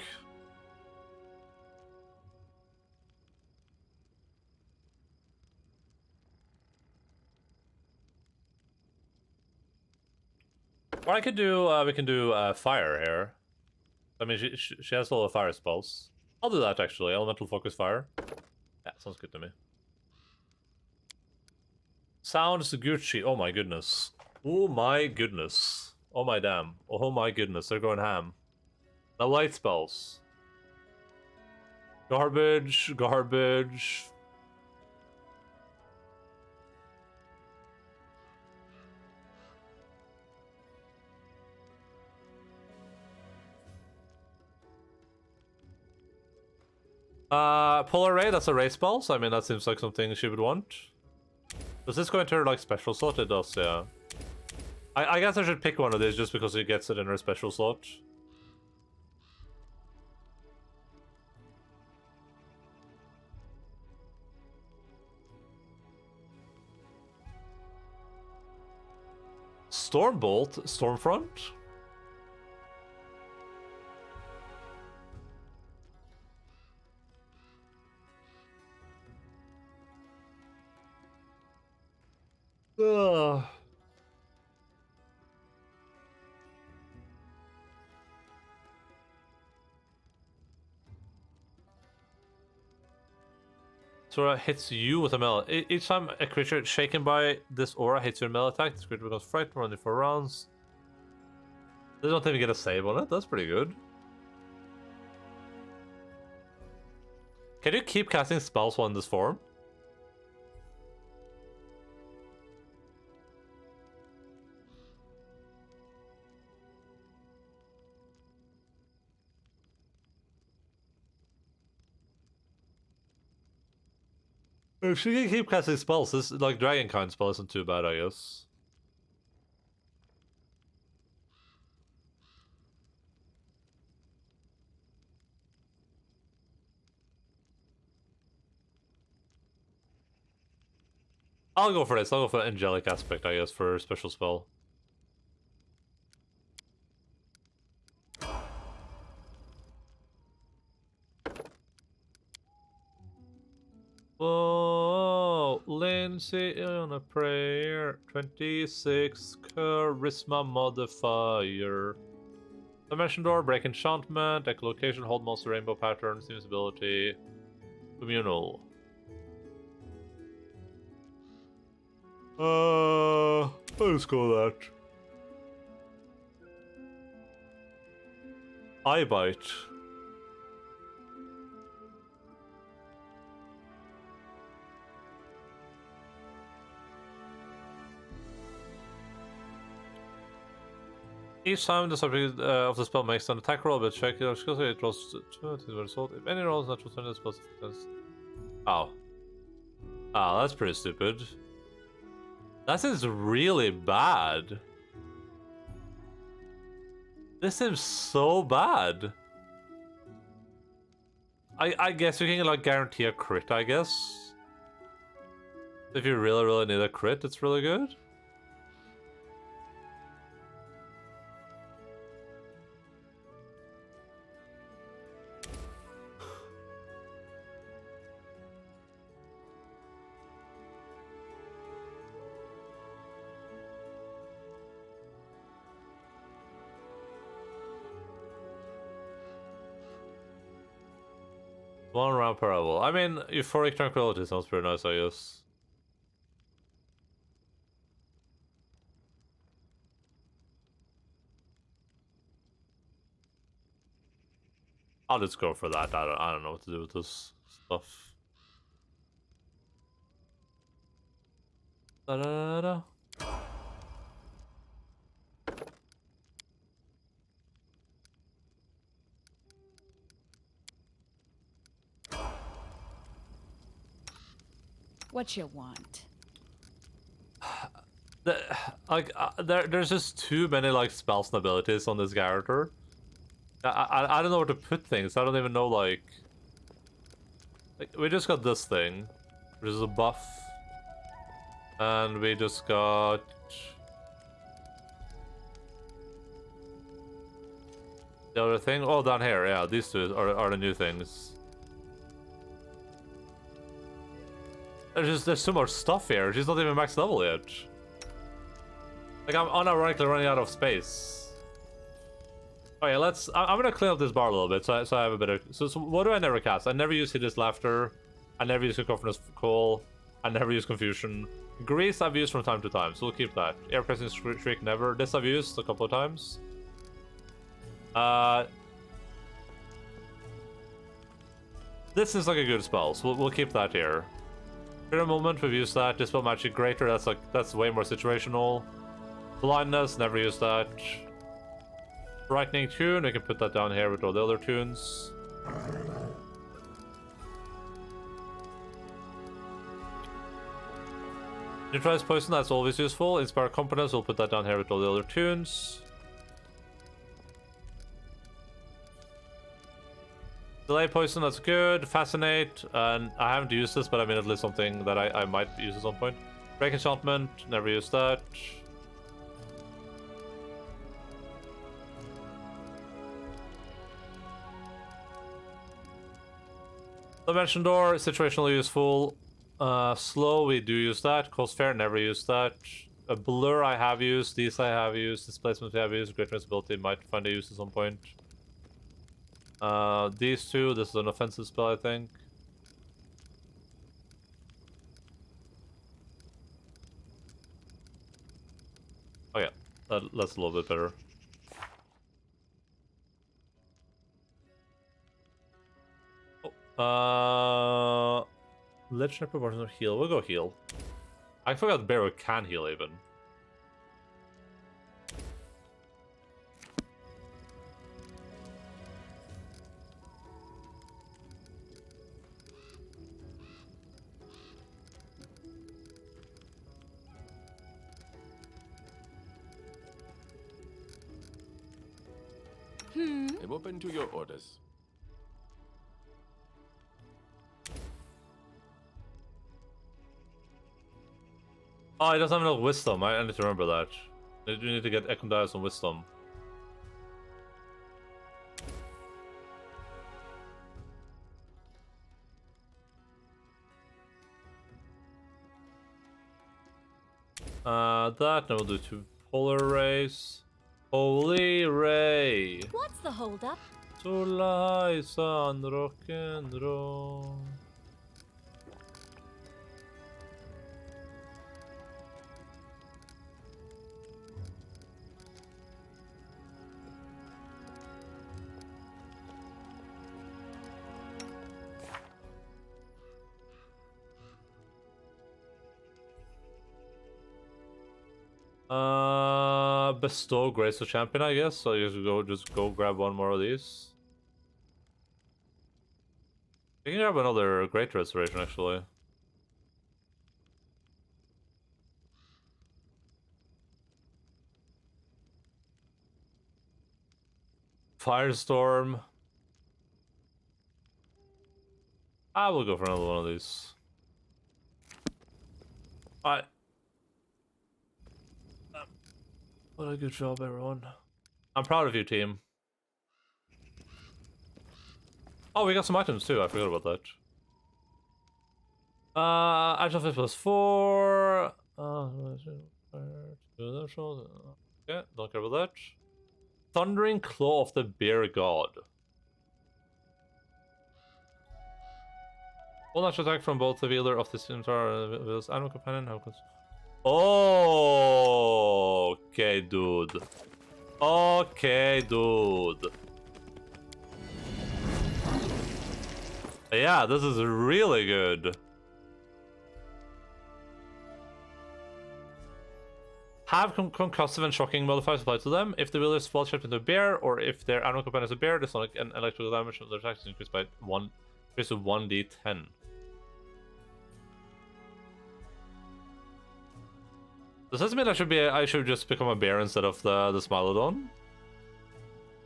Or I could do, we can do fire here. I mean, she has all the fire spells. I'll do that actually. Elemental focus fire. Yeah, sounds good to me. Sounds Gucci. Oh my goodness. Oh my goodness. Oh my damn. Oh my goodness. They're going ham. Now light spells. Garbage. Garbage. Polar Ray, that's a ray spell, so I mean that seems like something she would want. Does this go into her like special slot? It does, yeah. I guess I should pick one of these just because it gets it in her special slot. Stormbolt? Stormfront? Ugh. Sora hits you with a melee. Each time a creature shaken by this aura hits your melee attack, this creature becomes frightened for only 4 rounds. They don't even get a save on it. That's pretty good. Can you keep casting spells while in this form? If she can keep casting spells, this like dragon kind spell isn't too bad, I guess. I'll go for this. I'll go for the angelic aspect, I guess, for a special spell. Oh, Lindsay on a prayer. 26 charisma modifier. Dimension door, break enchantment, echolocation, hold monster rainbow pattern, seems ability, communal. Let's go that. Eye bite. Each time the subject of the spell makes an attack roll, but check it draws 2 to the result. If any roll is not returned, the spell's defense. Oh. Oh, that's pretty stupid. That seems really bad. This seems so bad. I guess you can like guarantee a crit, I guess. If you really need a crit, it's really good. One round per level. I mean, euphoric tranquility sounds pretty nice, I guess. I'll just go for that. I don't know what to do with this stuff. Da da da. What you want? There's just too many like spells and abilities on this character. I don't know where to put things. I don't even know like we just got this thing, which is a buff, and we just got the other thing. Oh, down here, yeah. These two are the new things. There's so much stuff here. She's not even max level yet. Like I'm unironically running out of space. Okay, I'm gonna clean up this bar a little bit, so I have a bit of. So what do I never cast? I never use Hideous Laughter. I never use Cacophonous Call. I never use Confusion. Grease I've used from time to time, so we'll keep that. Air Pressing Shriek never. This I've used a couple of times. This is like a good spell, so we'll keep that here. For a moment, we've used that. Dispel Magic Greater, that's way more situational. Blindness, never used that. Brightening Tune, we can put that down here with all the other tunes. Neutralize Poison, that's always useful. Inspire Competence, we'll put that down here with all the other tunes. Delay Poison, that's good. Fascinate, and I haven't used this, but I mean at least something that I might use at some point. Break Enchantment, never used that. Dimension Door, situationally useful. Slow, we do use that. Cost Fair, never used that. A Blur I have used. These I have used. Displacement we have used. Great Invincibility might find a use at some point. These two, this is an offensive spell, I think. Oh yeah, that's a little bit better. Legendary proportion of heal. We'll go heal. I forgot Barrow can heal even. I'm open to your orders. Oh, he doesn't have enough wisdom. I need to remember that. You need to get Econdiles and wisdom. That, then we'll do 2 polar rays. Holy Ray! What's the holdup? Sola is on rock and roll. Bestow Grace of Champion, I guess. So you just go grab one more of these. You can grab another Great Restoration, actually. Firestorm. I will go for another one of these. Alright. What a good job, everyone. I'm proud of you, team. Oh, we got some items too. I forgot about that. Agile Fist plus 4. Okay, don't care about that. Thundering Claw of the Bear God. One natural attack from both the wielder of the scimitar and his animal companion. Okay, dude. Okay, dude. Yeah, this is really good. Have concussive and shocking modifiers applied to them. If the wielder is spell shaped into a bear, or if their animal companion is a bear, the sonic and electrical damage of their attacks is increased by 1d10. Does this mean I should just become a bear instead of the Smilodon?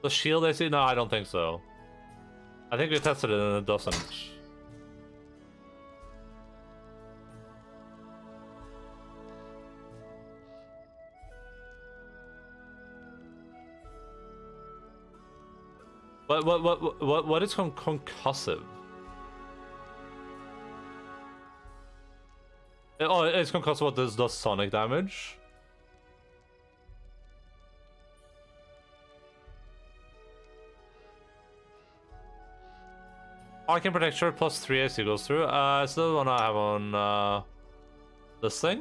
The shield AC? No, I don't think so. I think we tested it and it doesn't. What is concussive? Oh, it's concussive. What does sonic damage? Arcane Protector plus 3 AC goes through. It's the one I have on This thing?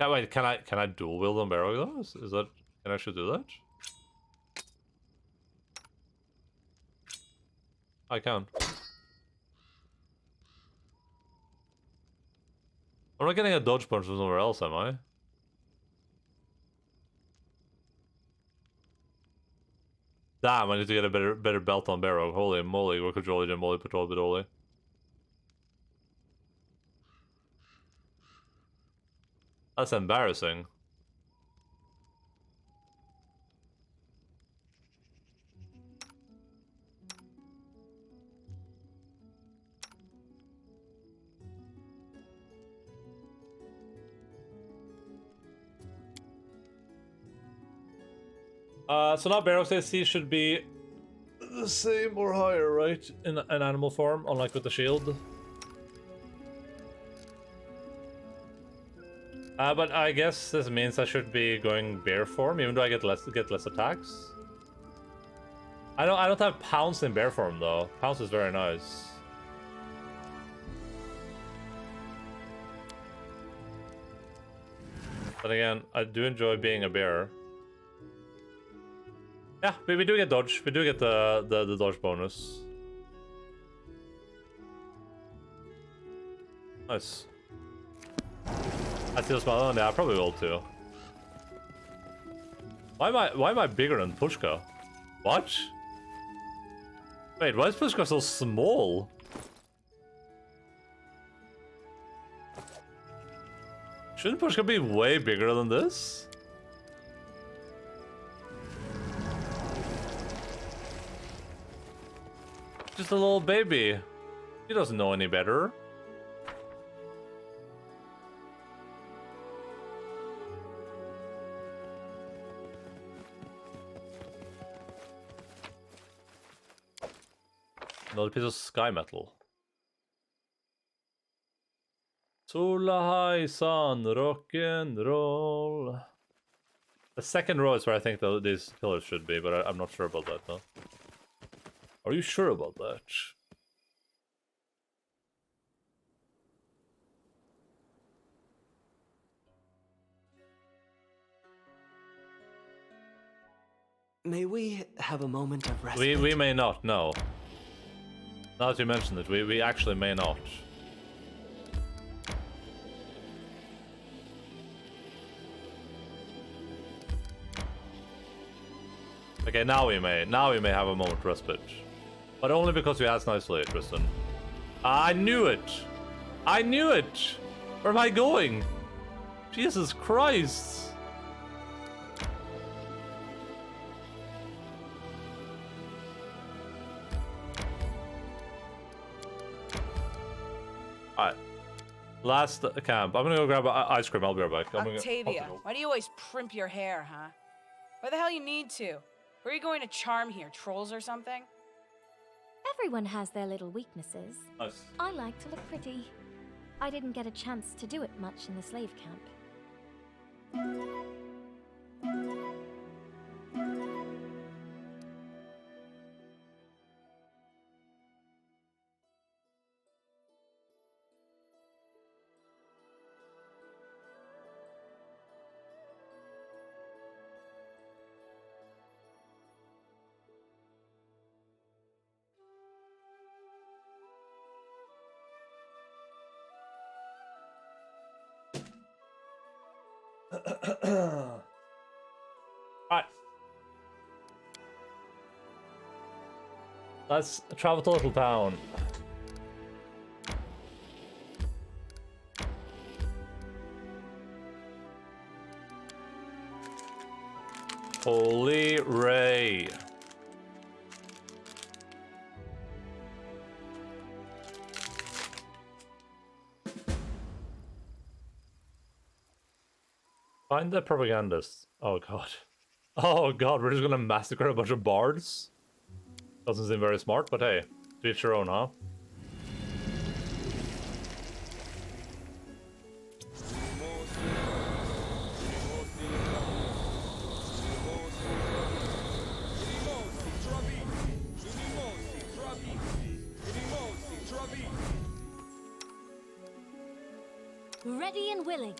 Yeah, wait, can I dual wield on barrel though? Is that, can I actually do that? I can. I'm not getting a dodge punch from somewhere else, am I? Damn, I need to get a better belt on barrel. Holy moly, we're controlling the moly patrol bidoli. That's embarrassing. So now Barrow's AC should be the same or higher, right? In an animal form, unlike with the shield. But I guess this means I should be going bear form, even though I get less attacks. I don't have pounce in bear form though. Pounce is very nice. But again, I do enjoy being a bear. Yeah, we do get dodge. We do get the dodge bonus. Nice. I still smell it. Yeah, I probably will too. Why am I bigger than Pushka? What? Wait, why is Pushka so small? Shouldn't Pushka be way bigger than this? Just a little baby. He doesn't know any better. Another piece of sky metal. Sola high sun, rock and roll. The second row is where I think these pillars should be, but I'm not sure about that though. Are you sure about that? May we have a moment of rest? We may not, no. Now that you mention it, we actually may not. Okay, now we may have a moment of respite. But only because we asked nicely, Tristan. I knew it! I knew it! Where am I going? Jesus Christ! Alright. Last camp. I'm gonna go grab ice cream. I'll be right back. Octavia, why do you always primp your hair, huh? Why the hell you need to? Where are you going to charm here? Trolls or something? Everyone has their little weaknesses. Nice. I like to look pretty. I didn't get a chance to do it much in the slave camp. Alright. Let's travel to Little Town. Holy Ray. Find the propagandist. Oh god. Oh god, we're just gonna massacre a bunch of bards? Doesn't seem very smart, but hey, to each your own, huh? ready and willing.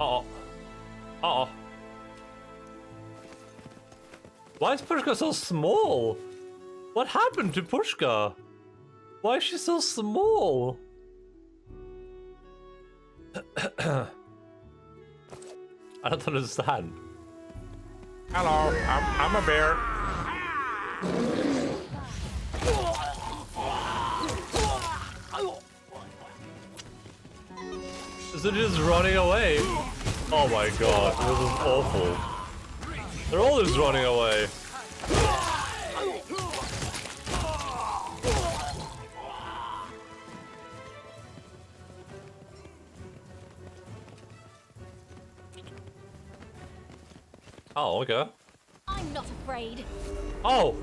Uh-oh. Uh-oh. Why is Pushka so small? What happened to Pushka? Why is she so small? I don't understand. Hello, I'm a bear. Is it just running away? Oh my god, this is awful. They're all just running away. Oh, okay. I'm not afraid. Oh!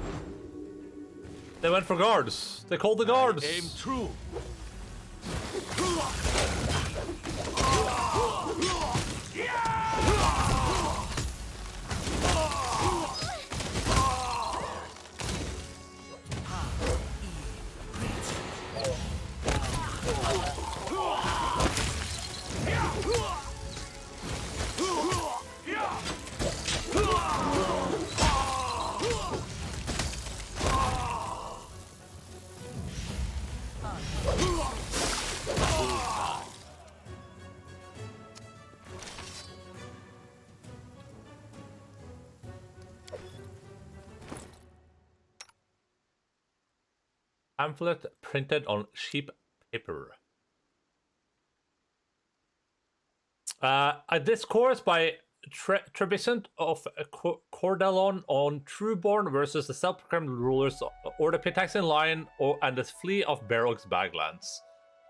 They went for guards. They called the guards. Aim true. Pamphlet printed on cheap paper. A discourse by Trebiscent of Cordelon on Trueborn versus the self-proclaimed rulers or the Pitaxian lion and the flea of Barrock's Baglands.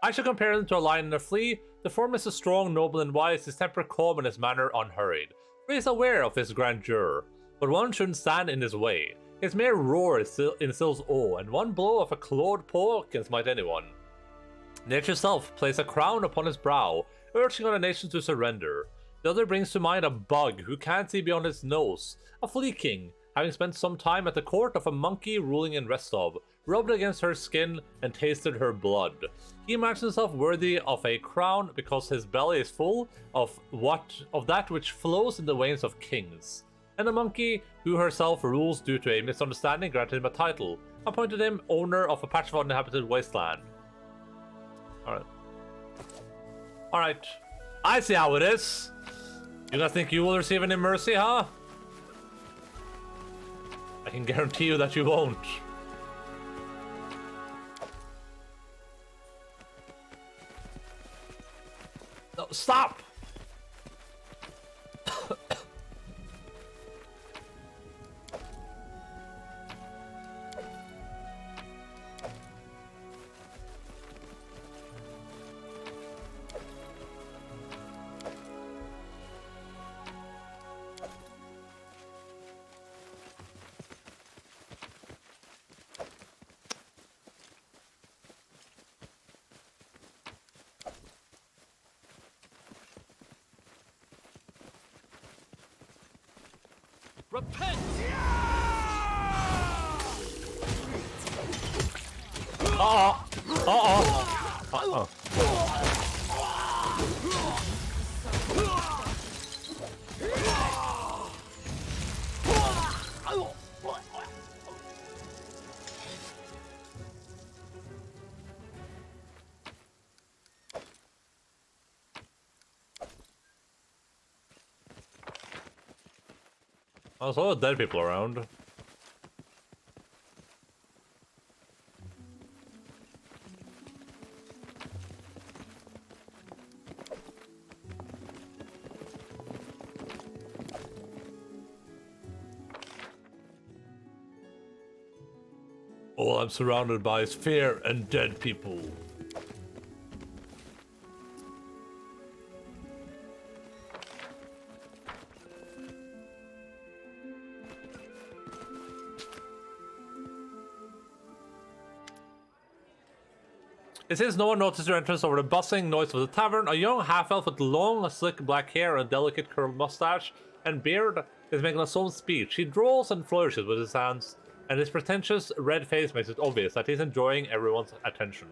I shall compare them to a lion and a flea. The former is a strong, noble, and wise, his temper calm and his manner unhurried. For he is aware of his grandeur, but one shouldn't stand in his way. His mere roar instills awe, and one blow of a clawed paw can smite anyone. Nature itself places a crown upon his brow, urging on the nations to surrender. The other brings to mind a bug who can't see beyond his nose, a flea king, having spent some time at the court of a monkey ruling in Restov, rubbed against her skin and tasted her blood. He imagines himself worthy of a crown because his belly is full of that which flows in the veins of kings. And the monkey, who herself rules due to a misunderstanding, granted him a title, appointed him owner of a patch of uninhabited wasteland. Alright. I see how it is. You guys think you will receive any mercy, huh? I can guarantee you that you won't. No, stop! Repent! There's a lot of dead people around. All I'm surrounded by is fear and dead people. It says no one noticed your entrance over the bustling noise of the tavern. A young half-elf with long, slick black hair and a delicate curled mustache and beard is making a solemn speech. He draws and flourishes with his hands, and his pretentious red face makes it obvious that he's enjoying everyone's attention.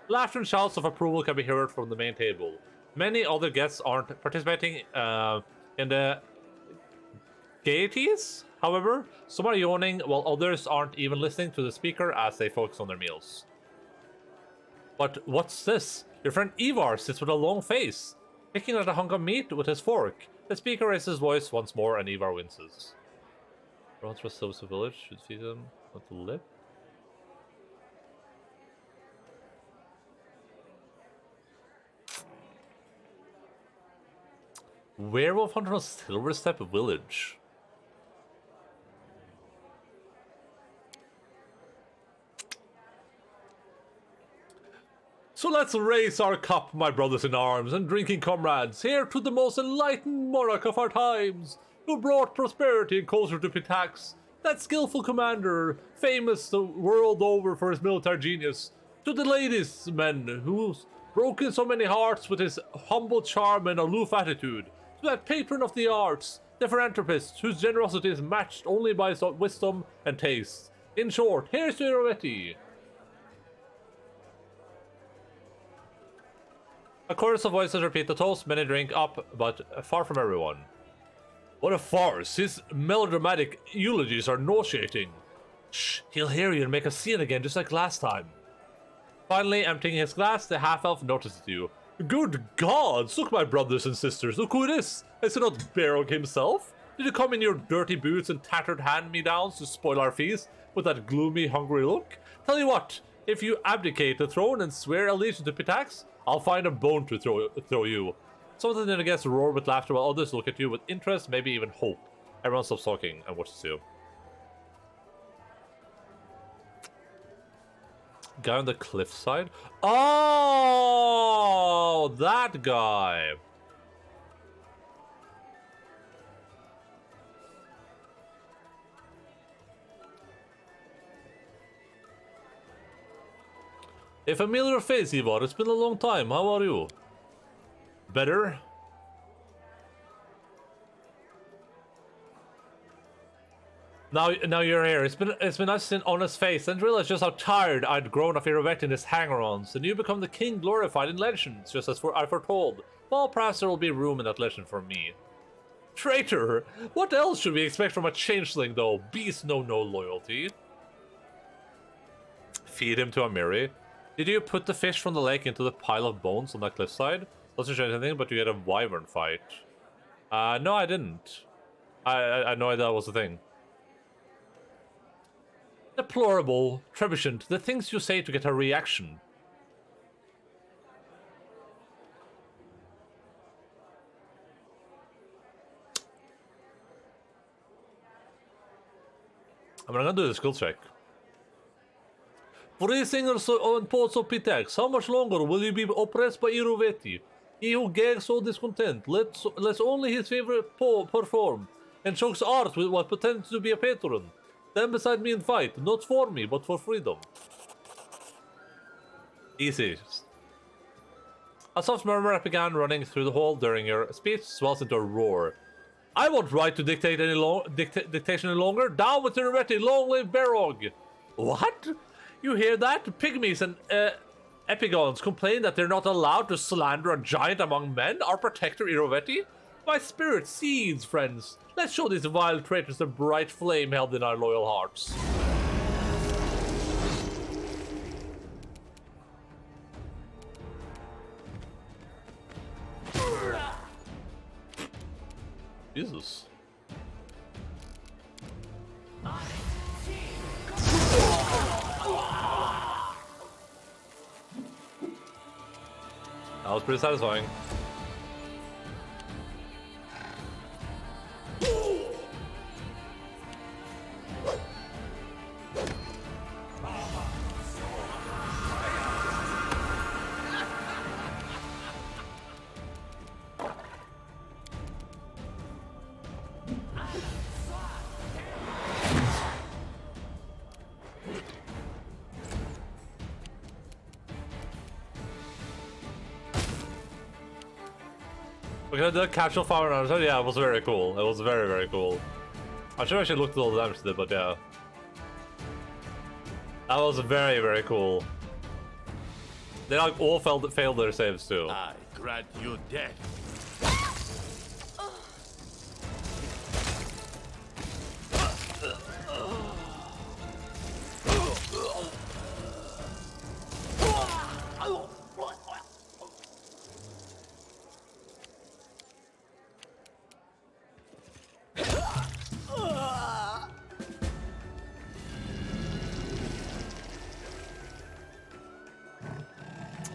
Laughter and shouts of approval can be heard from the main table. Many other guests aren't participating in the gaieties. However, some are yawning while others aren't even listening to the speaker as they focus on their meals. But what's this? Your friend Ivar sits with a long face, picking at a hunk of meat with his fork. The speaker raises his voice once more and Ivar winces. Runs for Silver Village, should feed them on the lip. Werewolf Hunter on Silverstep Village. So let's raise our cup, my brothers in arms and drinking comrades, here to the most enlightened monarch of our times, who brought prosperity and culture to Pitax, that skillful commander, famous the world over for his military genius, to the ladies' men who's broken so many hearts with his humble charm and aloof attitude, to that patron of the arts, the philanthropist whose generosity is matched only by his wisdom and taste. In short, here's to Irovetti. A chorus of voices repeat the toast, many drink up, but far from everyone. What a farce! His melodramatic eulogies are nauseating. Shh, he'll hear you and make a scene again just like last time. Finally, emptying his glass, the half-elf notices you. Good gods! Look, my brothers and sisters, look who it is! Is it not Barog himself? Did you come in your dirty boots and tattered hand-me-downs to spoil our feast with that gloomy, hungry look? Tell you what, if you abdicate the throne and swear allegiance to Pitax, I'll find a bone to throw you. Some of the guests roar with laughter while others look at you with interest, maybe even hope. Everyone stops talking and watches you. Guy on the cliffside? Oh, that guy. A familiar face, Ivar. It's been a long time. How are you? Better? Now you're here. It's been nice seeing on his face and realize just how tired I'd grown of erecting his hanger-ons, and you become the king glorified in legends, just as I foretold. Well, perhaps there will be room in that legend for me. Traitor! What else should we expect from a changeling, though? Beasts know no loyalty. Feed him to a Miri. Did you put the fish from the lake into the pile of bones on that cliffside? Doesn't show anything, but you get a wyvern fight. No, I didn't. I had no idea that was a thing. Deplorable, trebuchant, the things you say to get a reaction. I'm gonna do the skill check. Free singers on ports of Pitax, how much longer will you be oppressed by Irovetti? He who gags so discontent, lets only his favorite perform, and chokes art with what pretends to be a patron. Stand beside me and fight, not for me, but for freedom. Easy. A soft murmur that began running through the hall during your speech swells into a roar. I won't right to dictate dictation any longer. Down with Irovetti, long live Barog! What? You hear that? Pygmies and epigons complain that they're not allowed to slander a giant among men, our protector Irovetti? My spirit seethes, friends. Let's show these vile traitors the bright flame held in our loyal hearts. Jesus. That was pretty satisfying. We're gonna do a casual fire on it. Yeah, it was very cool. It was very, very cool. I'm sure I should look at all the damage they did, but yeah. That was very, very cool. They like all failed their saves too. I grant you death.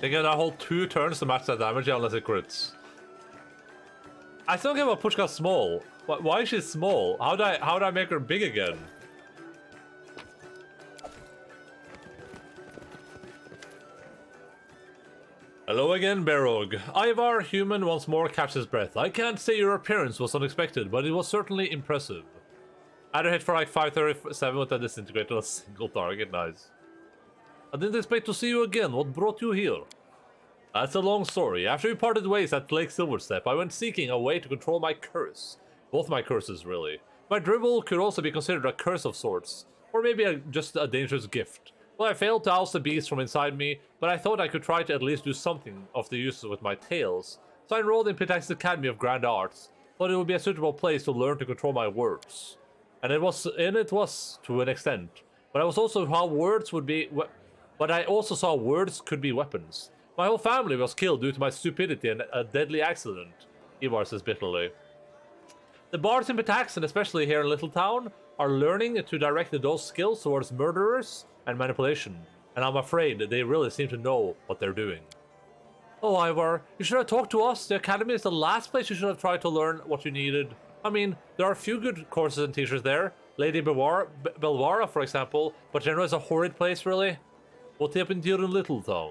They get a whole 2 turns to match that damage unless it crits. I still get what Pushka's small. Why is she small? How do I make her big again? Hello again, Barog. Ivar, human, once more catches breath. I can't say your appearance was unexpected, but it was certainly impressive. Had a hit for like 537 with a disintegrate on a single target. Nice. I didn't expect to see you again. What brought you here? That's a long story. After we parted ways at Lake Silverstep, I went seeking a way to control my curse. Both my curses, really. My dribble could also be considered a curse of sorts, or maybe just a dangerous gift. Well, I failed to oust the beast from inside me, but I thought I could try to at least do something of the use with my tails. So I enrolled in Pitax's Academy of Grand Arts. Thought it would be a suitable place to learn to control my words. And it was to an extent. But I was also how words would be. But I also saw words could be weapons. My whole family was killed due to my stupidity and a deadly accident, Ivar says bitterly. The bards in Pitax, and especially here in Little Town, are learning to direct those skills towards murderers and manipulation, and I'm afraid they really seem to know what they're doing. Oh, Ivar, you should have talked to us. The academy is the last place you should have tried to learn what you needed. I mean, there are a few good courses and teachers there. Lady Belvara, for example, but generally it's a horrid place, really. What happened here in Little Town?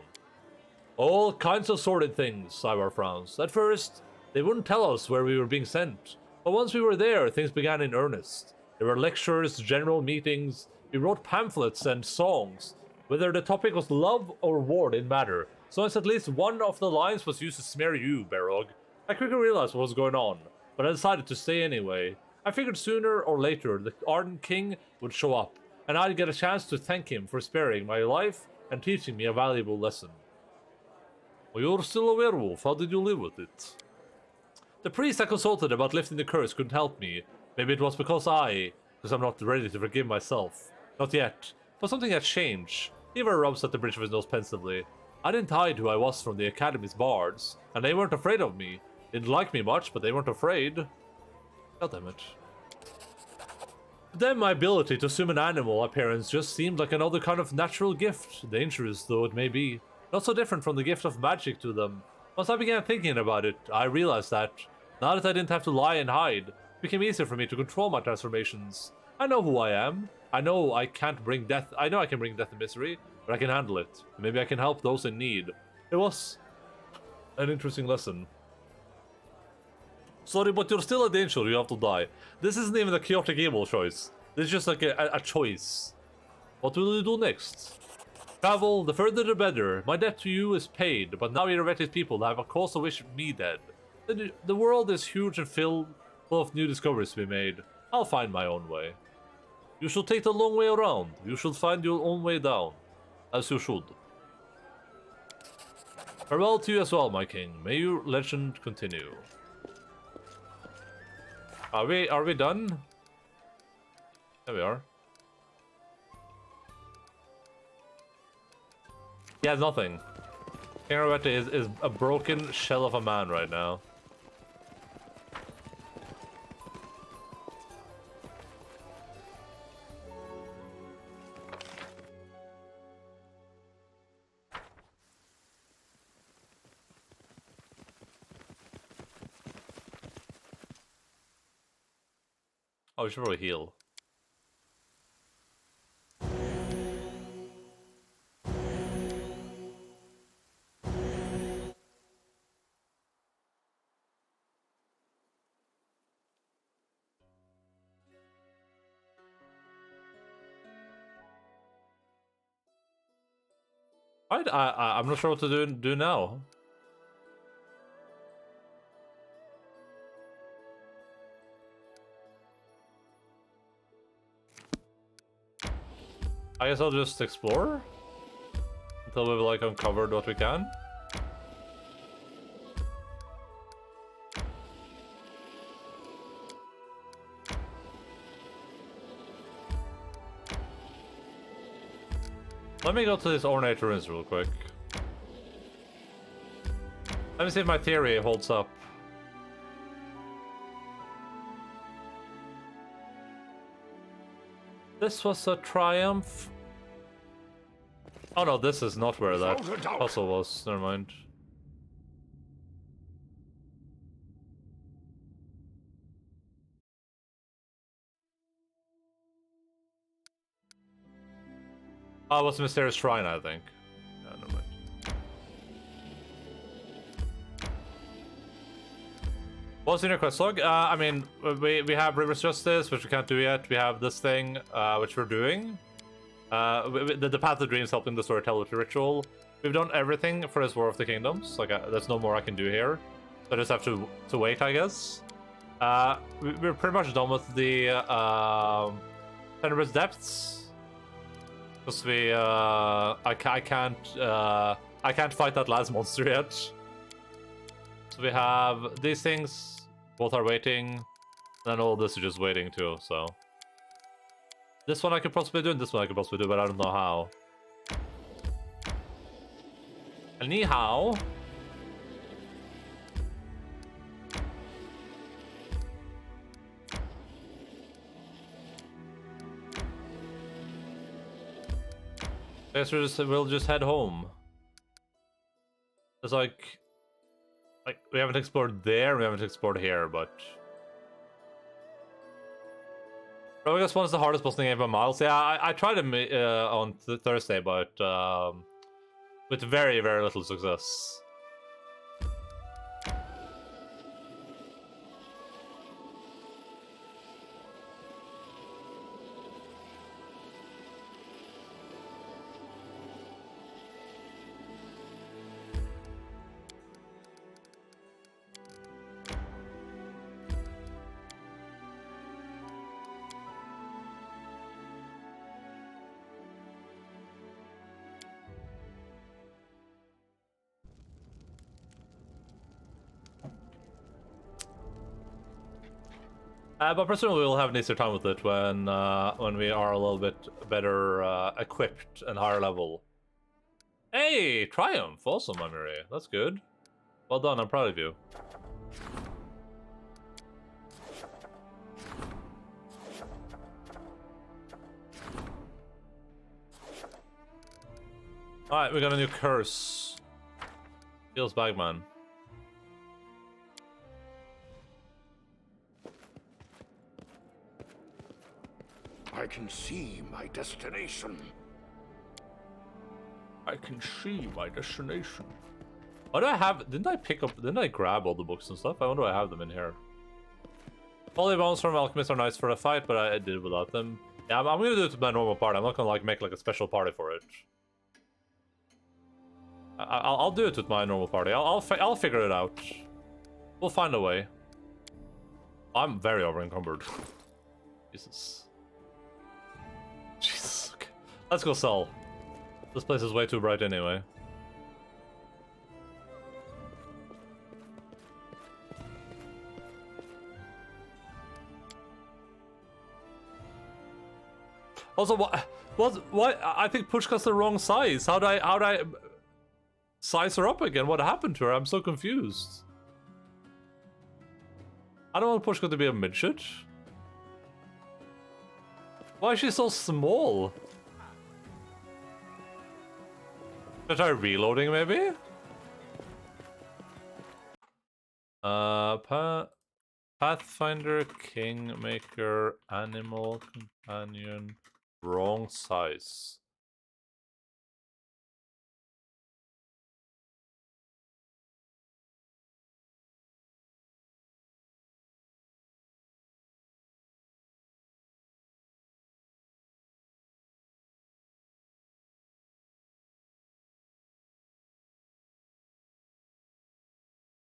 All kinds of sordid things, Ivar frowns. At first, they wouldn't tell us where we were being sent. But once we were there, things began in earnest. There were lectures, general meetings, we wrote pamphlets and songs. Whether the topic was love or war didn't matter, so as at least one of the lines was used to smear you, Barog. I quickly realized what was going on, but I decided to stay anyway. I figured sooner or later the Ardent King would show up, and I'd get a chance to thank him for sparing my life and teaching me a valuable lesson. Well, you're still a werewolf. How did you live with it? The priest I consulted about lifting the curse couldn't help me. Maybe it was because I'm not ready to forgive myself. Not yet. But something had changed. Ivar rubs at the bridge of his nose pensively. I didn't hide who I was from the Academy's bards, and they weren't afraid of me. Didn't like me much, but they weren't afraid. God damn it. To them, my ability to assume an animal appearance just seemed like another kind of natural gift, dangerous though it may be. Not so different from the gift of magic to them. Once I began thinking about it, I realized that, now that I didn't have to lie and hide, it became easier for me to control my transformations. I know who I am. I know I can bring death and misery, but I can handle it. Maybe I can help those in need. It was an interesting lesson. Sorry, but you're still a danger. You have to die. This isn't even a chaotic evil choice. This is just like a choice. What will you do next? Travel, the further the better. My debt to you is paid, but now Irrevetis people have a cause to wish me dead. The world is huge and full of new discoveries to be made. I'll find my own way. You should take the long way around. You should find your own way down. As you should. Farewell to you as well, my king. May your legend continue. Are we done? There we are. He has nothing. King Arvete is a broken shell of a man right now. Oh, we should probably heal. Alright, I'm not sure what to do now. I guess I'll just explore until we've like uncovered what we can. Let me go to these ornate ruins real quick. Let me see if my theory holds up. This was a triumph. Oh no, this is not where that puzzle was. Never mind. Oh, it was a mysterious shrine, I think. Yeah, never mind. What's in your quest log? I mean, we have River's Justice, which we can't do yet. We have this thing, which we're doing. The Path of Dreams helping the storyteller ritual. We've done everything for this War of the Kingdoms. Like, there's no more I can do here. So I just have to wait, I guess. We're pretty much done with the Tenebrous Depths. Because I can't fight that last monster yet. So we have these things. Both are waiting. And all this is just waiting too, so. This one I could possibly do, and this one I could possibly do, but I don't know how. Ni hao. I guess we'll just head home. It's like we haven't explored there, we haven't explored here, but I guess one's the hardest boss in the game by miles. Yeah, I tried him on Thursday, but with very, very little success. But presumably we'll have an easier time with it when we are a little bit better equipped and higher level. Hey, Triumph! Awesome, Amiri. That's good. Well done, I'm proud of you. Alright, we got a new curse. Feels Bagman. I can see my destination. I can see my destination. What do I have? Didn't I grab all the books and stuff? I wonder I have them in here. Holy bones from alchemists are nice for the fight, but I did without them. Yeah, I'm gonna do it with my normal party. I'm not gonna like make like a special party for it. I'll do it with my normal party. I'll figure it out. We'll find a way. I'm very over encumbered. Jesus. Jesus. Okay. Let's go sell. This place is way too bright anyway. Also, what? I think Pushka's the wrong size. How'd I size her up again? What happened to her? I'm so confused. I don't want Pushka to be a midget. Why is she so small? Should I try reloading, maybe? Pathfinder, Kingmaker, Animal Companion, wrong size.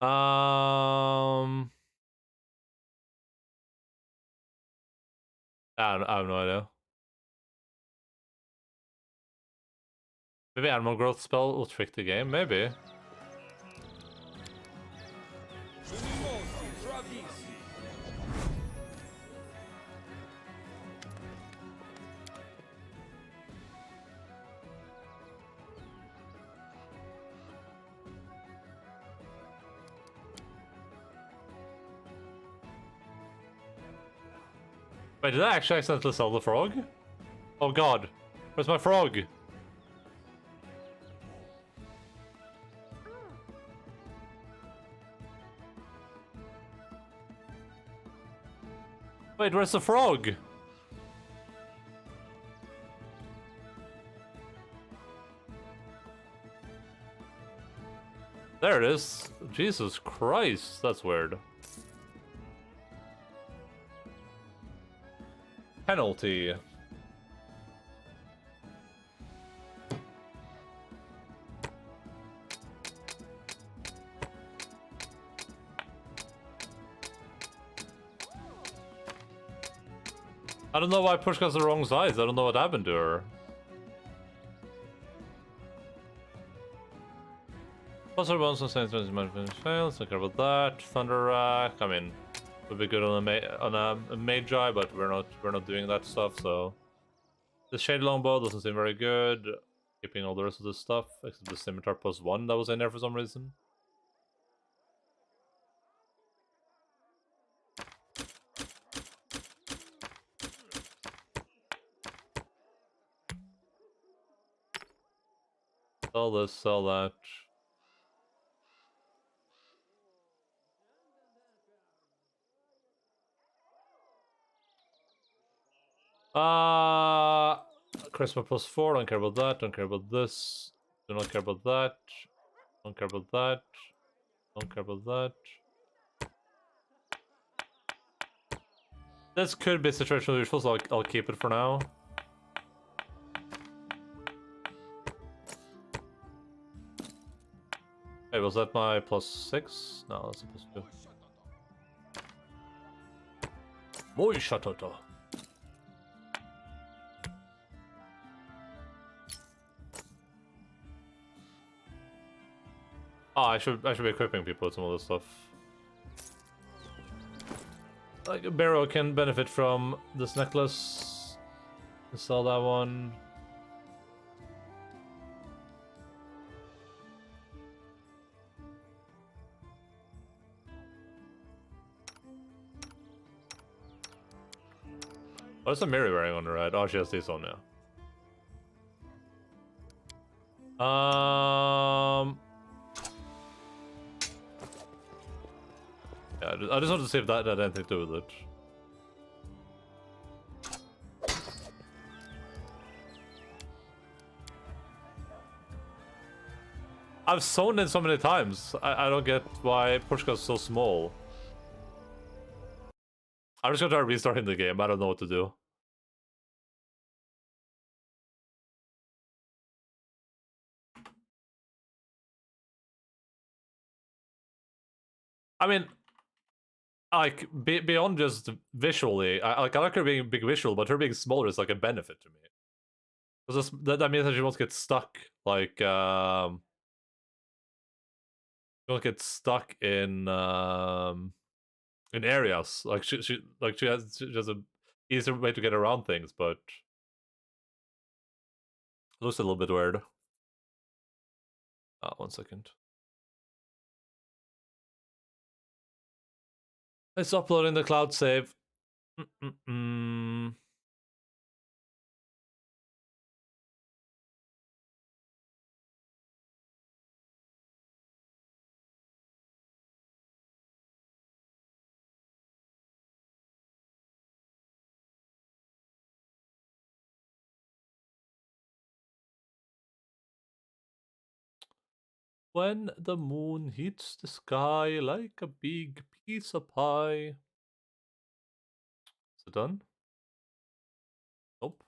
I have no idea. Maybe animal growth spell will trick the game, maybe. Wait, did I actually accidentally sell the frog? Oh god, where's my frog? Wait, where's the frog? There it is. Jesus Christ, that's weird. Penalty. I don't know why Pushka's the wrong size. I don't know what happened to her. Plus, once on Saints fails. Don't care about that. Thunder Rack. I mean, would be good on a Magi, but we're not doing that stuff. So the Shade Longbow doesn't seem very good. Keeping all the rest of this stuff except the Scimitar +1 that was in there for some reason. Sell this, sell that. Charisma +4, don't care about that, don't care about this. Do not care about that. Don't care about that. Don't care about that. This could be situationally useful, so I'll keep it for now. Hey, was that my +6? No, that's a +2. Moi shatata. I should be equipping people with some of this stuff. Like Barrow can benefit from this necklace. Sell that one. What's the Mary wearing on her head? Oh, she has these on now. Yeah, I just wanted to see if that had anything to do with it. I've sewn in so many times. I don't get why Pushka's so small. I'm just gonna try restarting the game. I don't know what to do. I mean, like beyond just visually, I like her being big visual, but her being smaller is like a benefit to me. Because that means that she won't get stuck. Like she won't get stuck in areas. Like she has a easier way to get around things, but it looks a little bit weird. 1 second. It's uploading the cloud save. When the moon hits the sky like a big piece of pie. Is it done? Nope.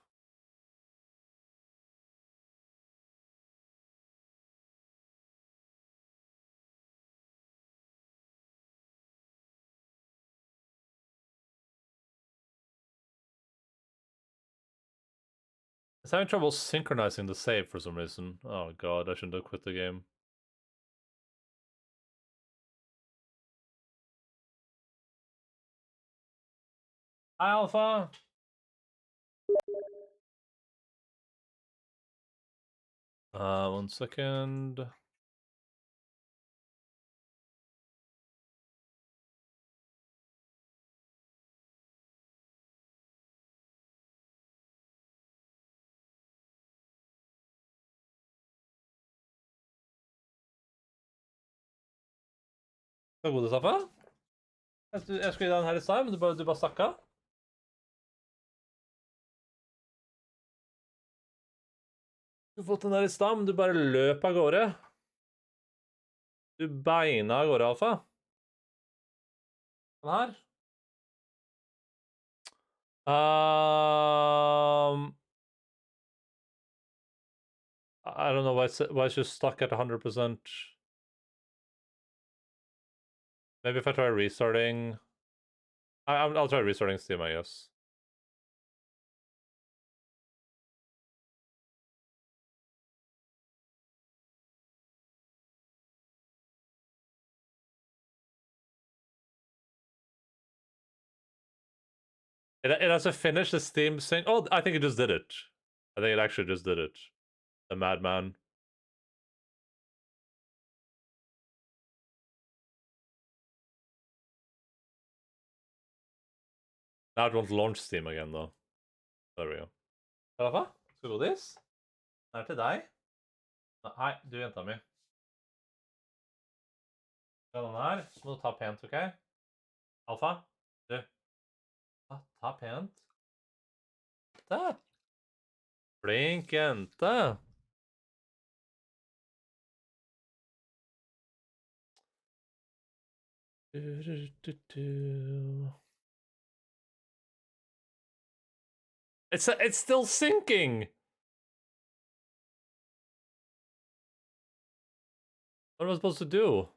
It's having trouble synchronizing the save for some reason. Oh god, I shouldn't have quit the game. Hi, Alpha! 1 second. Så god, Safa. Jeg skulle gi deg den her i stad, men du bare stakk av. Du har fått den der i stad, men du bare løp av gårde. Du beina av gårde, Alfa. Den her. I don't know why it's just stuck at 100%. Maybe if I try restarting... I'll try restarting Steam, I guess. It has to finish the Steam sync. Oh, I think it just did it. I think it actually just did it. The madman. Now it won't launch Steam again, though. There we go. Rafa, skal du godis? Den er til deg. Nei, du jenta mi. Ja, den her. Så må du ta pent, ok? Alfa, du. Ta pent. Der. Flink jente. It's still sinking. What am I supposed to do?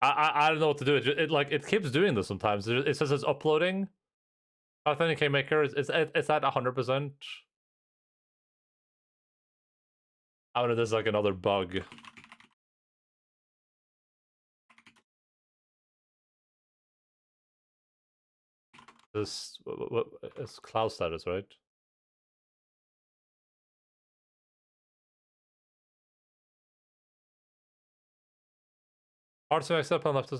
I don't know what to do. It keeps doing this sometimes. It says it's uploading. Pathfinder Kingmaker, it's at 100%. I wonder if there's like another bug. This it's cloud status, right? Hard to accept on left.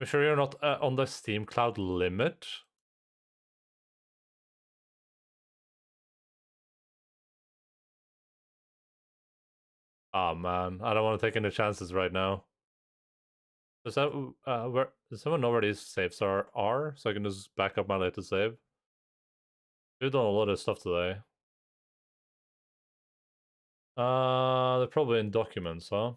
I'm sure you're not on the Steam Cloud limit. Oh man, I don't want to take any chances right now. Does someone know where these saves are? So I can just back up my latest save. We've done a lot of stuff today. They're probably in documents, huh?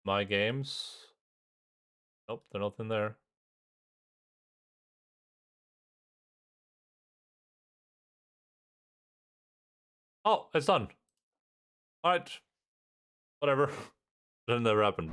My games. Nope, they're not in there. Oh, it's done. Alright. Whatever. That never happened.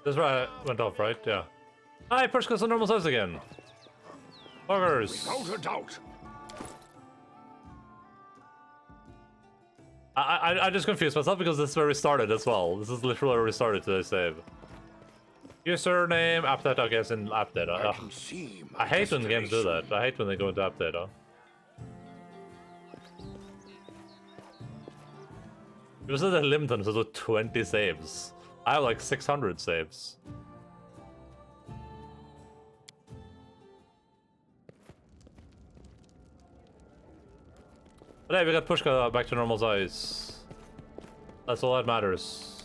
This went off, right? Yeah. Hi, push goes to normal size again. Buggers. Without a doubt. I just confused myself because this is where we started as well. This is literally where we started today's save. Username, app data, I guess in app data. I can see my I hate when games do destination. that. I hate when they go into app data. It was at a limit on so 20 saves. I have like 600 saves. But hey, we got Pushka back to normal size. That's all that matters.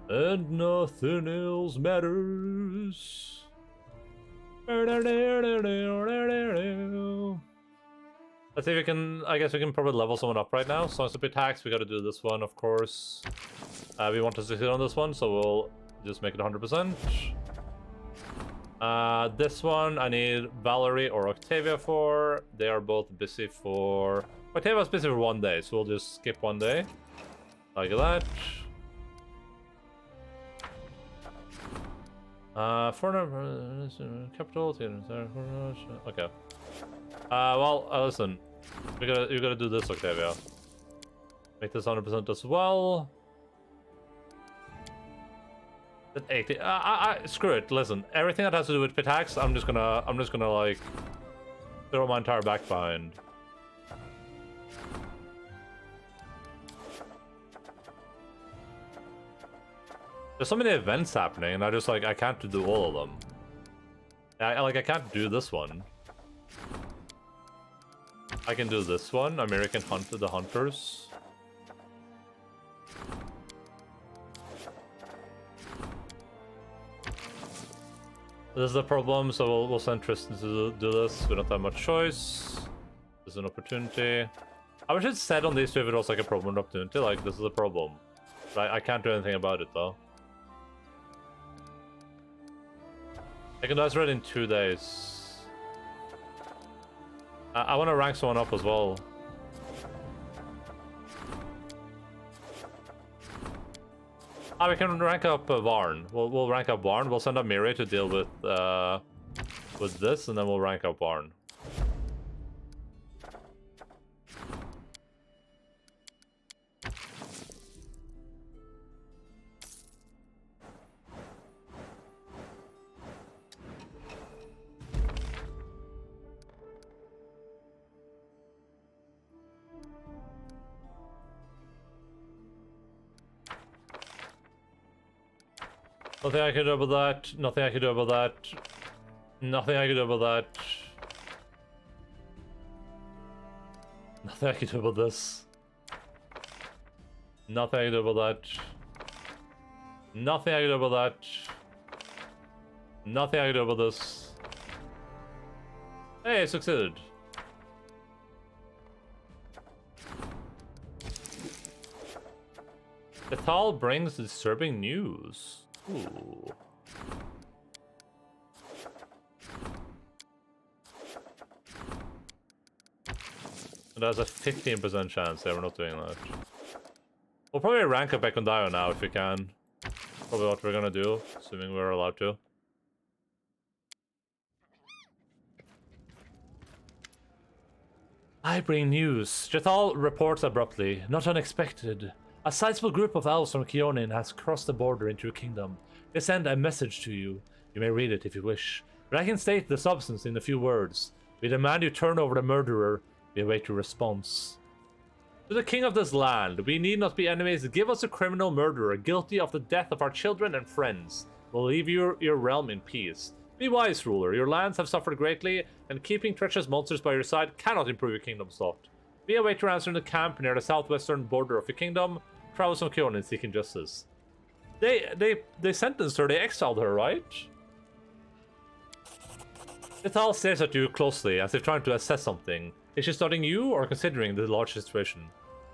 And nothing else matters. Let's see if we can, I guess we can probably level someone up right now. Songs to be taxed, we gotta do this one, of course. We want to succeed on this one, so we'll just make it 100%. This one I need Valerie or Octavia for. They are both busy for... Octavia's busy for 1 day, so we'll just skip 1 day. Like that. Foreigner... Capital... Okay. Well, listen. You gotta do this, Octavia. Make this 100% as well. At 80. Screw it. Listen, everything that has to do with Pitax, I'm just gonna like throw my entire back behind. There's so many events happening, and I can't do all of them. I can't do this one. I can do this one, American Hunter, the Hunters. This is the problem, so we'll send Tristan to do this. We don't have much choice. This is an opportunity. I wish it said on these two if it was like a problem or opportunity, like this is a problem. But I can't do anything about it though. I can do this ready in 2 days. I want to rank someone up as well. We can rank up Varn. We'll rank up Varn. We'll send up Miri to deal with this, and then we'll rank up Varn. Nothing I can do about that. Nothing I can do about that. Nothing I can do about that. Nothing I can do about this. Nothing I can do about that. Nothing I can do about that. Nothing I can do about this. Hey, I succeeded. Cathal brings disturbing news. Ooh. There's a 15% chance that we're not doing that. We'll probably rank up Ekondaio now if we can. Probably what we're gonna do, assuming we're allowed to. I bring news. Jathal reports abruptly, not unexpected. A sizable group of elves from Keonin has crossed the border into your kingdom. They send a message to you. You may read it if you wish, but I can state the substance in a few words. We demand you turn over the murderer. We await your response. To the king of this land, we need not be enemies. Give us a criminal murderer guilty of the death of our children and friends. We'll leave your realm in peace. Be wise, ruler. Your lands have suffered greatly, and keeping treacherous monsters by your side cannot improve your kingdom's lot. We await your answer in the camp near the southwestern border of your kingdom. Travels from Keonin seeking justice. They sentenced her, they exiled her, right? Ithal stares at you closely, as if trying to assess something. Is she studying you, or considering the large situation?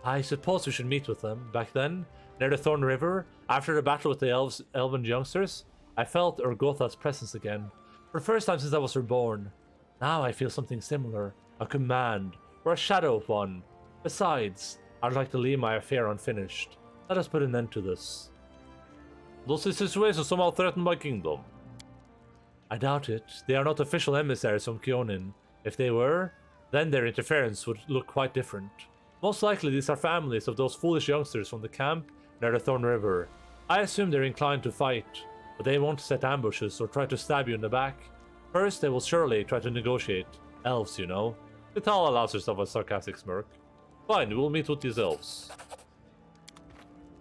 I suppose we should meet with them. Back then, near the Thorn River, after the battle with the elven youngsters, I felt Urgotha's presence again. For the first time since I was reborn. Now I feel something similar. A command, or a shadow of one. Besides, I'd like to leave my affair unfinished. Let us put an end to this. Does this situation somehow threaten my kingdom? I doubt it. They are not official emissaries from Kyonin. If they were, then their interference would look quite different. Most likely these are families of those foolish youngsters from the camp near the Thorn River. I assume they're inclined to fight, but they won't set ambushes or try to stab you in the back. First, they will surely try to negotiate. Elves, you know. Vitala allows herself a sarcastic smirk. Fine, we'll meet with these elves.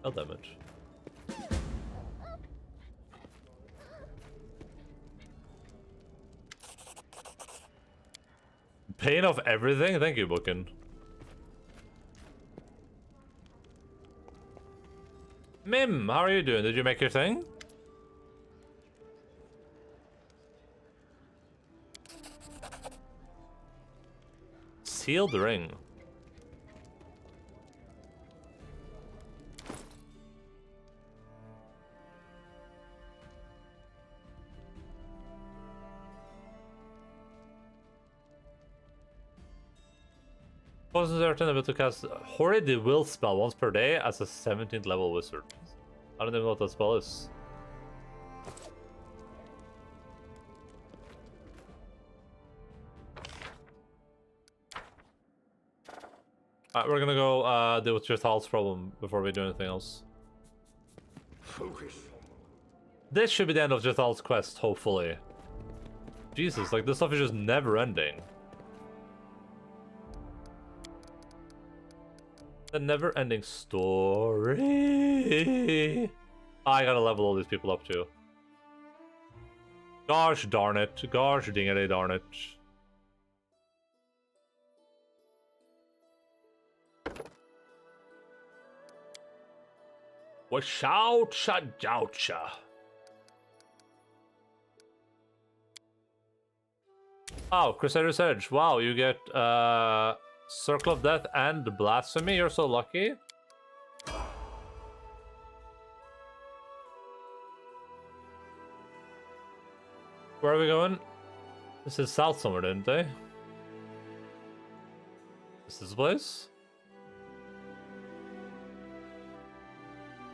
Oh, damn it. Pain of everything? Thank you, Bookin. Mim, how are you doing? Did you make your thing? Sealed ring. Wasn't certain able to cast Horrid Will spell once per day as a 17th level wizard. I don't even know what that spell is. Alright, we're gonna go deal with Jithal's problem before we do anything else. Focus. This should be the end of Jithal's quest, hopefully. Jesus, like this stuff is just never ending. The never-ending story. I gotta level all these people up too. Gosh darn it. Gosh dingity darn it. Washoucha-joucha. Oh, Crusader's Edge. Wow, you get Circle of Death and Blasphemy. You're so lucky. Where are we going? This is south somewhere, didn't they? Is this the place?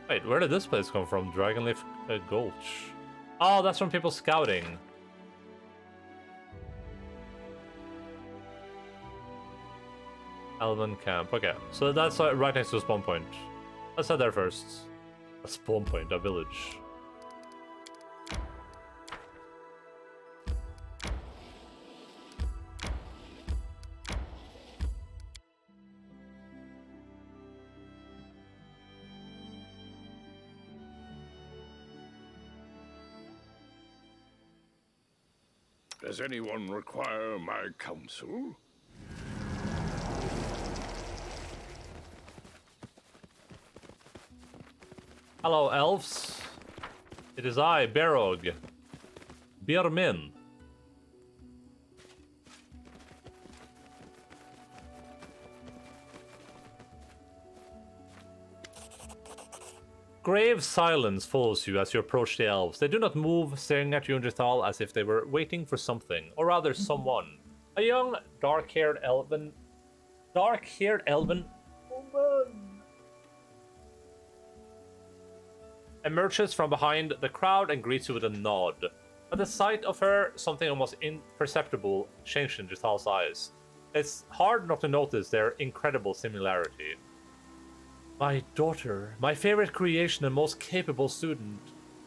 Wait, where did this place come from? Dragonleaf Gulch. Oh, that's from people scouting. Elven Camp. Okay, so that's right next to a spawn point. Let's head there first. A spawn point, a village. Does anyone require my counsel? Hello, elves. It is I, Barog. Biermin. Grave silence follows you as you approach the elves. They do not move, staring at you and Jithal as if they were waiting for something, or rather someone. A young, dark-haired elven woman emerges from behind the crowd and greets you with a nod. At the sight of her, something almost imperceptible changed in Jithal's eyes. It's hard not to notice their incredible similarity. My daughter, my favorite creation and most capable student.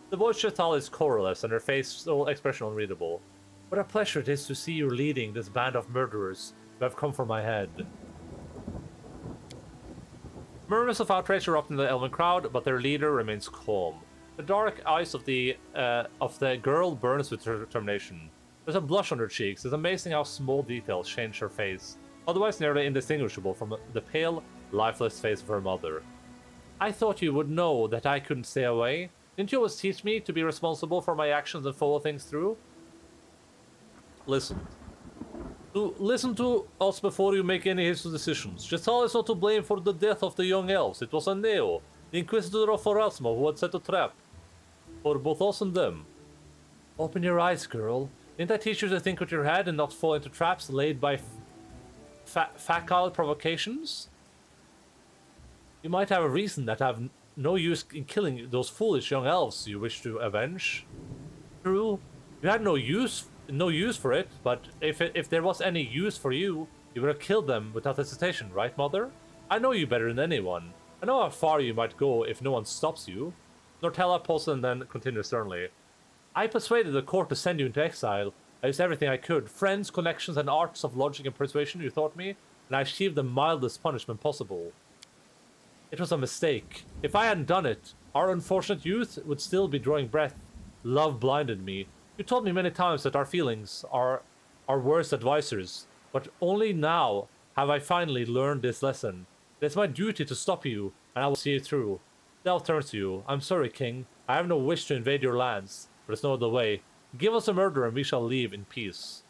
The voice Jithal is colorless and her facial expression unreadable. What a pleasure it is to see you leading this band of murderers who have come for my head. Murmurs of outrage erupt in the elven crowd, but their leader remains calm. The dark eyes of the girl burns with determination. There's a blush on her cheeks. It's amazing how small details change her face, otherwise nearly indistinguishable from the pale, lifeless face of her mother. I thought you would know that I couldn't stay away. Didn't you always teach me to be responsible for my actions and follow things through? Listen. Listen to us before you make any hasty decisions. Jithal is not to blame for the death of the young elves. It was a Neo, the Inquisitor of Pharasma, who had set a trap for both us and them. Open your eyes, girl. Didn't I teach you to think with your head and not fall into traps laid by facile provocations? You might have a reason that I have no use in killing those foolish young elves you wish to avenge. True, you had no use for it, but if there was any use for you, you would have killed them without hesitation, right, Mother? I know you better than anyone. I know how far you might go if no one stops you. Nortella paused and then continued sternly. I persuaded the court to send you into exile. I used everything I could. Friends, connections, and arts of logic and persuasion, you taught me, and I achieved the mildest punishment possible. It was a mistake. If I hadn't done it, our unfortunate youth would still be drawing breath. Love blinded me. You told me many times that our feelings are our worst advisors, but only now have I finally learned this lesson. It is my duty to stop you, and I will see it through. Death turns to you. I'm sorry, King. I have no wish to invade your lands, but there's no other way. Give us a murder and we shall leave in peace.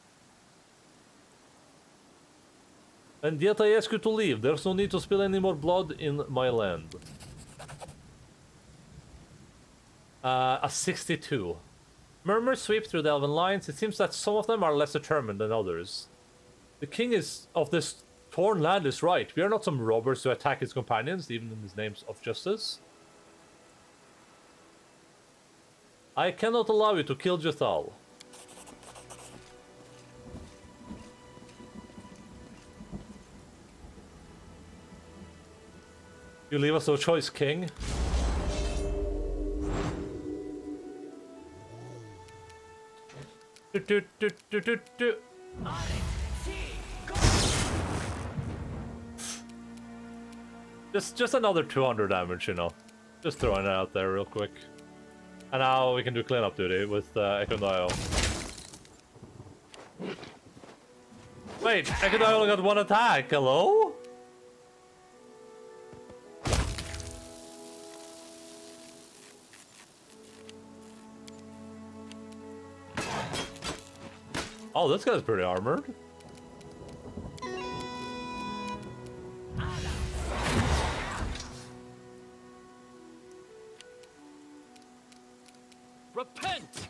And yet I ask you to leave. There's no need to spill any more blood in my land. A 62. Murmurs sweep through the elven lines. It seems that some of them are less determined than others. The king of this torn land is right. We are not some robbers who attack his companions, even in the names of justice. I cannot allow you to kill Jethal. You leave us no choice, King. Just another 200 damage, you know. Just throwing it out there real quick. And now we can do cleanup duty with Ekondio. Wait, Ekondio only got one attack, hello? Oh, this guy's pretty armored. Repent!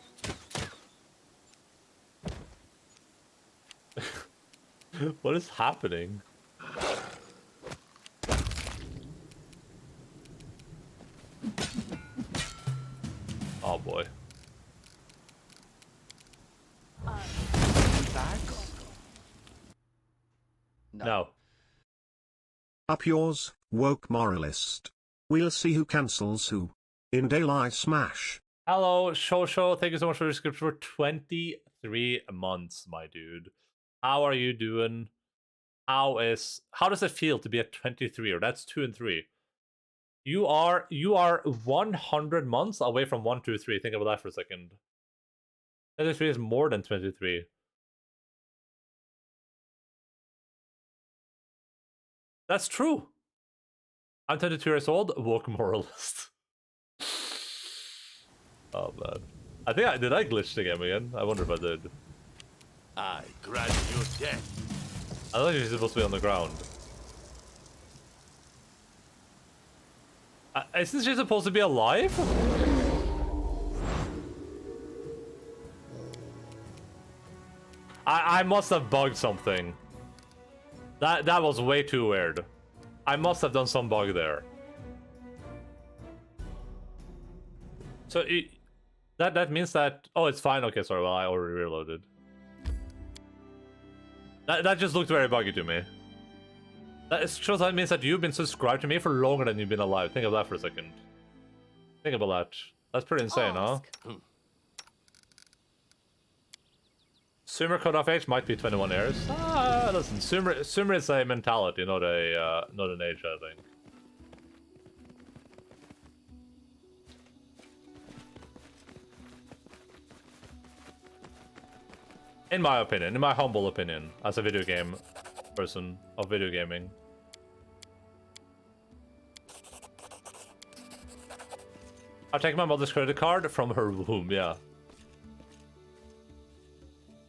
What is happening? Oh boy. No. Up yours, woke moralist. We'll see who cancels who. Endaline smash. Hello, Shosho. Thank you so much for your subscription for 23 months, my dude. How are you doing? How does it feel to be at 23? Or that's 2 and 3. You are 100 months away from 1, 2, 3. Think about that for a second. 23 is more than 23. That's true. I'm 22 years old, woke moralist. Oh man. Did I glitch the game again? I wonder if I did. I grant you death. I thought you're supposed to be on the ground. Isn't she supposed to be alive? I must have bugged something. That was way too weird. I must have done some bug there. So that means that... Oh, it's fine. Okay, sorry. Well, I already reloaded. That just looked very buggy to me. That means that you've been subscribed to me for longer than you've been alive. Think of that for a second. Think about that. That's pretty insane, huh? Sumer cutoff age might be 21 years. Listen, Sumer is a mentality, not an age, I think. In my opinion, in my humble opinion, as a video game person of video gaming. I'll take my mother's credit card from her womb, yeah.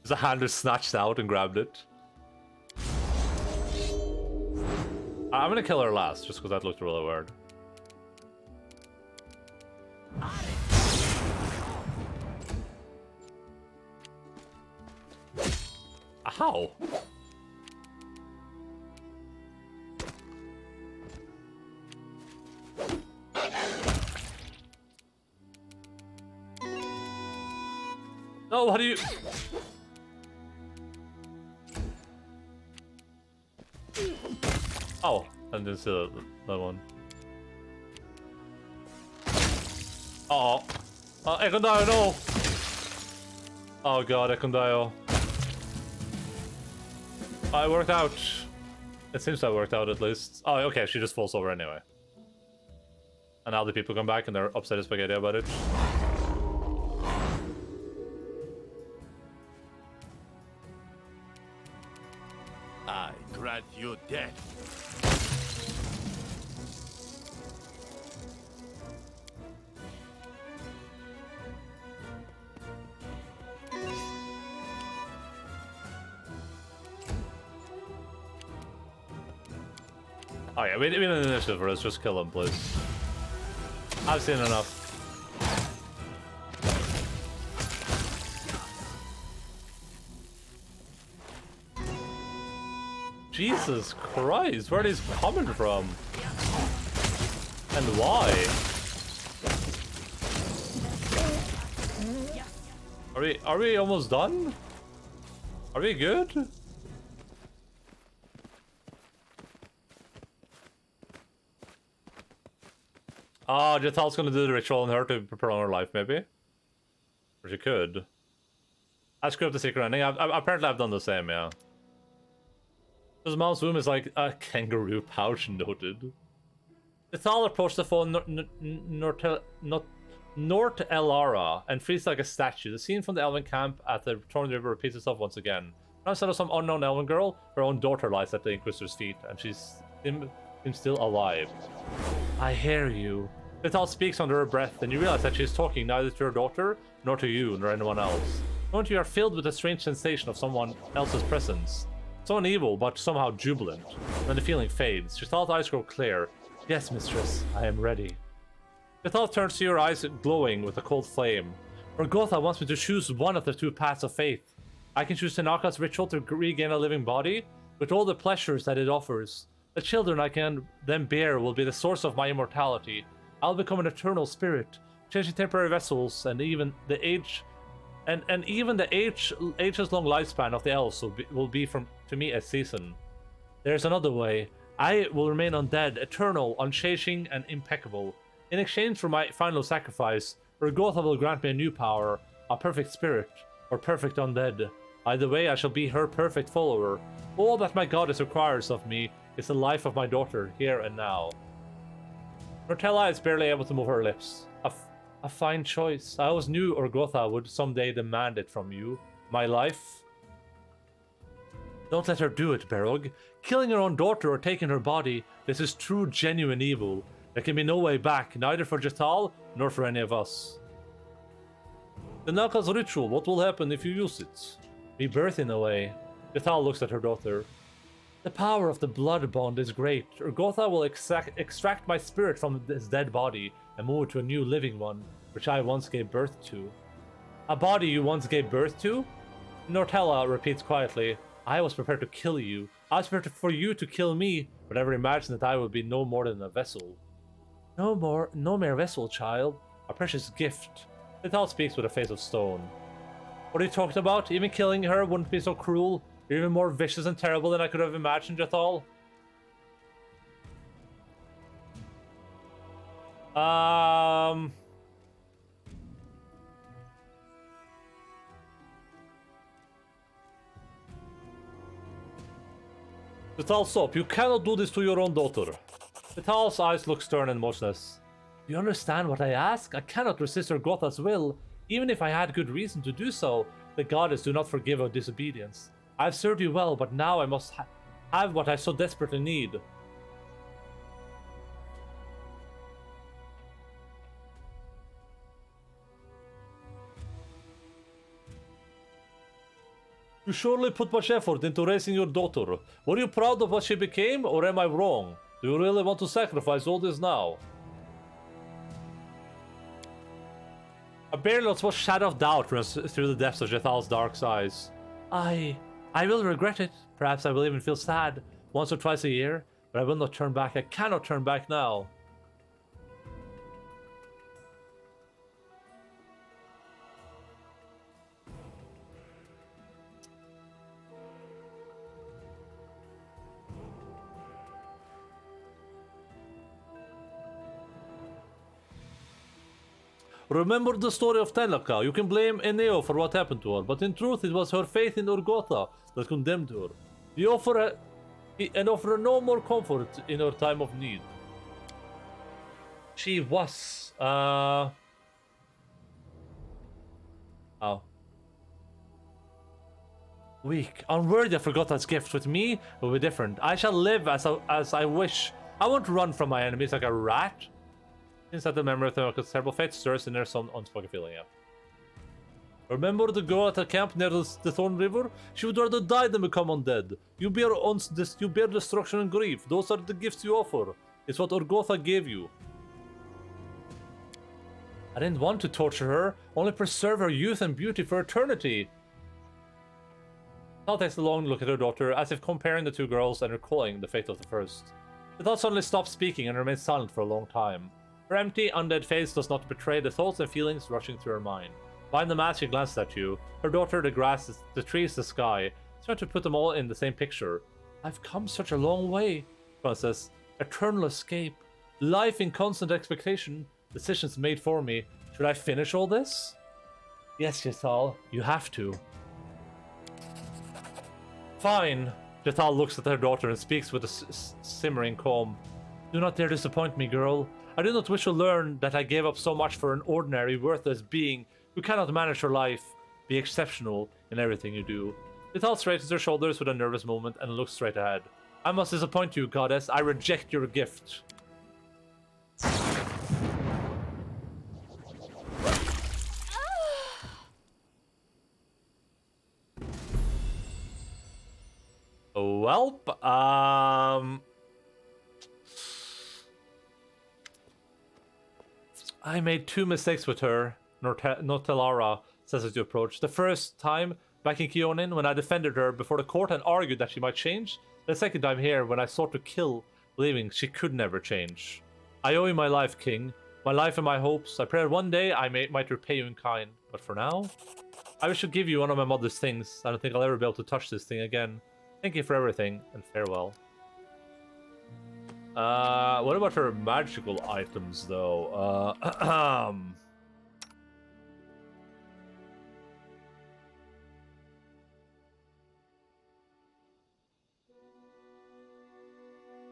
The hand is snatched out and grabbed it. I'm gonna kill her last, just because that looked really weird. How? No, what do you... Oh, I didn't see that one. Uh-oh. Ekondaio, no! Oh god, Ekondaio. Oh, it worked out. It seems that worked out at least. Oh, okay, she just falls over anyway. And now the people come back and they're upset as spaghetti about it. I grant you death. Oh yeah, we need an initiative for us. Just kill him, please. I've seen enough. Jesus Christ, where are these coming from? And why? Are we almost done? Are we good? Oh, Jetal's gonna do the ritual on her to prolong her life, maybe? Or she could. I screwed up the secret ending. Apparently I've done the same, yeah. His mom's womb is like a kangaroo pouch, noted. Jetal approached the phone Nort Elara and freezes like a statue. The scene from the elven camp at the Torn River repeats itself once again. Now instead of some unknown elven girl, her own daughter lies at the Inquisitor's feet, and she's still alive. I hear you. Jetal speaks under her breath, and you realize that she is talking neither to her daughter, nor to you, nor anyone else. Don't you are filled with a strange sensation of someone else's presence. Someone evil, but somehow jubilant. Then the feeling fades. Jetal's eyes grow clear. Yes, mistress, I am ready. Jetal turns to your eyes glowing with a cold flame. Urgotha wants me to choose one of the two paths of faith. I can choose Tanaka's ritual to regain a living body, with all the pleasures that it offers. The children I can then bear will be the source of my immortality. I'll become an eternal spirit, changing temporary vessels, and even the ages long lifespan of the elves will be to me a season. There's another way. I will remain undead, eternal, unchanging, and impeccable. In exchange for my final sacrifice, Urgotha will grant me a new power, a perfect spirit, or perfect undead. Either way, I shall be her perfect follower. All that my goddess requires of me is the life of my daughter, here and now. Nortella is barely able to move her lips. A fine choice. I always knew Urgotha would someday demand it from you. My life. Don't let her do it, Berog. Killing her own daughter or taking her body, this is true, genuine evil. There can be no way back, neither for Jetal, nor for any of us. The Naka's ritual, what will happen if you use it? Rebirth in a way. Jetal looks at her daughter. The power of the blood bond is great. Urgotha will extract my spirit from this dead body and move it to a new living one, which I once gave birth to. A body you once gave birth to? Nortella repeats quietly. I was prepared to kill you. I was prepared for you to kill me, but never imagined that I would be no more than a vessel. No mere vessel, child. A precious gift. Jetal speaks with a face of stone. What are you talking about? Even killing her wouldn't be so cruel. You're even more vicious and terrible than I could have imagined, Jetal. Jetal, stop. You cannot do this to your own daughter. Jetal's eyes look stern and motionless. Do you understand what I ask? I cannot resist Urgotha's will. Even if I had good reason to do so, the goddess do not forgive our disobedience. I've served you well, but now I must have what I so desperately need. You surely put much effort into raising your daughter. Were you proud of what she became, or am I wrong? Do you really want to sacrifice all this now? A barely small shadow of doubt runs through the depths of Jethal's dark eyes. I will regret it. Perhaps I will even feel sad once or twice a year, but I will not turn back. I cannot turn back now. Remember the story of Telaka. You can blame Eneo for what happened to her, but in truth it was her faith in Urgotha that condemned her. He offered her no more comfort in her time of need. She was, oh. Weak, unworthy of Urgotha's gift. With me, it will be different. I shall live as I wish. I won't run from my enemies like a rat. Since that the memory of Telaka's terrible fate stirs in there some unspoken feeling, yeah. Remember the girl at the camp near the Thorn River? She would rather die than become undead. You bear destruction and grief. Those are the gifts you offer. It's what Urgotha gave you. I didn't want to torture her, only preserve her youth and beauty for eternity. Tal takes a long look at her daughter, as if comparing the two girls and recalling the fate of the first. The thought suddenly stops speaking and remains silent for a long time. Her empty, undead face does not betray the thoughts and feelings rushing through her mind. Behind the mask, she glances at you. Her daughter, the grass, the trees, the sky. Trying to put them all in the same picture. I've come such a long way, Princess. Eternal escape. Life in constant expectation. Decisions made for me. Should I finish all this? Yes, Jethal, you have to. Fine. Jethal looks at her daughter and speaks with a simmering calm. Do not dare disappoint me, girl. I do not wish to learn that I gave up so much for an ordinary, worthless being who cannot manage her life. Be exceptional in everything you do. Jethal straightens her shoulders with a nervous movement and looks straight ahead. I must disappoint you, goddess. I reject your gift. Welp, I made two mistakes with her, Notelara says as you approach. The first time, back in Kionin, when I defended her before the court and argued that she might change. The second time here, when I sought to kill, believing she could never change. I owe you my life, King. My life and my hopes. I pray one day I might repay you in kind. But for now, I wish to give you one of my mother's things. I don't think I'll ever be able to touch this thing again. Thank you for everything, and farewell. What about her magical items, though?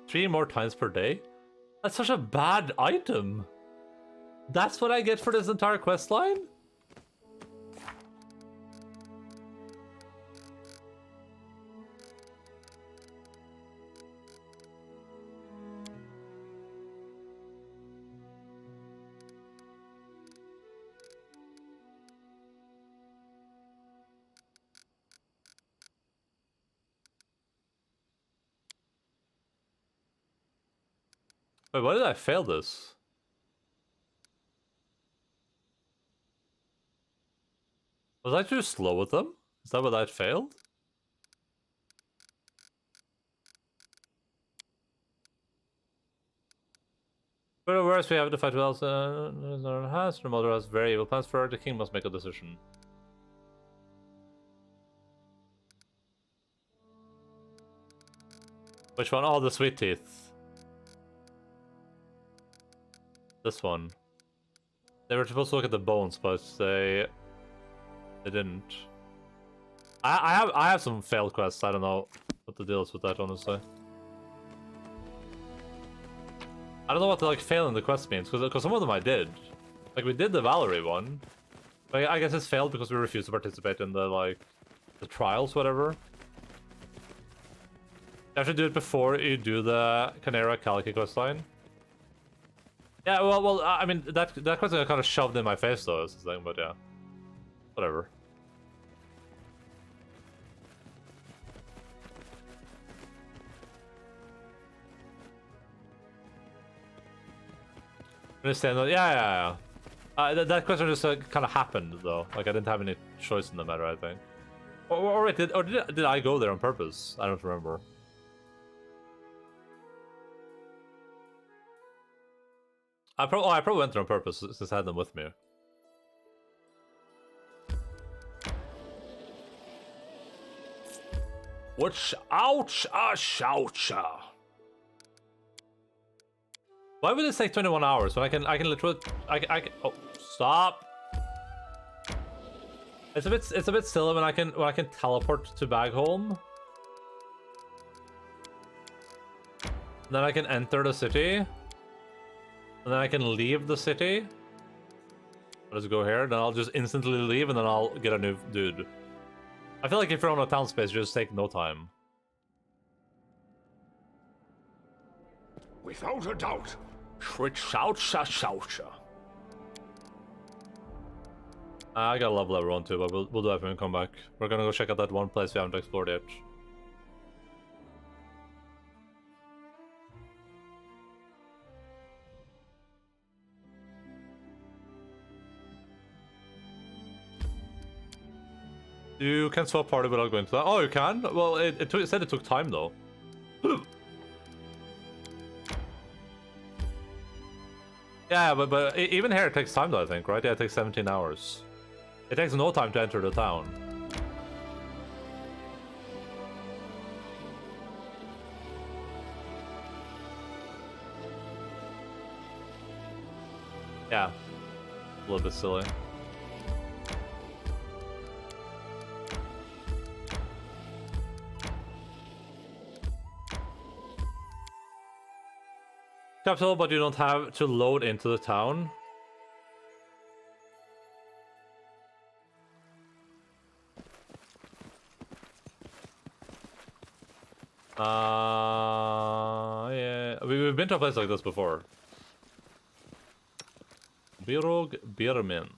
3 more times per day? That's such a bad item. That's what I get for this entire quest line? Wait, why did I fail this? Was I too slow with them? Is that what I failed? For the worst, we have to fight with else. Her mother has very evil plans for her. The king must make a decision. Which one? Oh, the sweet teeth. This one. They were supposed to look at the bones, but they didn't. I have some failed quests. I don't know what the deal is with that, honestly. I don't know what the like failing the quest means, because some of them I did. Like we did the Valerie one. Like, I guess it's failed because we refused to participate in the the trials, whatever. You have to do it before you do the Canera Kaliki quest line. Yeah, well, I mean, that quest got kind of shoved in my face, though, is the thing, but yeah. Whatever. Understand that? Yeah. That question just kind of happened, though. Like, I didn't have any choice in the matter, I think. Or wait, did I go there on purpose? I don't remember. I probably went there on purpose since I had them with me. Which ouch, ouch. Why would it take 21 hours when I can literally oh Stop. It's a bit silly when I can teleport to Bagholm. Then I can enter the city. And then I can leave the city. Let's go here, then I'll just instantly leave and then I'll get a new dude. I feel like if you're on a town space, you just take no time. Without a doubt. I got a level everyone too, but we'll do that when we come back. We're gonna go check out that one place we haven't explored yet. You can swap party without going to that. Oh, you can? Well, it said it took time though. Yeah, but even here it takes time though, I think, right? Yeah, it takes 17 hours. It takes no time to enter the town. Yeah. A little bit silly. Capital, but you don't have to load into the town. Yeah, we've been to a place like this before. Birog Birmin.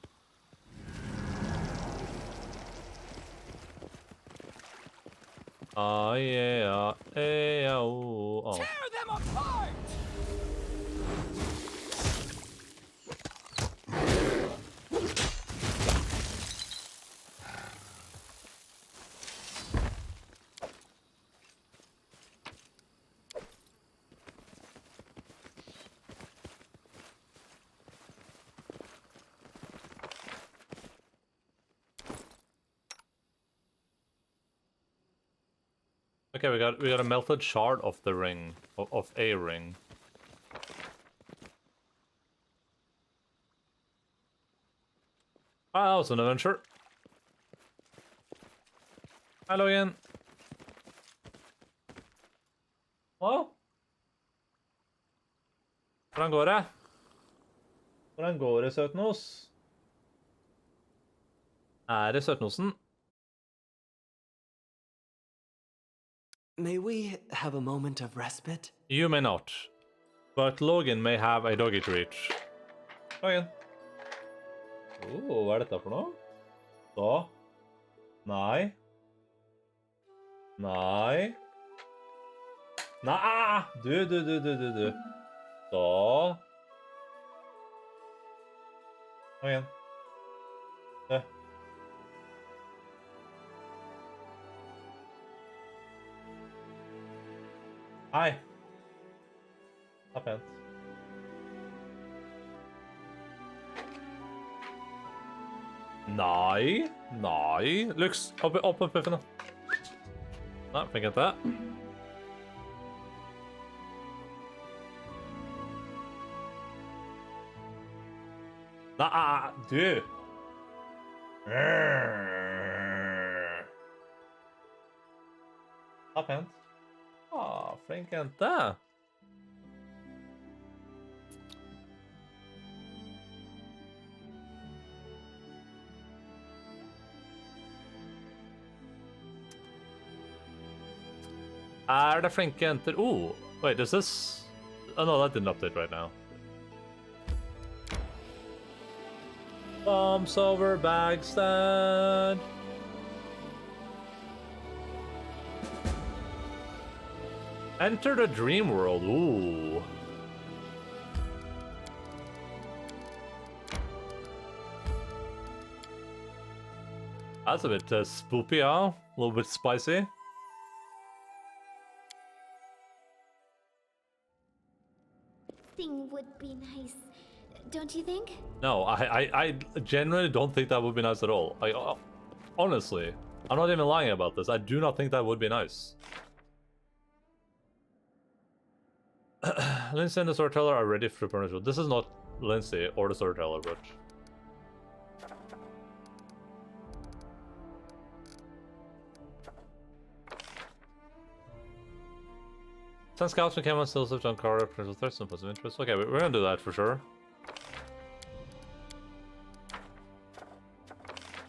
Yeah, oh. Tear them apart! Okay, we got a melted shard of the ring, of a ring. Ah, that was an adventure. Hello again. Hello? Hvordan går det? Hvordan går det, søtnos? Det søtnosen? May we have a moment of respite? You may not, but Logan may have a doggy treat. Logan. Hva dette for noe? Så. Nei. Nei. Nei! Du. Så. Logan. Se. Hei. Det er pent. Nei. Lux, opp på puffene. Nei, fikk jeg ikke. Nei, du. Det er pent. Flink jente. Det flinke jenter? Oh, wait, is this? Oh no, that didn't update right now. Bombs over Bagstad. Enter the dream world. Ooh. That's a bit spoopy, huh? A little bit spicy. Thing would be nice, don't you think? No, I genuinely don't think that would be nice at all. Honestly, I'm not even lying about this. I do not think that would be nice. Lindsay and the storyteller are ready for the furniture. This is not Lindsay or the storyteller, but 10 scouts became on still switch on car potential threats and positive interest. Okay, we're gonna do that for sure.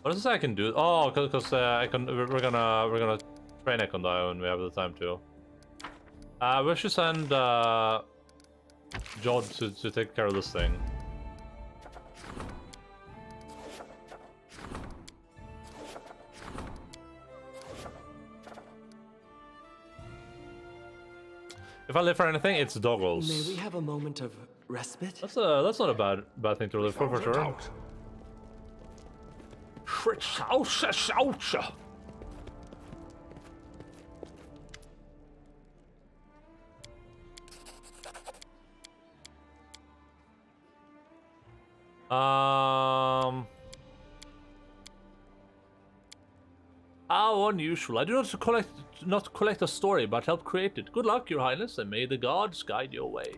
What is this I can do? Oh, because I can. We're gonna train Ekondai when we have the time to. We should send Jod to take care of this thing. If I live for anything, it's doggles. May we have a moment of respite? That's not a bad thing to live for sure. How unusual. I do not collect a story, but help create it. Good luck, Your Highness, and may the gods guide your way.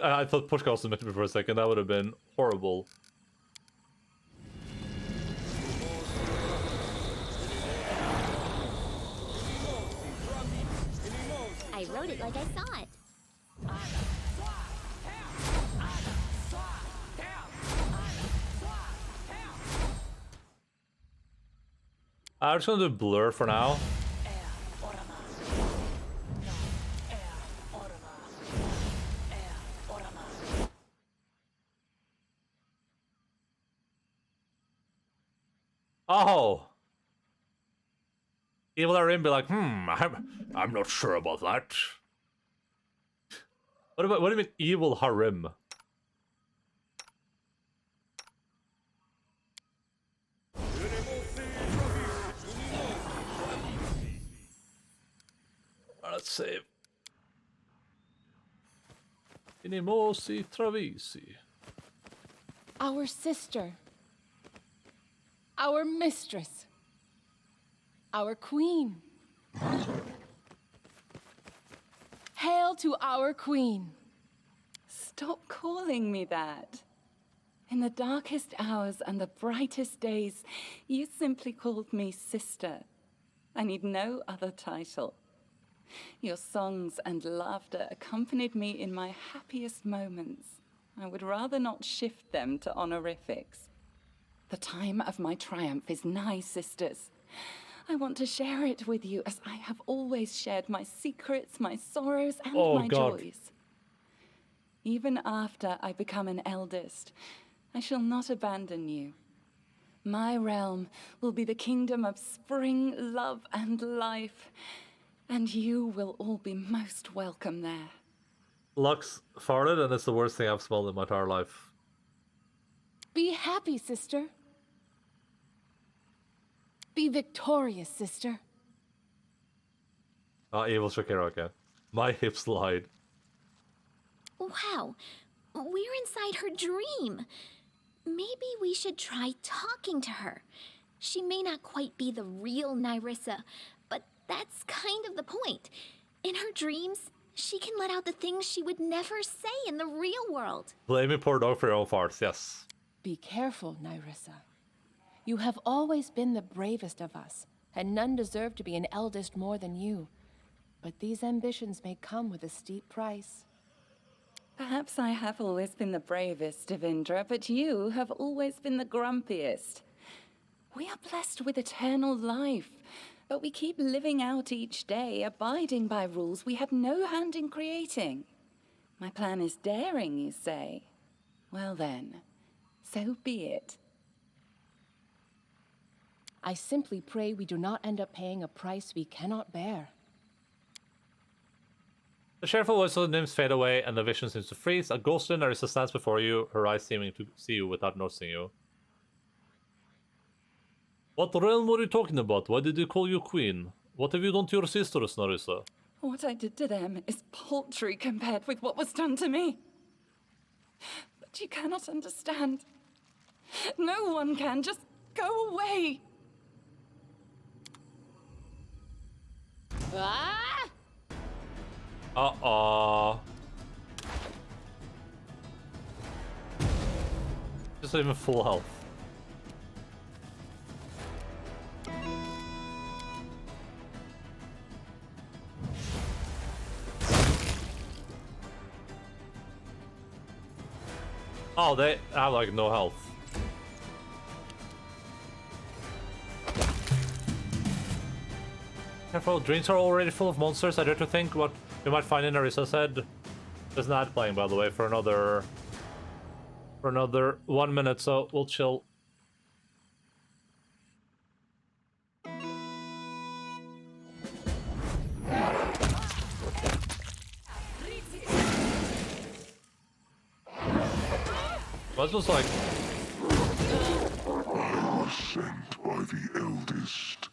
I thought Pushka was submitted me for a second. That would have been horrible. I wrote it like I saw it. I'm just gonna do blur for now. Oh! Evil Arim be like, I'm not sure about that. What do you mean evil harem? Let's save. Inimosi Travisi. Our sister. Our mistress. Our queen. Hail to our queen. Stop calling me that. In the darkest hours and the brightest days, you simply called me sister. I need no other title. Your songs and laughter accompanied me in my happiest moments. I would rather not shift them to honorifics. The time of my triumph is nigh, sisters. I want to share it with you as I have always shared my secrets, my sorrows, and my joys. Even after I become an eldest, I shall not abandon you. My realm will be the kingdom of spring, love, and life, and you will all be most welcome there. Lux farted, and it's the worst thing I've smelled in my entire life. Be happy, sister. Be victorious, sister. Evil Shakira again. My hips lied. Wow, we're inside her dream. Maybe we should try talking to her. She may not quite be the real Nyrissa, but that's kind of the point. In her dreams, she can let out the things she would never say in the real world. Blame me, poor dog, for your own farts, yes. Be careful, Nyrissa. You have always been the bravest of us, and none deserve to be an eldest more than you. But these ambitions may come with a steep price. Perhaps I have always been the bravest, Devindra, but you have always been the grumpiest. We are blessed with eternal life, but we keep living out each day, abiding by rules we had no hand in creating. My plan is daring, you say? Well then, so be it. I simply pray we do not end up paying a price we cannot bear. The cheerful voice of the nymphs fade away, and the vision seems to freeze. A ghostly Nyrissa stands before you, her eyes seeming to see you without noticing you. What realm were you talking about? Why did you call you queen? What have you done to your sisters, Nyrissa? What I did to them is paltry compared with what was done to me. But you cannot understand. No one can. Just go away. Uh-oh. Just even full health. Oh, they have like no health. Careful, drains are already full of monsters. I dare to think what we might find in Narissa's head. There's not playing, by the way, for another 1 minute, so we'll chill. What was like? I was sent by the eldest.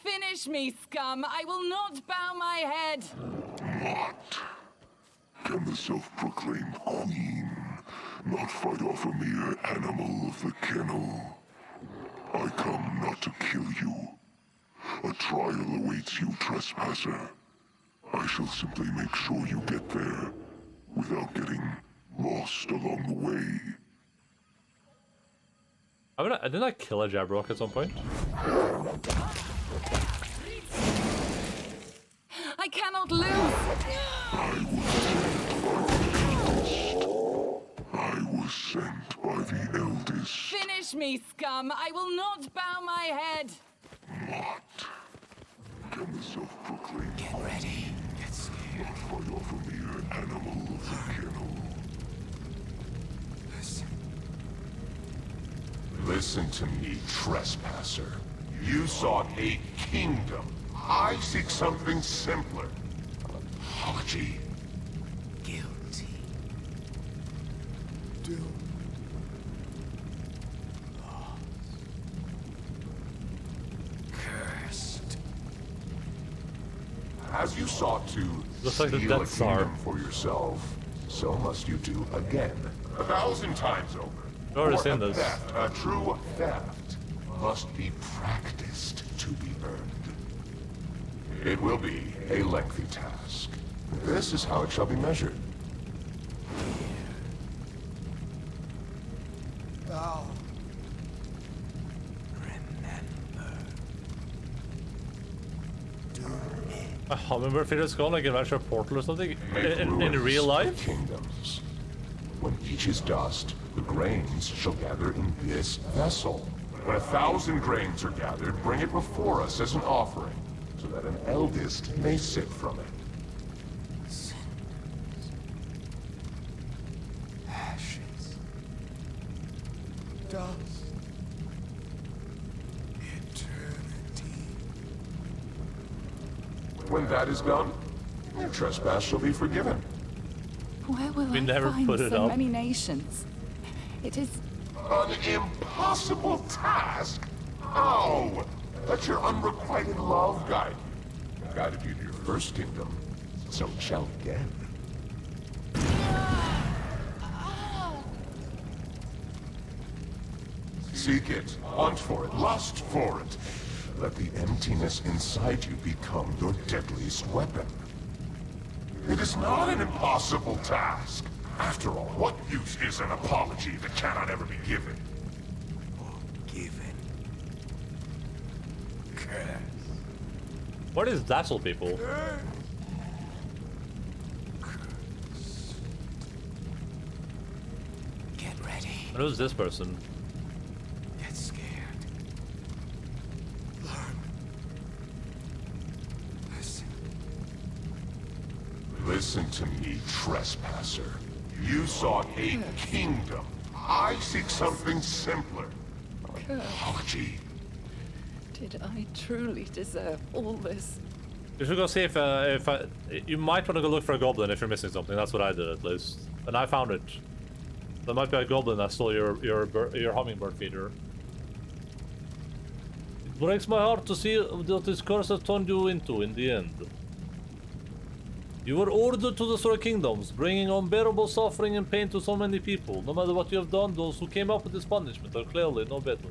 Finish me, scum! I will not bow my head! What? Can the self-proclaimed queen not fight off a mere animal of the kennel? I come not to kill you. A trial awaits you, trespasser. I shall simply make sure you get there without getting lost along the way. Didn't I kill a Jabberwock at some point? I cannot lose! I was sent by the eldest. Finish me, scum! I will not bow my head! What? Can the self-proclaimed Get ready. Get scared. not fight off a mere animal of the kennel? Listen to me, trespasser. You sought a kingdom. I seek something simpler. Apology. Guilty. Doom. Cursed. As you sought to Looks like the steal a Death Star. kingdom for yourself, so must you do again, 1,000 times over. I've already For seen a this. theft, a true theft, must be practiced to be earned. It will be a lengthy task. This is how it shall be measured. Thou remember. Do it. A hummingbird feeder is gone, like in a portal or something? Make In rulers real of life? Kingdoms. When each is dust, the grains shall gather in this vessel. When 1,000 grains are gathered, bring it before us as an offering, so that an eldest may sip from it. Cinders. Ashes. Dust. Eternity. When that is done, your trespass shall be forgiven. Where will We I never find put it so up. many nations? It is... An impossible task? How? Let your unrequited love guide you. Guided you to your first kingdom, so it shall again. Seek it, hunt for it, lust for it. Let the emptiness inside you become your deadliest weapon. It is not an impossible task. After all, what use is an apology that cannot ever be given? Given. Curse. What is Dazzle people? Get ready. And who's this person? Get scared. Learn. Listen. Listen to me, trespasser. You sought a kingdom. I seek something simpler. Apology. Did I truly deserve all this? You should go see if you might want to go look for a goblin if you're missing something. That's what I did at least, and I found it. There might be a goblin that stole your hummingbird feeder. It breaks my heart to see what this curse has turned you into in the end. You were ordered to destroy kingdoms, bringing unbearable suffering and pain to so many people. No matter what you have done, those who came up with this punishment are clearly no better.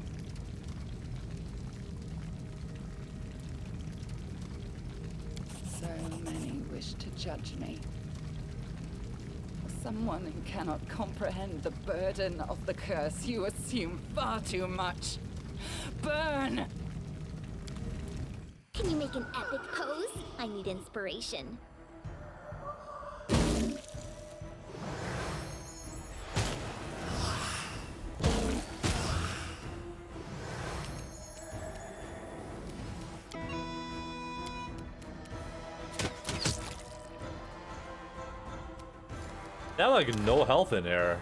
So many wish to judge me. For someone who cannot comprehend the burden of the curse, you assume far too much. Burn! Can you make an epic pose? I need inspiration. They have like no health in here.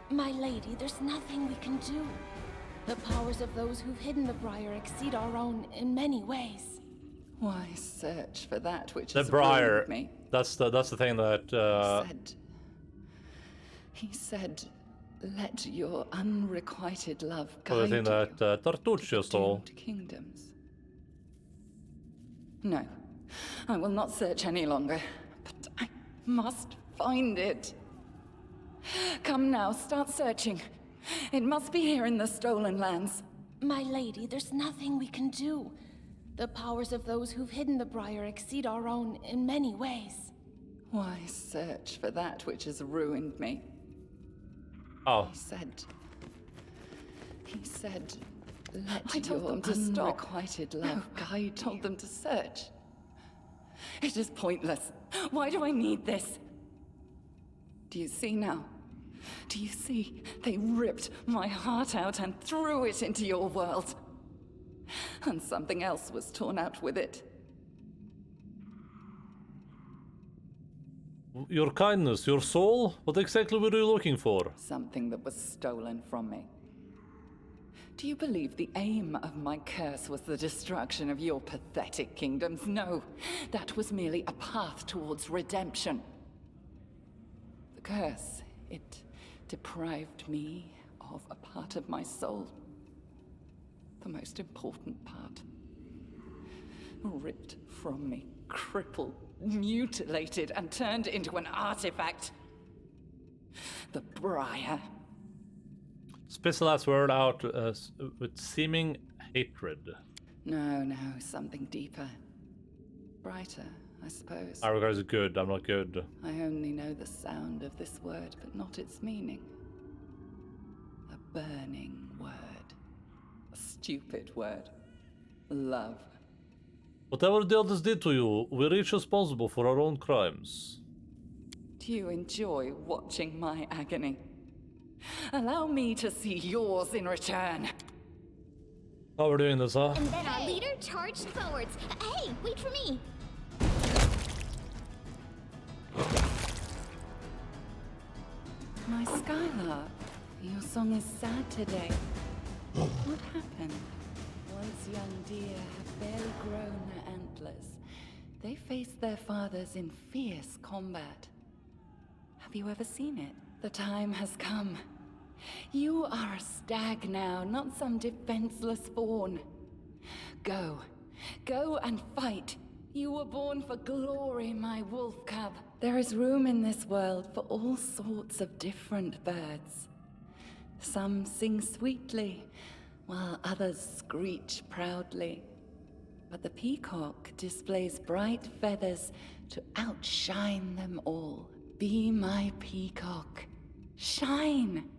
My lady, there's nothing we can do. The powers of those who've hidden the Briar exceed our own in many ways. Why search for that which The has Briar. ruined me? That's the thing that. He said, let your unrequited love The guide thing that you Tartuccio to stole. doomed kingdoms. No, I will not search any longer, but I must find it. Come now, start searching. It must be here in the stolen lands. My lady, there's nothing we can do. The powers of those who've hidden the Briar exceed our own in many ways. Why search for that which has ruined me? Oh. He said, let your unrequited love guide. I told them to search. It is pointless. Why do I need this? Do you see now? Do you see? They ripped my heart out and threw it into your world. And something else was torn out with it. Your kindness, your soul? What exactly were you looking for? Something that was stolen from me. Do you believe the aim of my curse was the destruction of your pathetic kingdoms? No, that was merely a path towards redemption. The curse, it deprived me of a part of my soul. The most important part. Ripped from me, crippled, mutilated, and turned into an artifact. The Briar. Spits the last word out with seeming hatred. No, something deeper. Brighter, I suppose. Our guys are good, I'm not good. I only know the sound of this word, but not its meaning. A burning word. A stupid word. Love. Whatever the others did to you, we're each responsible for our own crimes. Do you enjoy watching my agony? Allow me to see yours in return. How we're doing this, huh? And then our leader charged forwards. Hey, wait for me. My Skylark, your song is sad today. What happened? Once young deer have barely grown their antlers, they face their fathers in fierce combat. Have you ever seen it? The time has come. You are a stag now, not some defenseless fawn. Go and fight. You were born for glory, my wolf cub. There is room in this world for all sorts of different birds. Some sing sweetly, while others screech proudly. But the peacock displays bright feathers to outshine them all. Be my peacock. Shine!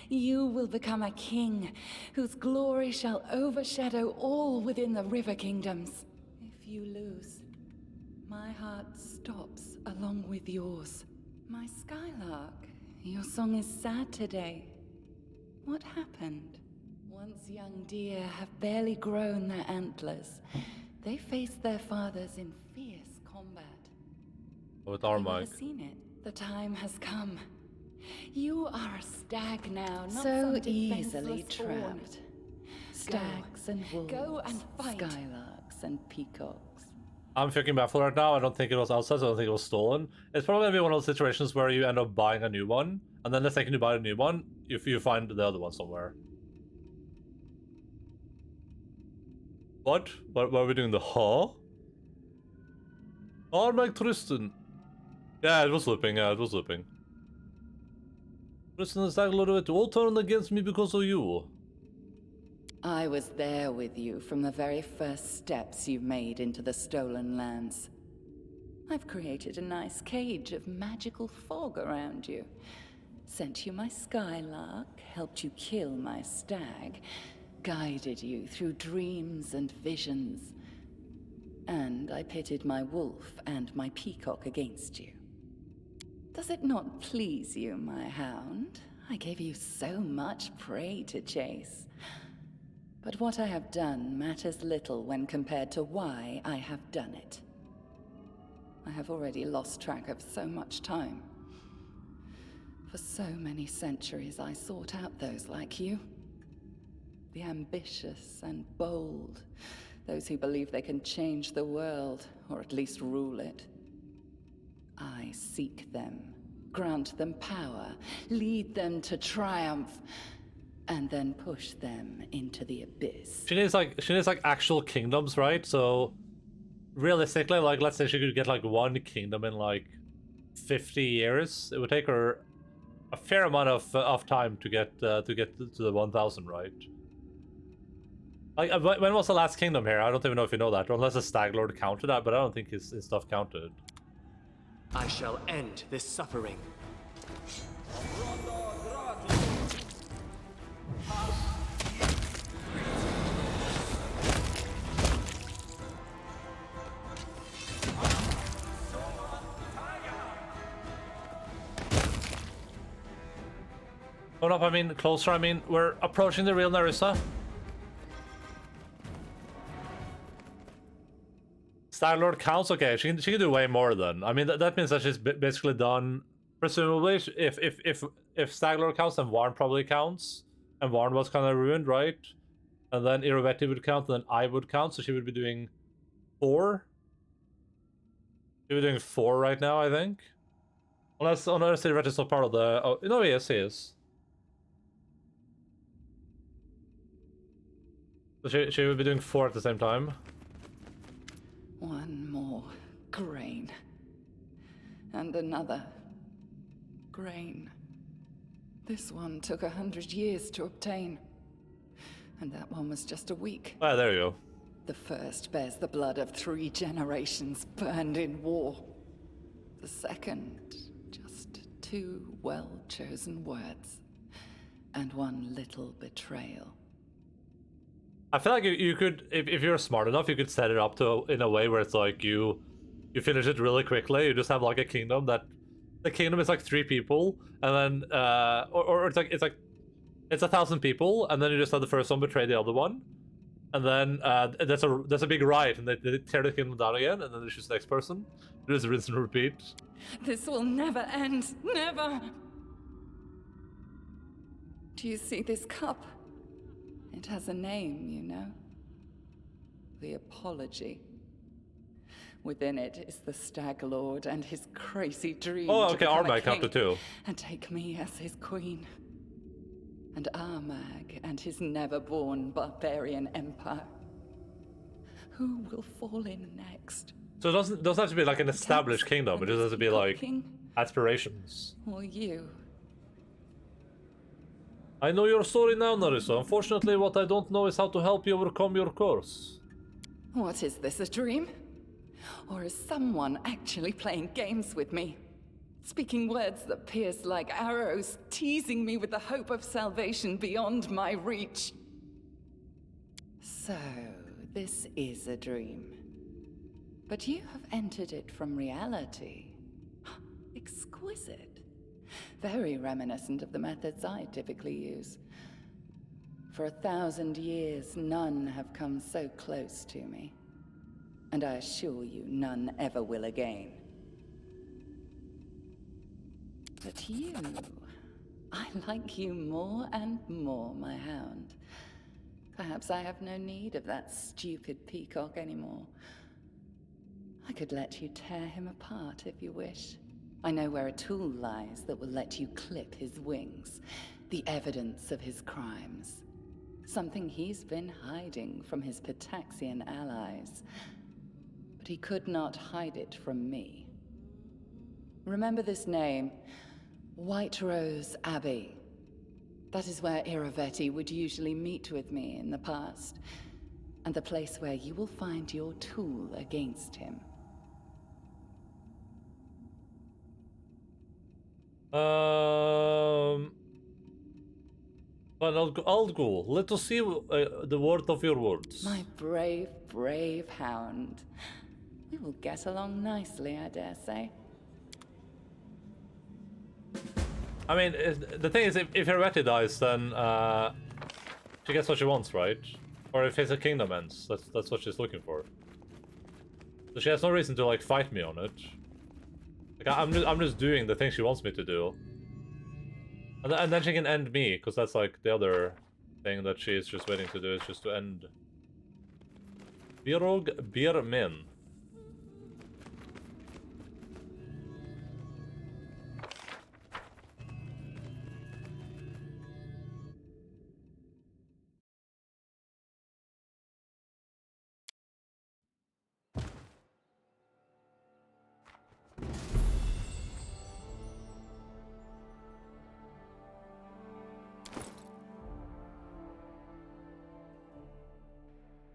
You will become a king, whose glory shall overshadow all within the river kingdoms. If you lose, my heart stops along with yours. My Skylark, your song is sad today. What happened? Once young deer have barely grown their antlers, they face their fathers in fierce combat. With our Have you ever mic. seen it? The time has come. You are a stag now, not So some easily defenseless fawn. trapped. Stags and wolves, Go and fight. skylarks and peacocks. I'm fucking baffled right now. I don't think it was outside, so I don't think it was stolen. It's probably gonna be one of those situations where you end up buying a new one, and then the second you buy a new one, if you find the other one somewhere. What? What are we doing? The huh? Armag Tristan. Yeah, it was looping. Yeah, it was looping. Listen, the Stag Lord of it all turned against me because of you. I was there with you from the very first steps you made into the stolen lands. I've created a nice cage of magical fog around you. Sent you my skylark, helped you kill my stag, guided you through dreams and visions. And I pitted my wolf and my peacock against you. Does it not please you, my hound? I gave you so much prey to chase. But what I have done matters little when compared to why I have done it. I have already lost track of so much time. For so many centuries I sought out those like you. The ambitious and bold. Those who believe they can change the world, or at least rule it. I seek them, grant them power, lead them to triumph, and then push them into the abyss. She needs like actual kingdoms, right? So realistically, like let's say she could get like one kingdom in like 50 years. It would take her a fair amount of time to get to the 1000, right? Like when was the last kingdom here? I don't even know if you know that, unless the Stag Lord counted that, but I don't think his stuff counted. I shall end this suffering. Going up, I mean closer, I mean we're approaching the real Narissa. Stag Lord counts, okay, she can do way more then. I mean that means that she's basically done, presumably, if Stag Lord counts, then Warren probably counts. And Warren was kind of ruined, right? And then Irovetti would count, and then I would count, so she would be doing 4. She would be doing 4 right now, I think. Unless Irovetti is not part of the... Oh, no, yes, he is. So she would be doing 4 at the same time. One more grain. And another grain. This one took 100 years to obtain. And that one was just a week. Ah, there you go. The first bears the blood of 3 generations burned in war. The second, just 2 well-chosen words. And 1 little betrayal. I feel like you could, if you're smart enough, you could set it up to in a way where it's like you finish it really quickly. You just have like a kingdom that the kingdom is like 3 people, and then or it's 1,000 people, and then you just have the first one betray the other one, and then there's a big riot, and they tear the kingdom down again, and then they choose the next person. Just rinse and repeat. This will never end, never. Do you see this cup? It has a name, you know. The Apology. Within it is the Stag Lord and his crazy dream Oh, to okay, become a Armag counted too. and take me as his queen. And Armag and his never-born barbarian empire. Who will fall in next? So it doesn't have to be like an established kingdom. It just has to be like King? aspirations. Or you? I know your story now, Narissa. Unfortunately, what I don't know is how to help you overcome your curse. What is this, a dream? Or is someone actually playing games with me? Speaking words that pierce like arrows, teasing me with the hope of salvation beyond my reach. So, this is a dream. But you have entered it from reality. Exquisite. Very reminiscent of the methods I typically use. For 1,000 years, none have come so close to me. And I assure you, none ever will again. But you... I like you more and more, my hound. Perhaps I have no need of that stupid peacock anymore. I could let you tear him apart if you wish. I know where a tool lies that will let you clip his wings. The evidence of his crimes. Something he's been hiding from his Pitaxian allies. But he could not hide it from me. Remember this name. White Rose Abbey. That is where Iravetti would usually meet with me in the past, and the place where you will find your tool against him. But I'll go. Let us see the word of your words. My brave, brave hound. We will get along nicely, I dare say. I mean, the thing is, if Iravetti dies, then she gets what she wants, right? Or if his kingdom ends, that's what she's looking for. So she has no reason to like fight me on it. Like I'm just doing the thing she wants me to do, and then she can end me, because that's like the other thing that she is just waiting to do, is just to end. Birog Bir Min.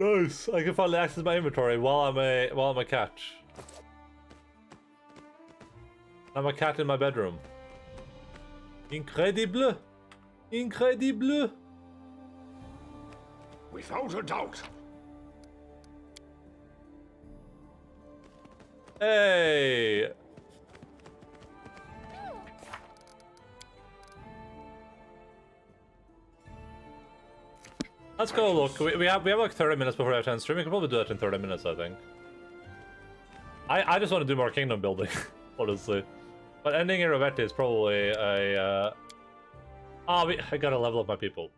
Nice. I can finally access my inventory while I'm a cat. I'm a cat in my bedroom. Incredible! Incredible! Without a doubt. Hey! Let's go look. We have like 30 minutes before we have 10 stream. We can probably do that in 30 minutes, I think. I just want to do more kingdom building, honestly. But ending Iravetti is probably a... I gotta level up my people.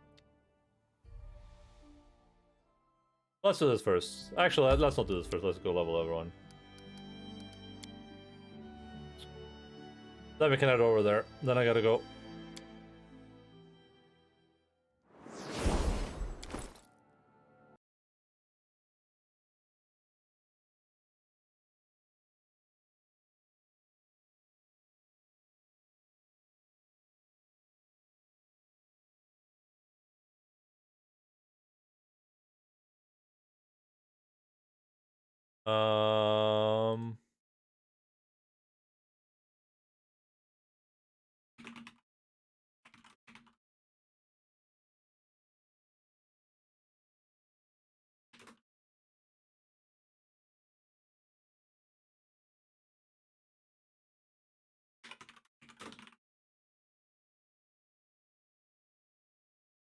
Let's do this first. Actually, let's not do this first. Let's go level everyone. Then we can head over there. Then I gotta go.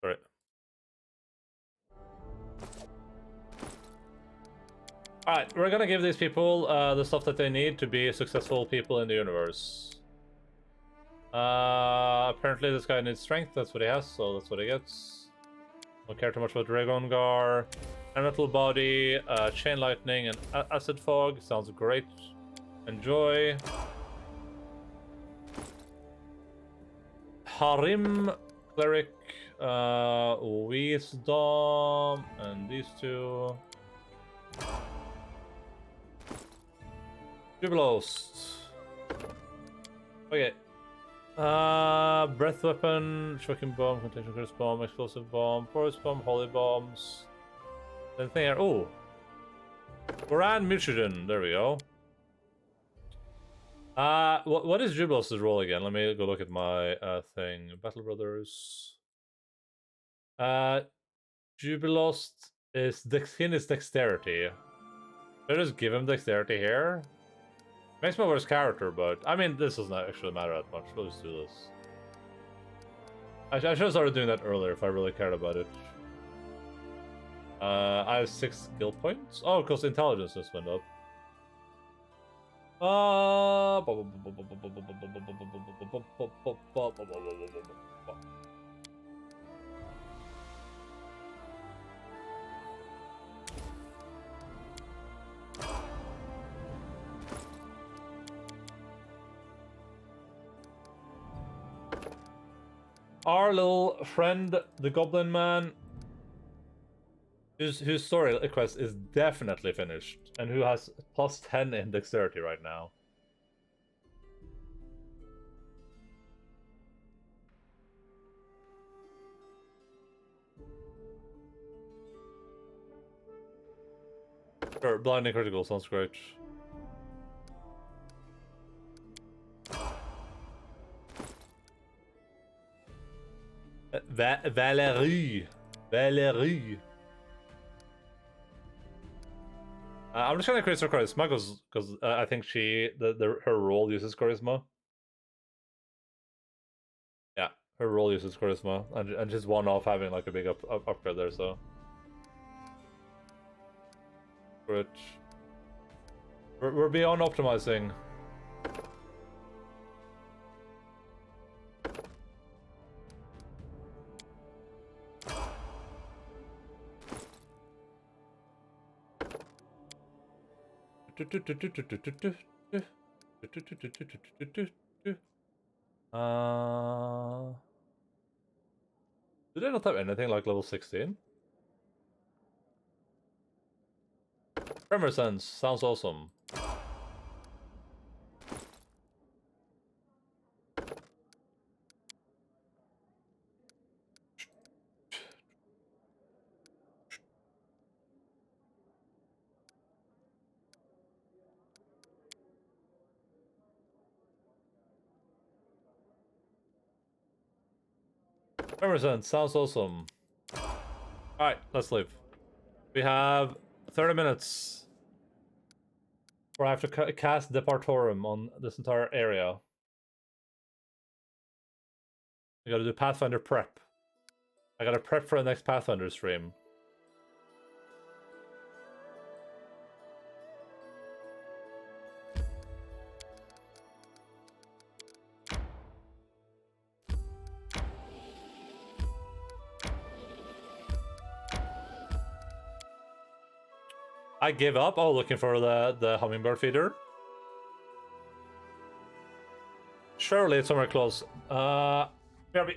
Alright. Alright, we're gonna give these people the stuff that they need to be successful people in the universe. Apparently this guy needs strength, that's what he has, so that's what he gets. Don't care too much about Dragongar. Elemental Body, Chain Lightning, and Acid Fog. Sounds great. Enjoy. Harim, Cleric, Wisdom, and these two. Jubilost. Okay. Breath Weapon, Shocking Bomb, Contagion Curse Bomb, Explosive Bomb, Forest Bomb, Holy Bombs. Then thing here. Oh! Goran Mutagen, there we go. What is Jubilost's role again? Let me go look at my thing. Battle Brothers. Jubilost is skin is dexterity. Should I just give him dexterity here? Makes my worst character, but I mean this doesn't actually matter that much. We'll just do this. I should have started doing that earlier if I really cared about it. I have 6 skill points. Oh, because intelligence just went up. Our little friend, the Goblin Man, whose story quest is definitely finished, and who has plus 10 in dexterity right now. Sure, blinding critical sounds great. Valerie. I'm just gonna increase her charisma because I think her role uses charisma. Yeah, her role uses charisma, and she's one off having like a big upgrade there. So, great. We're beyond optimizing. Do they not have anything like level 16? Tremor Sense sounds awesome. Tremor Sense sounds awesome. Alright, let's leave. We have 30 minutes. Where I have to cast Departorum on this entire area. I gotta do Pathfinder prep. I gotta prep for the next Pathfinder stream. I give up. Oh, looking for the hummingbird feeder. Surely it's somewhere close. BRB.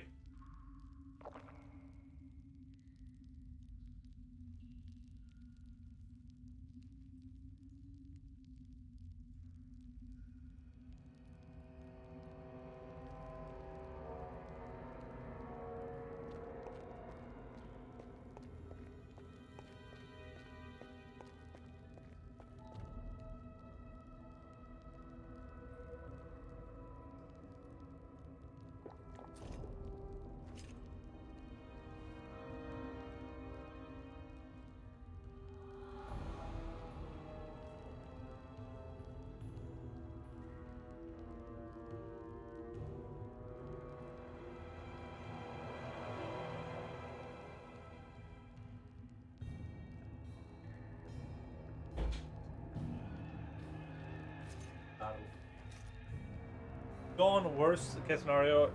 Gone, worst case scenario,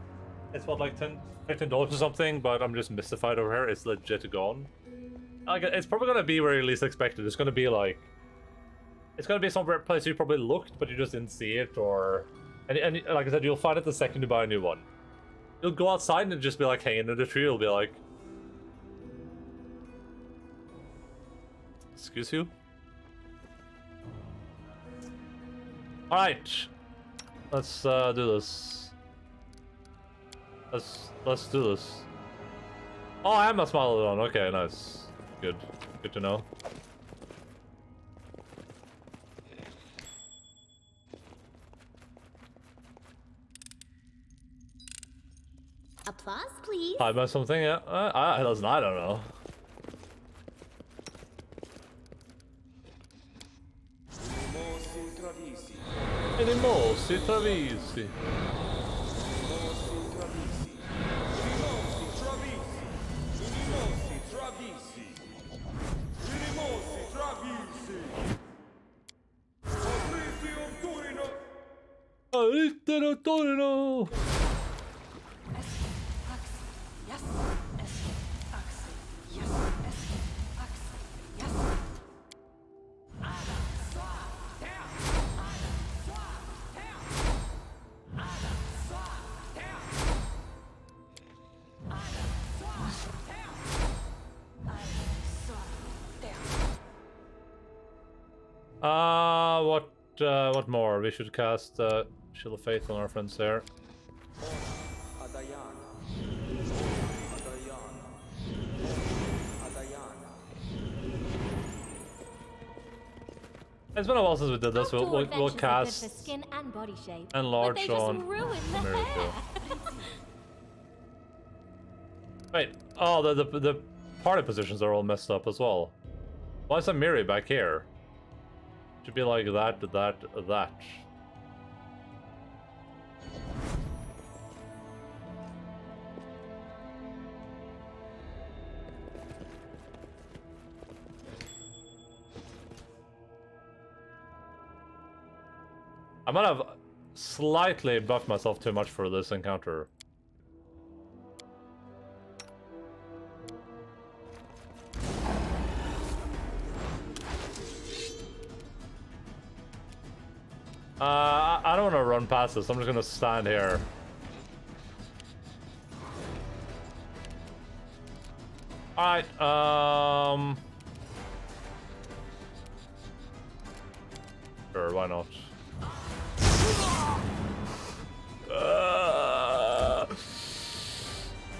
it's what, like $15 or something, but I'm just mystified over here. It's legit gone. Like, it's probably gonna be where you least expect it. It's gonna be like, it's gonna be somewhere place you probably looked, but you just didn't see it, or and like I said, you'll find it the second you buy a new one. You'll go outside and just be like hanging in the tree. You'll be like, excuse you. All right. Let's do this. Let's do this. Oh, I am a Smilodon. Okay, nice. Good. Good to know. Applause, please. Hi, about something? Yeah. I don't know. Animosi travisi. All'intero Torino! What more? We should cast Shield of Faith on our friends there. It's been a while since we did this. We'll cast for skin and body shape, enlarge but they just on ruin the America. hair. Wait, oh, the party positions are all messed up as well. Why is Miri back here? Should be like that. I might have slightly buffed myself too much for this encounter. I don't want to run past this. I'm just gonna stand here. Alright, sure, why not?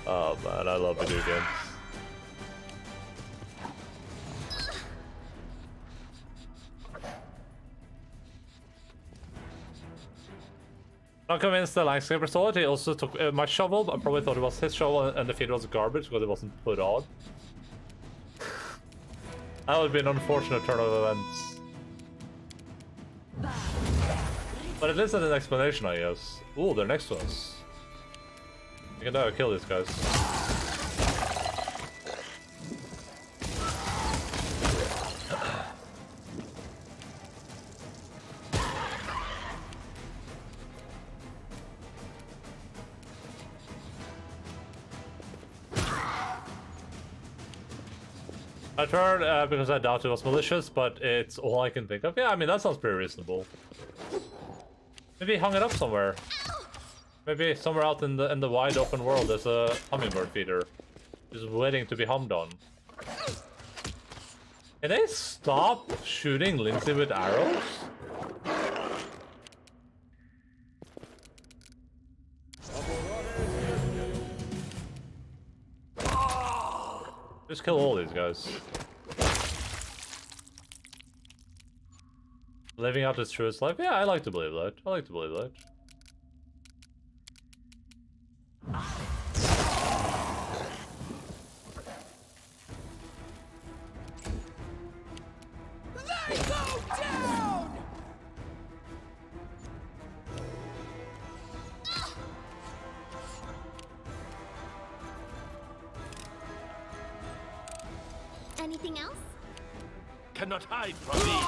Oh man, I love video games. Not convinced the landscaper saw it. He also took my shovel. I probably thought it was his shovel and the feed was garbage because it wasn't put on. That would be an unfortunate turn of events. But it is an explanation, I guess. Ooh, they're next to us. We can now kill these guys. I turned because I doubt it was malicious, but it's all I can think of. Yeah, I mean, that sounds pretty reasonable. Maybe he hung it up somewhere. Maybe somewhere out in the wide open world there's a hummingbird feeder. Just waiting to be hummed on. Can they stop shooting Lindsay with arrows? Just kill all these guys. Living out his truest life? Yeah, I like to believe that. I like to believe that. They go down! Anything else? Cannot hide from me.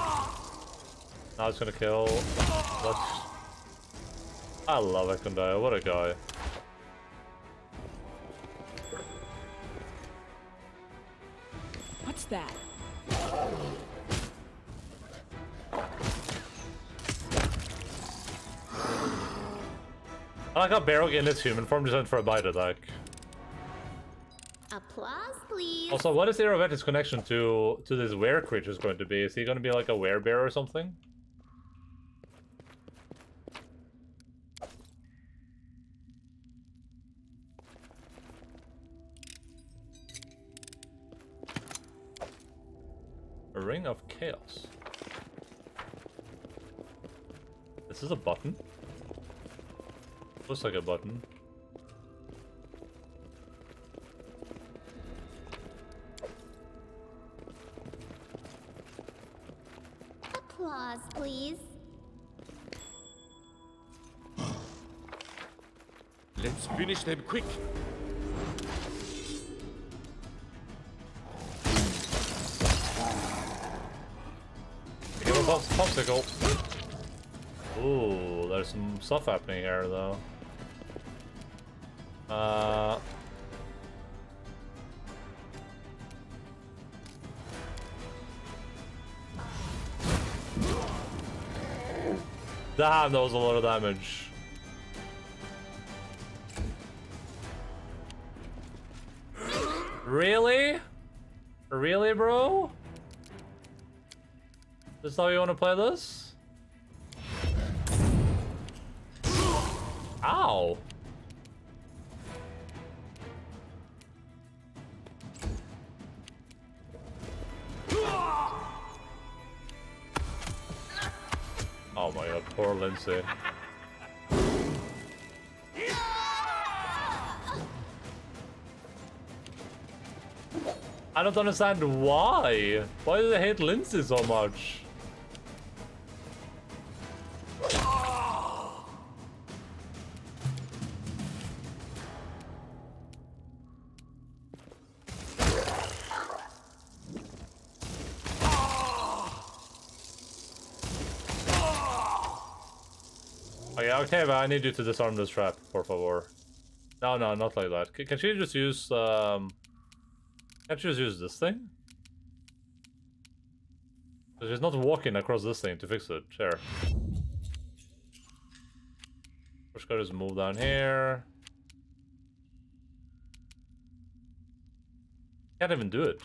Now it's gonna kill. I love Ekondaya, what a guy. What's that? I like how Barrow in his human form just went for a bite attack. Applause, please. Also, what is Irovetti's connection to this were creatures going to be? Is he going to be like a werebear or something? A ring of chaos. This is a button. Looks like a button. Applause, please. Let's finish them quick. Give him a popsicle. Ooh, there's some stuff happening here, though. Damn, that was a lot of damage. Really? Really, bro? This is how you want to play this? Ow. Poor Lindsay. I don't understand why. Why do they hate Lindsay so much? Okay, but I need you to disarm this trap, por favor. No, not like that. Can she just use, Can't she just use this thing? She's not walking across this thing to fix it. Sure. Just gotta just move down here. Can't even do it.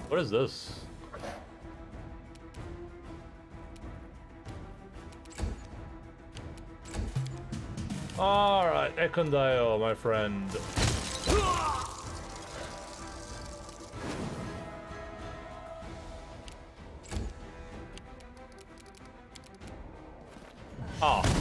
What is this? Alright, Ekondayo, my friend. Ah.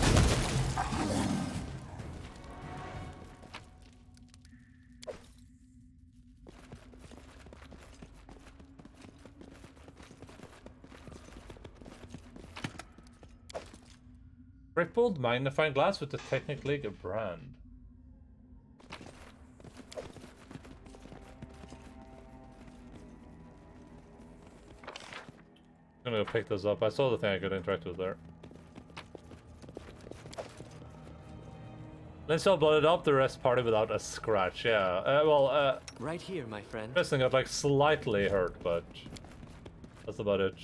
Rippled magnifying glass with the technically a brand. I'm gonna go pick this up. I saw the thing I could interact with there. Lindsay all blooded up, the rest party without a scratch. Yeah. Right here, my friend. Kristen got like slightly hurt, but that's about it.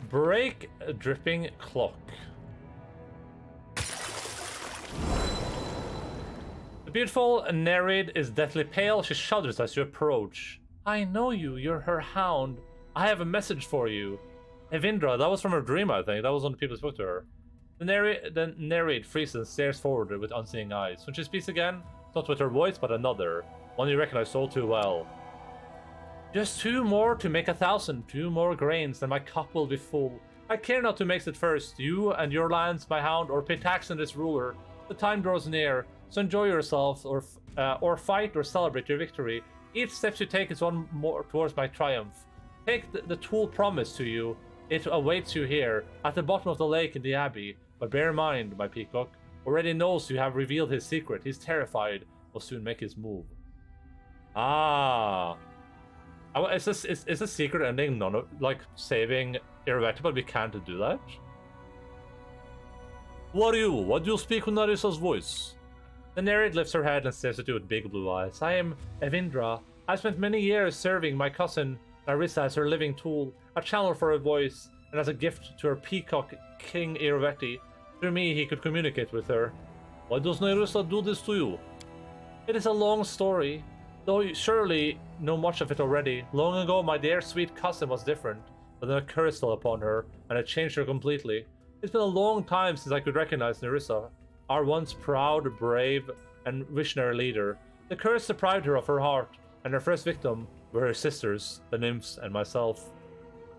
Break a dripping clock. The beautiful Nereid is deathly pale. She shudders as you approach. I know you. You're her hound. I have a message for you. Evindra, that was from her dream, I think. That was when the people spoke to her. The Nereid freezes and stares forward with unseeing eyes. When she speaks again, not with her voice, but another. One you recognize so too well. Just 2 more to make 1,000. 2 more grains, and my cup will be full. I care not who makes it first, you and your lands, my hound, or pay tax on this ruler. The time draws near, so enjoy yourselves, or fight or celebrate your victory. Each step you take is one more towards my triumph. Take the tool promised to you. It awaits you here, at the bottom of the lake in the abbey. But bear in mind, my peacock already knows you have revealed his secret. He's terrified. Will soon make his move. Ah. Is this secret ending none of, like, saving Irvete, but we can't do that? What do you speak with Narissa's voice? The Nereid lifts her head and stares at you with big blue eyes. I am Evindra. I spent many years serving my cousin Narissa as her living tool, a channel for her voice, and as a gift to her peacock, King Irvete. Through me, he could communicate with her. Why does Narissa do this to you? It is a long story, though you surely know much of it already. Long ago, my dear sweet cousin was different, but then a curse fell upon her, and it changed her completely. It's been a long time since I could recognize Narissa, our once proud, brave, and visionary leader. The curse deprived her of her heart, and her first victim were her sisters, the nymphs, and myself.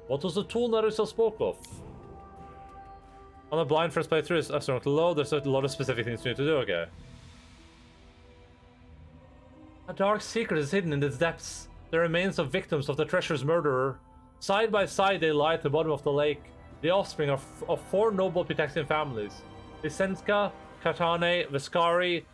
What was the tool Narissa spoke of? On a blind first playthrough is astronomical low. There's a lot of specific things you need to do, okay. A dark secret is hidden in its depths. The remains of victims of the treasure's murderer. Side by side they lie at the bottom of the lake, the offspring of 4 noble Pitaxian families. Lisenska, Katane, Viscari,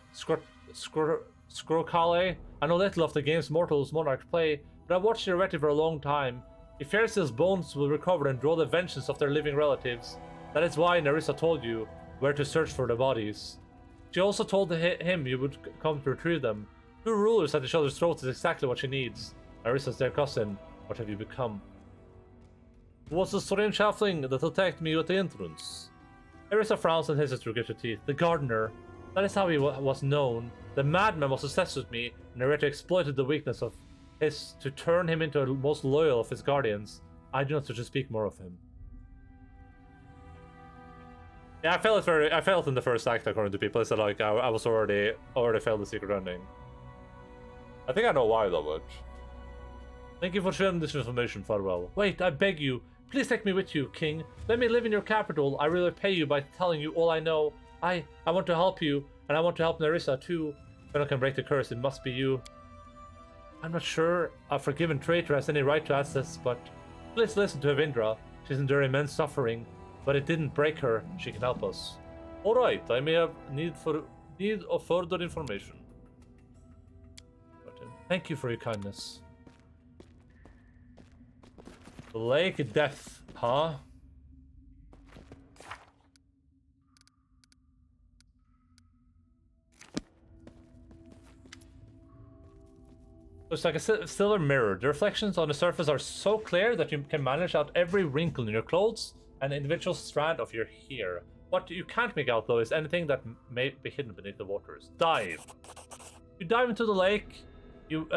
Skrokale. I know little of the games mortals monarchs play, but I've watched Irvete for a long time. If Ferris's bones will recover and draw the vengeance of their living relatives. That is why Narissa told you where to search for the bodies. She also told him you would come to retrieve them. 2 rulers at each other's throats is exactly what she needs. Narissa's dear cousin, what have you become? was the strange halfling that attacked me at the entrance. Erisa frowns and hisses through gritted teeth. The gardener. That is how he was known. The madman was obsessed with me, and Narita exploited the weakness of his to turn him into the most loyal of his guardians. I do not wish to speak more of him. Yeah, I felt in the first act, according to people. I said like I was already felt the secret ending. I think I know why though, but thank you for sharing this information, Farewell. Wait, I beg you, please take me with you, King. Let me live in your capital. I will repay you by telling you all I know. I want to help you, and I want to help Narissa too. If I can break the curse, it must be you. I'm not sure a forgiven traitor has any right to access, but please listen to Avindra. She's enduring immense suffering, but it didn't break her. She can help us. All right, I may have need of further information. Thank you for your kindness. Lake Death, huh? Looks like a silver mirror. The reflections on the surface are so clear that you can manage out every wrinkle in your clothes and individual strand of your hair. What you can't make out though is anything that may be hidden beneath the waters. Dive. You dive into the lake. You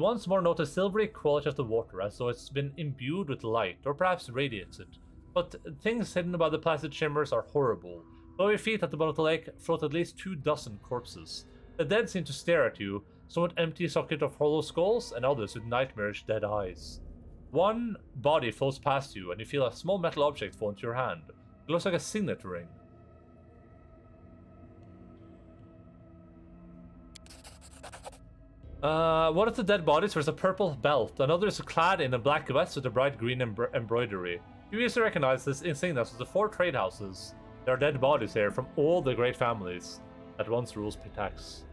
once more notice silvery quality of the water, as though it's been imbued with light, or perhaps radiates it. But things hidden by the placid shimmers are horrible. Below your feet at the bottom of the lake float at least 24 corpses. The dead seem to stare at you, some with empty sockets of hollow skulls, and others with nightmarish dead eyes. One body floats past you, and you feel a small metal object fall into your hand. It looks like a signet ring. One of the dead bodies wears a purple belt. Another is clad in a black vest with a bright green embroidery. You easily recognize this insignia as the 4 trade houses. There are dead bodies here from all the great families that once ruled Pitax.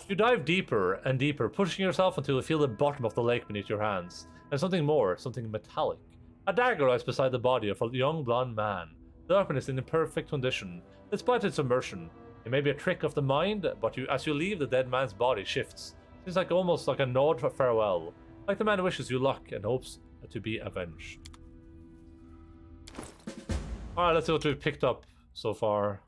You dive deeper and deeper, pushing yourself until you feel the bottom of the lake beneath your hands. And something more, something metallic. A dagger lies beside the body of a young blonde man. The weapon is in perfect condition, despite its immersion. It may be a trick of the mind, but as you leave, the dead man's body shifts. Seems like almost like a nod for farewell. Like the man wishes you luck and hopes to be avenged. Alright, let's see what we've picked up so far.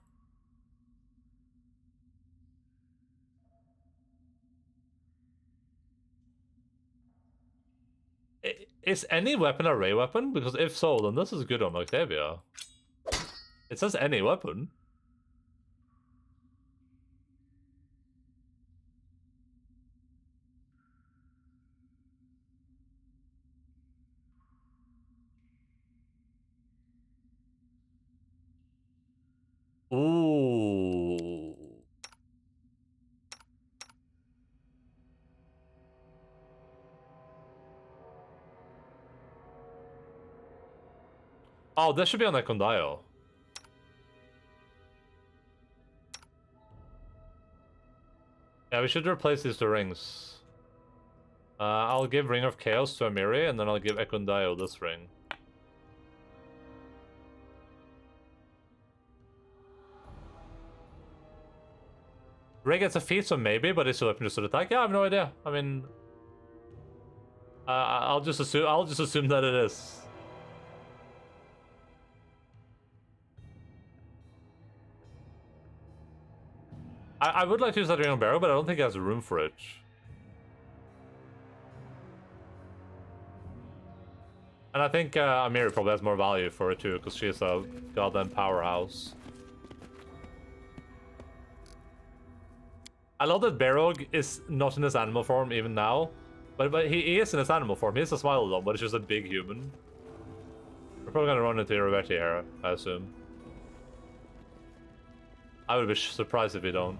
Is any weapon a ray weapon? Because if so, then this is good on Octavia. It says any weapon. Ooh. Oh, this should be on Ekondayo. Yeah, we should replace these 2 rings. I'll give Ring of Chaos to Amiri, and then I'll give Ekondayo this ring. Ray gets a feat, so maybe, but it's still open to attack. Yeah, I have no idea. I mean, I'll just assume that it is. I would like to use that ring on Barrow, but I don't think it has room for it. And I think Amiri probably has more value for it too, because she's a goddamn powerhouse. I love that Barrog is not in his animal form even now, but he is in his animal form. He is a Smilodon, but it's just a big human. We're probably gonna run into Iravetti here, I assume. I would be surprised if we don't.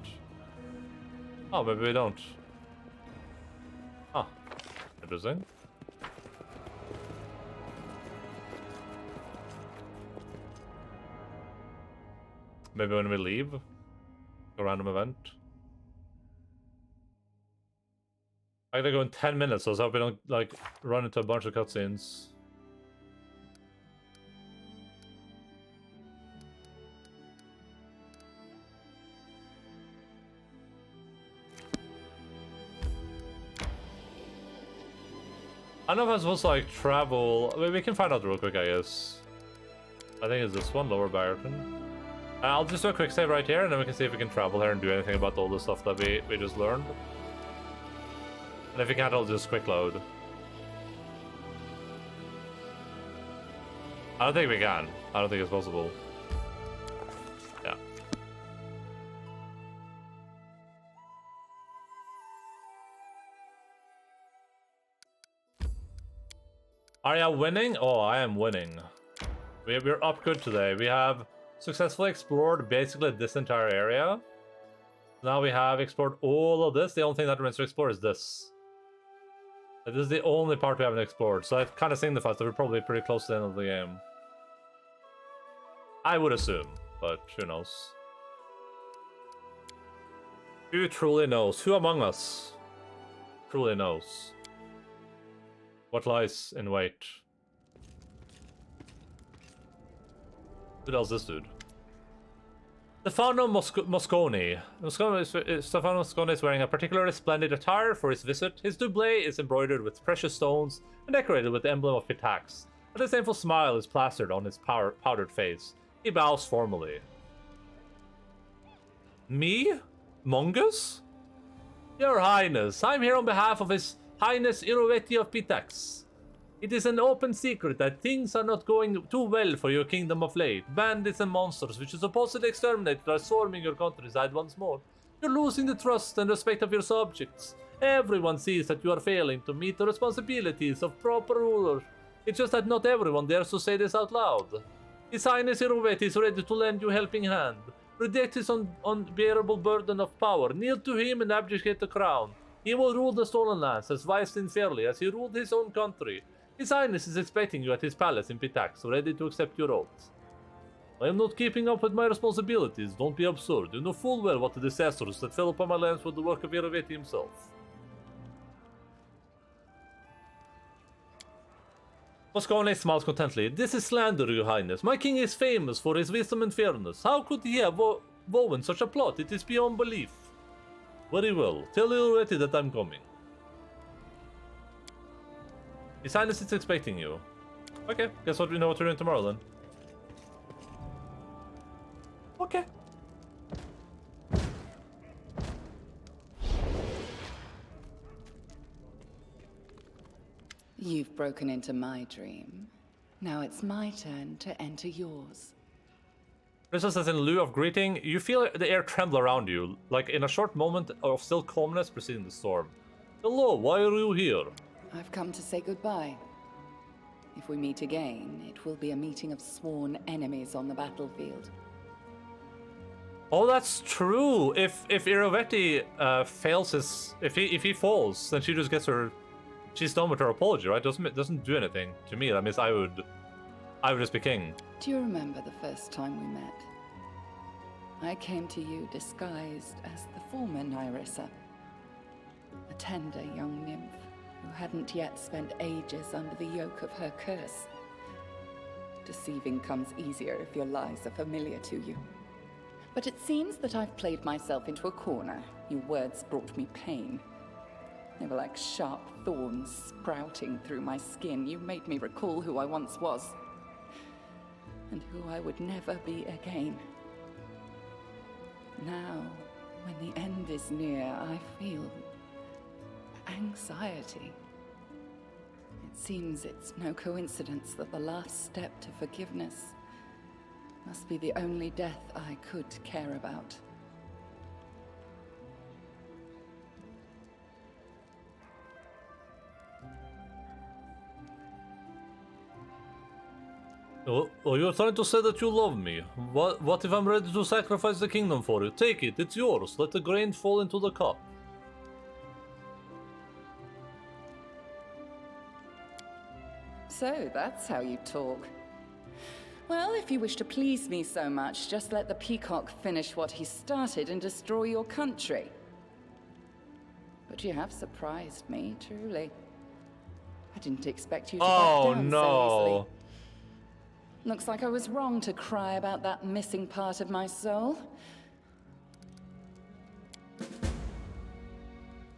Oh, maybe we don't. Huh. Interesting. Maybe when we leave? A random event? I gotta go in 10 minutes, so I hope we don't, like, run into a bunch of cutscenes. I don't know if I'm supposed to like travel. I mean, we can find out real quick, I guess. I think it's this one, Lower Barrington. I'll just do a quick save right here, and then we can see if we can travel here and do anything about all the stuff that we just learned. And if we can't, I'll just quick load. I don't think we can. I don't think it's possible. Yeah. Are you winning? Oh, I am winning. We're up good today. We have successfully explored basically this entire area. Now we have explored all of this. The only thing that remains to explore is this. This is the only part we haven't explored. So that kind of signifies that we're probably pretty close to the end of the game. I would assume, but who knows? Who truly knows? Who among us truly knows what lies in wait? Who else is this dude? Stefano Mosconi. Stefano Mosconi is wearing a particularly splendid attire for his visit. His doublet is embroidered with precious stones and decorated with the emblem of Pitax. A disdainful smile is plastered on his powdered face. He bows formally. Me? Mongus? Your Highness, I'm here on behalf of His Highness Iroveti of Pitax. It is an open secret that things are not going too well for your kingdom of late. Bandits and monsters, which are supposedly exterminated, are swarming your countryside once more. You're losing the trust and respect of your subjects. Everyone sees that you are failing to meet the responsibilities of proper ruler. It's just that not everyone dares to say this out loud. His Highness Iroveti is ready to lend you a helping hand. Reject his unbearable burden of power. Kneel to him and abdicate the crown. He will rule the stolen lands as wisely and fairly as he ruled his own country. His Highness is expecting you at his palace in Pitax, ready to accept your oath. I am not keeping up with my responsibilities, don't be absurd. You know full well what the disasters that fell upon my lands were the work of Iroveti himself. Moscone smiles contentedly. This is slander, your Highness. My king is famous for his wisdom and fairness. How could he have woven such a plot? It is beyond belief. Very well. Tell Iroveti that I'm coming. His Highness is expecting you. Okay, guess what? We know what we're doing tomorrow then. Okay. You've broken into my dream. Now it's my turn to enter yours. Princess says in lieu of greeting, you feel the air tremble around you, like in a short moment of still calmness preceding the storm. Hello, why are you here? I've come to say goodbye. If we meet again, it will be a meeting of sworn enemies on the battlefield. Oh, that's true. If Iroveti fails his, if he falls, then she just gets her, she's done with her apology, right? Doesn't do anything to me. That means I would just be king. Do you remember the first time we met? I came to you disguised as the former Nyrissa, a tender young nymph who hadn't yet spent ages under the yoke of her curse. Deceiving comes easier if your lies are familiar to you. But it seems that I've played myself into a corner. Your words brought me pain. They were like sharp thorns sprouting through my skin. You made me recall who I once was, and who I would never be again. Now, when the end is near, I feel anxiety. It seems it's no coincidence that the last step to forgiveness must be the only death I could care about. Oh, you're trying to say that you love me. What if I'm ready to sacrifice the kingdom for you? Take it, it's yours. Let the grain fall into the cup. So that's how you talk. Well, if you wish to please me so much, just let the peacock finish what he started and destroy your country. But you have surprised me, truly. I didn't expect you to back down so easily. Looks like I was wrong to cry about that missing part of my soul.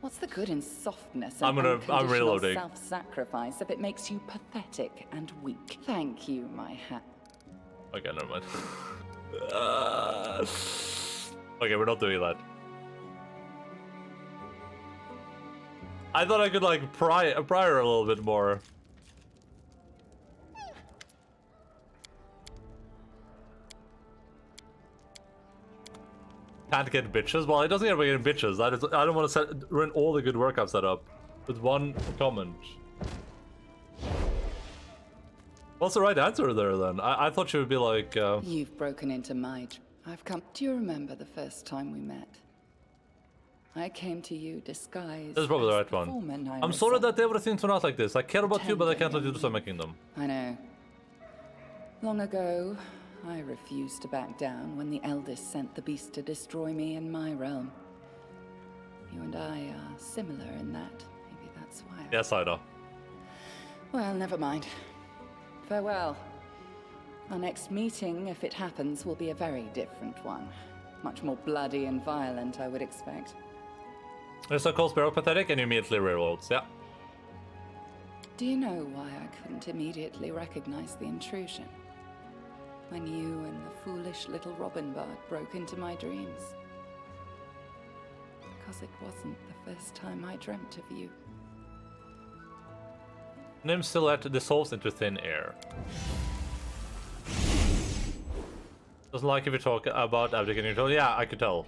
What's the good in softness I'm and reloading. unconditional self-sacrifice if it makes you pathetic and weak? Thank you, my hat. Okay, never mind. Okay, we're not doing that. I thought I could like pry her a little bit more. Can't get bitches? Well, it doesn't get about getting bitches. I don't want to ruin all the good work I've set up with one comment. What's the right answer there then? I thought she would be like. You've broken into my. I've come. Do you remember the first time we met? I came to you disguised. This is probably the as right one. former I'm sorry that everything turned out like this. I care about you, but I can't let you do Tender my kingdom. I know. Long ago, I refused to back down when the eldest sent the beast to destroy me in my realm. You and I are similar in that. Maybe that's why. Yes, I know. Well, never mind. Farewell. Our next meeting, if it happens, will be a very different one. Much more bloody and violent, I would expect. It's so called Sparrow pathetic and you immediately reloads, yeah. Do you know why I couldn't immediately recognize the intrusion? When you and the foolish little robin bard broke into my dreams. Because it wasn't the first time I dreamt of you. Nim's silhouette dissolves into thin air. Doesn't like if you talk about abdicating your tone. Yeah, I could tell.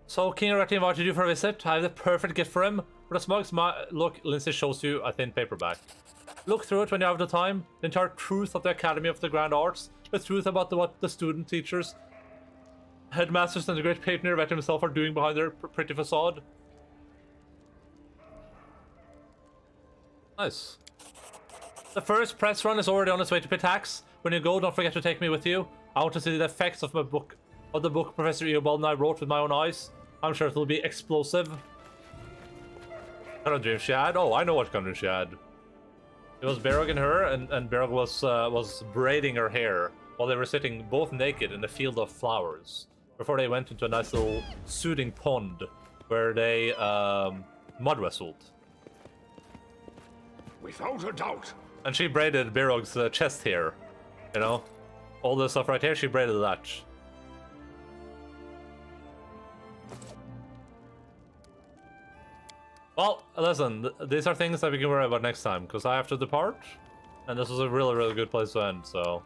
So, King Arati invited you for a visit. I have the perfect gift for him. For the smugs, look, Lindsay shows you a thin paperback. Look through it when you have the time. The entire truth of the Academy of the Grand Arts. The truth about what the student teachers, headmasters, and the great painter Vet himself are doing behind their pretty facade. Nice. The first press run is already on its way to Pitax. When you go, don't forget to take me with you. I want to see the effects of my book, of the book Professor Eobald and I wrote with my own eyes. I'm sure it'll be explosive. What kind of dream she had? Oh, I know what kind of dream she had. It was Berog and her, and Berog was braiding her hair while they were sitting both naked in a field of flowers before they went into a nice little soothing pond where they mud wrestled. Without a doubt. And she braided Berog's chest hair, you know? All this stuff right here, she braided that. Well, listen, these are things that we can worry about next time, because I have to depart, and this was a really, really good place to end, so...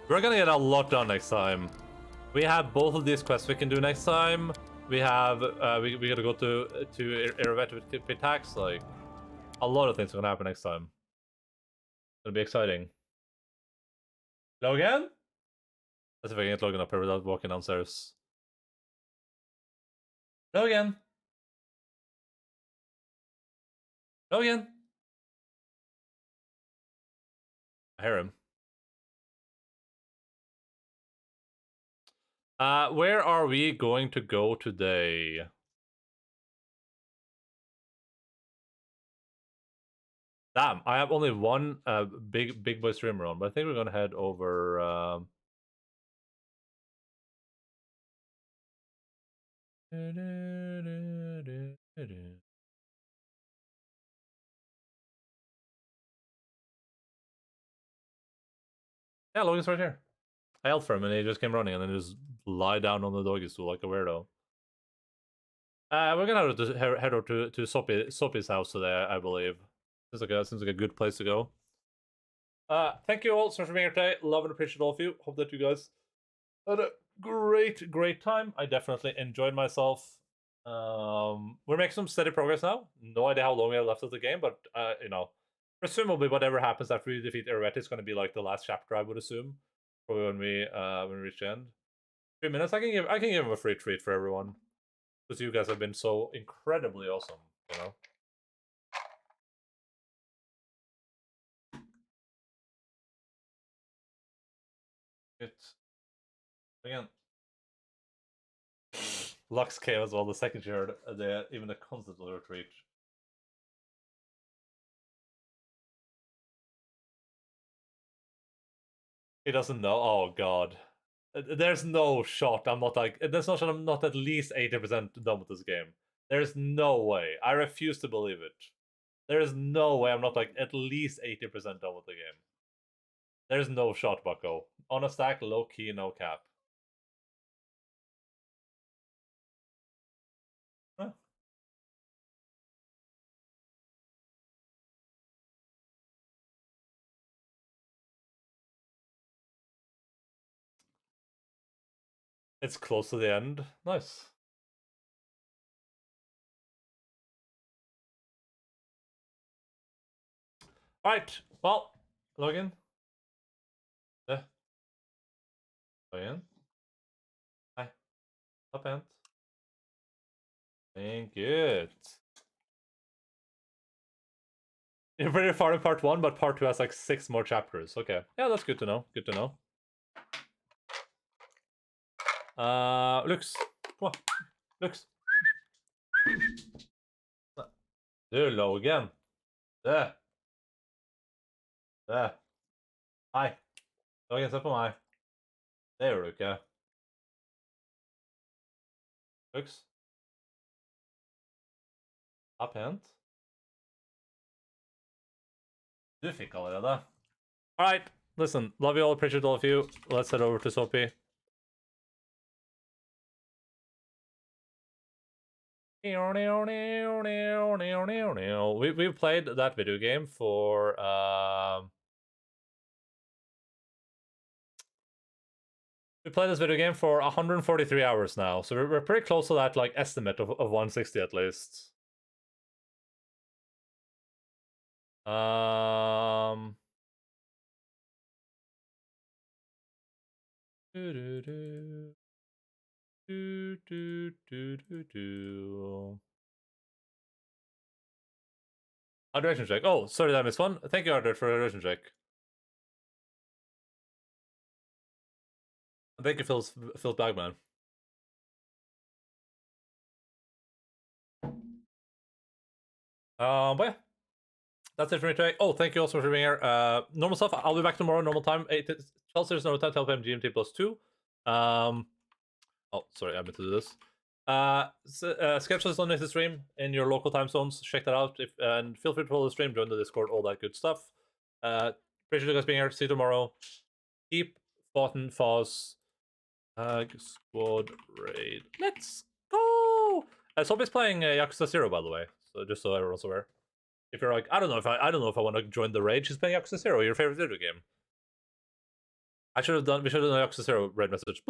We're gonna get a lot done next time. We have both of these quests we can do next time. We have, we gotta go to Erevet with Pitax, like... A lot of things are gonna happen next time. It's gonna be exciting. Logan? Let's see if I can get Logan up here without walking downstairs. Logan? Logan? I hear him. Where are we going to go today? Damn, I have only one big boy streamer on, but I think we're gonna head over. Yeah, Logan's right here. I yelled for him and he just came running and then just lie down on the doggy stool like a weirdo. We're gonna head over to Soppy's house today, I believe. Seems like a good place to go. Thank you all so much for being here today. Love and appreciate all of you. Hope that you guys had a great time. I definitely enjoyed myself. We're making some steady progress now. No idea how long we have left of the game, but you know, presumably whatever happens after we defeat Eret is going to be like the last chapter, I would assume. Probably when we reach the end. 3 minutes. I can give him a free treat for everyone, because you guys have been so incredibly awesome. You know. It's again. Lux came as well. The second she heard even the concept of the retreat. He doesn't know. Oh god. There's no shot. I'm not like. There's no shot. I'm not at least 80% done with this game. There's no way. I refuse to believe it. There's no way I'm not like at least 80% done with the game. There's no shot, Bucko. On a stack, low key, no cap. Huh. It's close to the end. Nice. Alright, well, log in. Yeah. Log in. Hi. Up and. Thank it. You're very far in part 1, but part 2 has like 6 more chapters. Okay. Yeah, that's good to know. Good to know. Lux. Come on. Lux. Du, low again. There. There. Hei. Log in, se på meg. Det gjør du ikke. Lux. Ja, pent. Du fikk allerede. Alright, listen. Love you all, appreciate all of you. Let's head over to Soapy. We've played that video game for we played this video game for 143 hours now, so we're pretty close to that like estimate of 160 at least. Hydration check. Oh, sorry, that missed one. Thank you, Ardred, for a hydration check. Thank you, Phil's Bagman. But yeah, that's it for me today. Oh, thank you also for being here. Normal stuff. I'll be back tomorrow, normal time. 12 Series normal time, 12 p.m. GMT +2. Oh, sorry, I meant to do this. Schedule this on the stream in your local time zones. Check that out. And feel free to follow the stream, join the Discord, all that good stuff. Appreciate you guys being here. See you tomorrow. Keep Fountain Foss. Squad raid. Let's go. Sophie's playing Yakuza 0, by the way. So just so everyone's aware. If you're like, I don't know if I want to join the raid, she's playing Yakuza 0, your favorite video game. We should have done Yakuza 0 raid message.